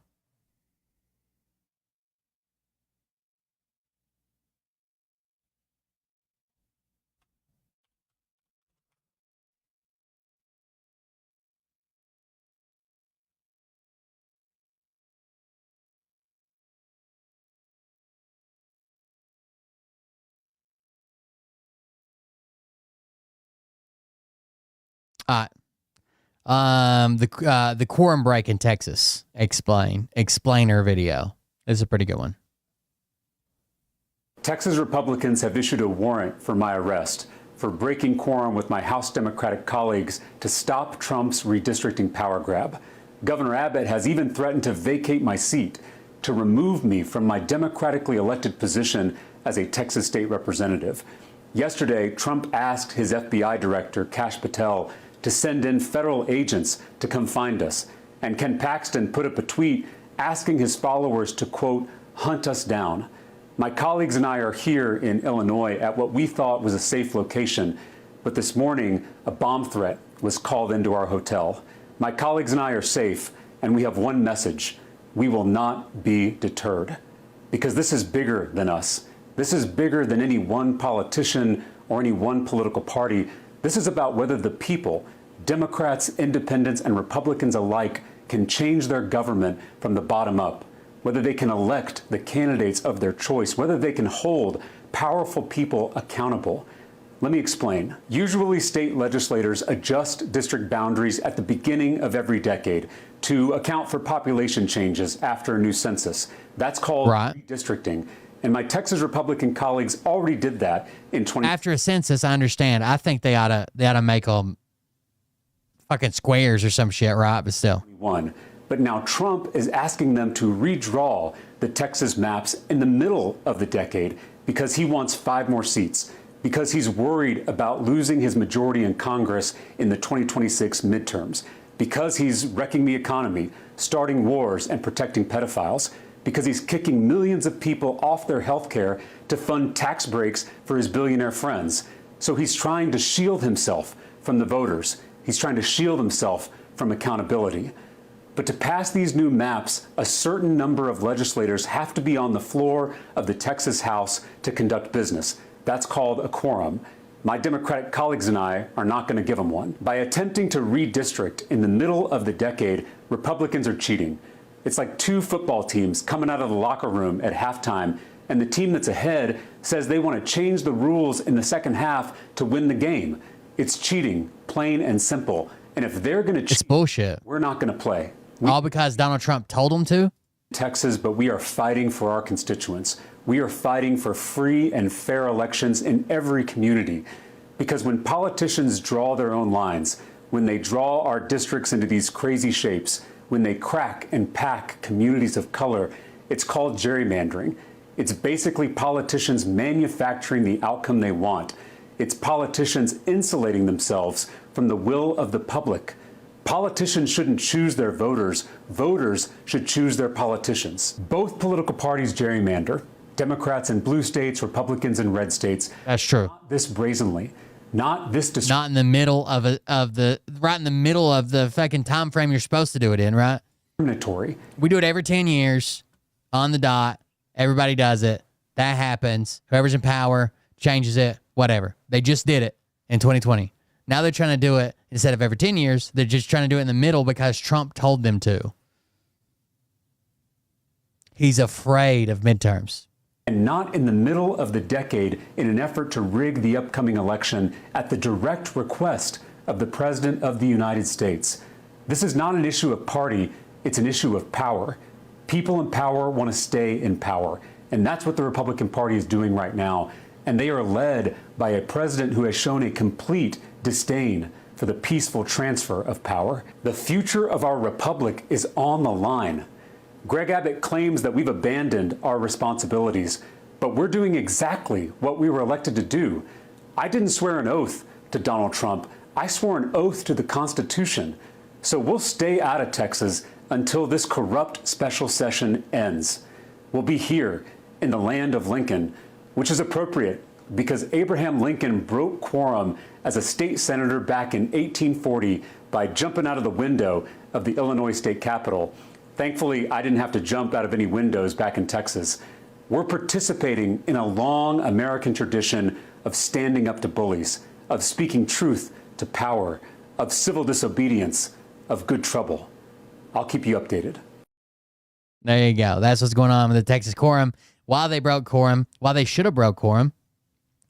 The quorum break in Texas explainer video. This is a pretty good one. Texas Republicans have issued a warrant for my arrest for breaking quorum with my House Democratic colleagues to stop Trump's redistricting power grab. Governor Abbott has even threatened to vacate my seat, to remove me from my democratically elected position as a Texas state representative. Yesterday, Trump asked his FBI director, Kash Patel, to send in federal agents to come find us. And Ken Paxton put up a tweet asking his followers to, quote, hunt us down. My colleagues and I are here in Illinois at what we thought was a safe location, but this morning a bomb threat was called into our hotel. My colleagues and I are safe, and we have one message. We will not be deterred, because this is bigger than us. This is bigger than any one politician or any one political party. This is about whether the people, Democrats, independents, and Republicans alike, can change their government from the bottom up, whether they can elect the candidates of their choice, whether they can hold powerful people accountable. Let me explain. Usually, state legislators adjust district boundaries at the beginning of every decade to account for population changes after a new census. That's called redistricting. And my Texas Republican colleagues already did that in 20. After a census, I understand. I think they ought to make them fucking squares or some shit, right? But still. But now Trump is asking them to redraw the Texas maps in the middle of the decade because he wants 5 more seats, because he's worried about losing his majority in Congress in the 2026 midterms, because he's wrecking the economy, starting wars, and protecting pedophiles, because he's kicking millions of people off their health care to fund tax breaks for his billionaire friends, So he's trying to shield himself from the voters. He's trying to shield himself from accountability. But to pass these new maps, a certain number of legislators have to be on the floor of the Texas House to conduct business. That's called a quorum. My Democratic colleagues and I are not going to give them one. By attempting to redistrict in the middle of the decade, Republicans are cheating. It's like two football teams coming out of the locker room at halftime, and the team that's ahead says they want to change the rules in the second half to win the game. It's cheating, plain and simple. And if they're going to cheat, it's bullshit. We're not going to play. All because Donald Trump told them to? Texas, but we are fighting for our constituents. We are fighting for free and fair elections in every community. Because when politicians draw their own lines, when they draw our districts into these crazy shapes, when they crack and pack communities of color, it's called gerrymandering. It's basically politicians manufacturing the outcome they want. It's politicians insulating themselves from the will of the public. Politicians shouldn't choose their voters. Voters should choose their politicians. Both political parties gerrymander. Democrats in blue states, Republicans in red states. That's true. Not this brazenly. Not this. Not in the middle of right in the middle of the fucking time frame you're supposed to do it in, right? Discriminatory. We do it every 10 years on the dot. Everybody does it. That happens. Whoever's in power changes it. Whatever. They just did it in 2020. Now they're trying to do it instead of every 10 years. They're just trying to do it in the middle because Trump told them to. He's afraid of midterms. And not in the middle of the decade in an effort to rig the upcoming election at the direct request of the President of the United States. This is not an issue of party. It's an issue of power. People in power want to stay in power. And that's what the Republican Party is doing right now. And they are led by a president who has shown a complete disdain for the peaceful transfer of power. The future of our republic is on the line. Greg Abbott claims that we've abandoned our responsibilities, but we're doing exactly what we were elected to do. I didn't swear an oath to Donald Trump. I swore an oath to the Constitution. So we'll stay out of Texas until this corrupt special session ends. We'll be here in the land of Lincoln, which is appropriate because Abraham Lincoln broke quorum as a state senator back in 1840 by jumping out of the window of the Illinois state capitol. Thankfully, I didn't have to jump out of any windows back in Texas. We're participating in a long American tradition of standing up to bullies, of speaking truth to power, of civil disobedience, of good trouble. I'll keep you updated. There you go. That's what's going on with the Texas quorum. Why they broke quorum, why they should have broke quorum.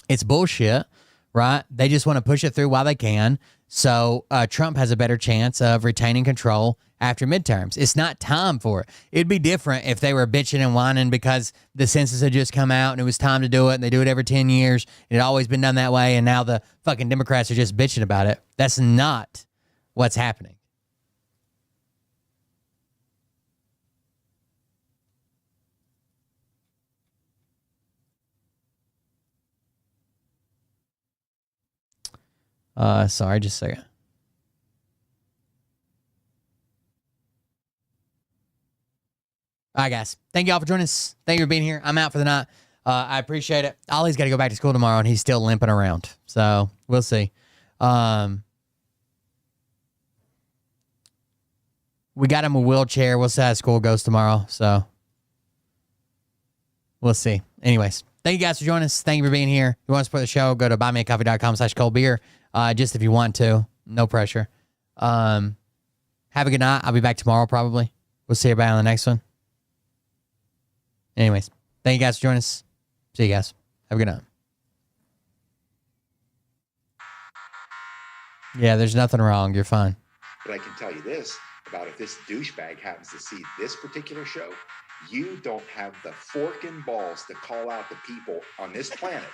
It's bullshit, right? They just want to push it through while they can. So Trump has a better chance of retaining control after midterms. It's not time for it. It'd be different if they were bitching and whining because the census had just come out and it was time to do it, and they do it every 10 years. It had always been done that way, and now the fucking Democrats are just bitching about it. That's not what's happening. Sorry, just a second. All right, guys. Thank you all for joining us. Thank you for being here. I'm out for the night. I appreciate it. Ollie's got to go back to school tomorrow, and he's still limping around. So we'll see. We got him a wheelchair. We'll see how school goes tomorrow. So we'll see. Anyways, thank you guys for joining us. Thank you for being here. If you want to support the show, go to buymeacoffee.com/coldbeer. Just if you want to. No pressure. Have a good night. I'll be back tomorrow probably. We'll see everybody on the next one. Anyways, thank you guys for joining us. See you guys. Have a good night. Yeah, there's nothing wrong. You're fine. But I can tell you this about if this douchebag happens to see this particular show, you don't have the fork and balls to call out the people on this planet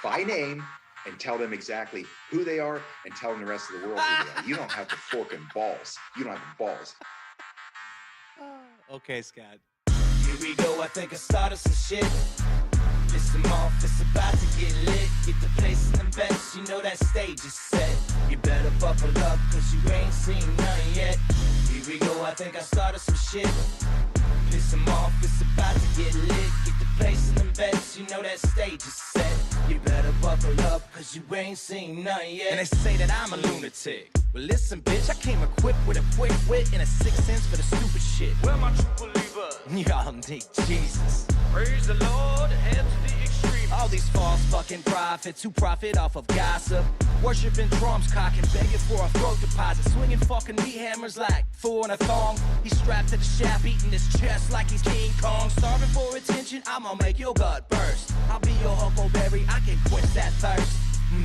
by name and tell them exactly who they are and tell them the rest of the world who they are. You don't have the fork and balls. You don't have the balls. Okay, Scott. Here we go, I think I started some shit. Listen off, it's about to get lit. Get the place in the bets, you know that stage is set. You better buckle up, cause you ain't seen none yet. Here we go, I think I started some shit. Piss 'em off, it's about to get lit. Get the place in the bets, you know that stage is set. You better buckle up, cause you ain't seen none yet. And they say that I'm a lunatic. Well, listen, bitch, I came equipped with a quick wit and a 6th sense for the stupid shit. Where my true believer? Y'all need Jesus. Praise the Lord, head to the extreme. All these false fucking prophets who profit off of gossip. Worshipping drums, cocking, begging for a throat deposit. Swinging fucking meat hammers like fool in a thong. He's strapped to the shaft, eating his chest like he's King Kong. Starving for attention, I'ma make your gut burst. I'll be your huckleberry, I can quench that thirst.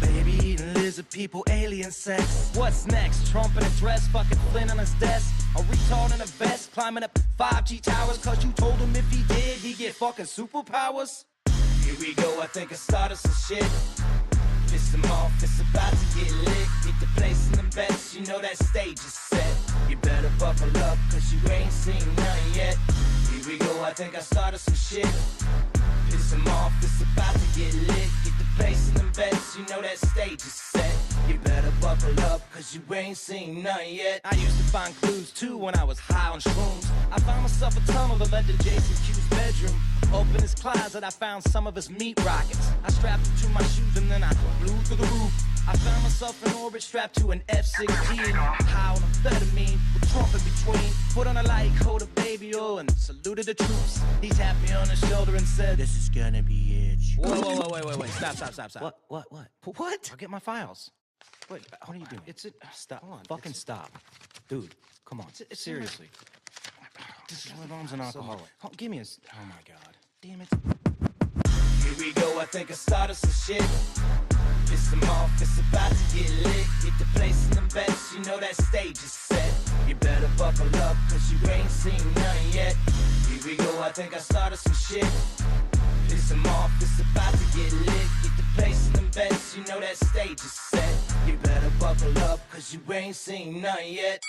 Baby eating lizard people, alien sex. What's next? Trump in a dress, fucking Flynn on his desk. A retard in a vest, climbing up 5G towers. Cause you told him if he did, he'd get fucking superpowers. Here we go, I think I started some shit. Piss him off, it's about to get lit. Get the place in them bets, you know that stage is set. You better buckle up, cause you ain't seen none yet. Here we go, I think I started some shit. Piss him off, it's about to get lit. Get the place in them bets, you know that stage is set. You better buckle up, cause you ain't seen none yet. I used to find clues too when I was high on shrooms. I found myself a tunnel that led to Jason Q's bedroom. Opened his closet, I found some of his meat rockets. I strapped them to my shoes and then I flew through the roof. I found myself in orbit strapped to an F-16. High on amphetamine, with Trump in between. Put on a light coat of baby oil and saluted the troops. He tapped me on the shoulder and said, "This is gonna be it." Whoa, wait. Stop. What? What? I'll get my files. Wait, what are you doing? Stop. Hold on. Fucking stop. Dude, come on. Seriously. My mom's an alcoholic. Oh, give me a... Oh, my God. Damn it. Here we go. I think I started some shit. Piss them off. It's about to get lit. Get the place in them bets. You know that stage is set. You better buckle up, cause you ain't seen none yet. Here we go. I think I started some shit. Piss them off. It's about to get lit. Get the place in them bets. You know that stage is set. You better buckle up, cause you ain't seen none yet.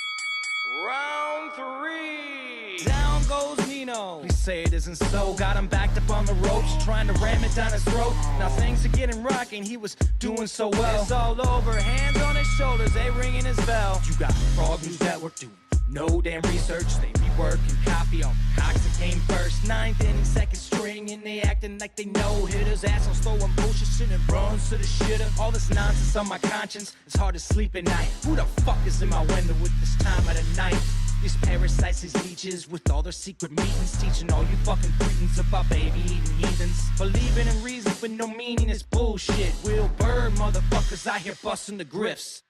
Round 3. Down goes Nino. Please say it isn't so. Got him backed up on the ropes, trying to ram it down his throat. Now things are getting rocking, he was doing so well. It's all over, hands on his shoulders, they ringing his bell. You got Frog News Network doing no damn research. They rework and copy on cocks that came first. 9th inning, 2nd string, and they acting like they know hitters. Assholes throwing bullshit, sending runs to the shitter. All this nonsense on my conscience, it's hard to sleep at night. Who the fuck is in my window with this time of the night? These parasites, these leeches, with all their secret meetings, teaching all you fucking cretins about baby-eating heathens. Believing in reason with no meaning is bullshit. Will Bird motherfuckers out here busting the grifts.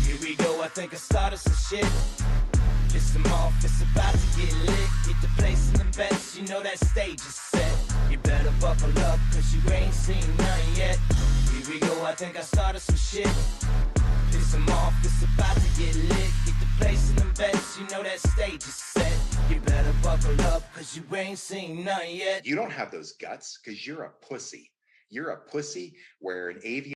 Here we go, I think I started some shit. Piss them off, it's about to get lit. Get the place in them bets, you know that stage is set. You better buckle up, cause you ain't seen none yet. Here we go, I think I started some shit. Piss them off, it's about to get lit. Get the place in them bets, you know that stage is set. You better buckle up, cause you ain't seen none yet. You don't have those guts, cause you're a pussy. You're a pussy where an avian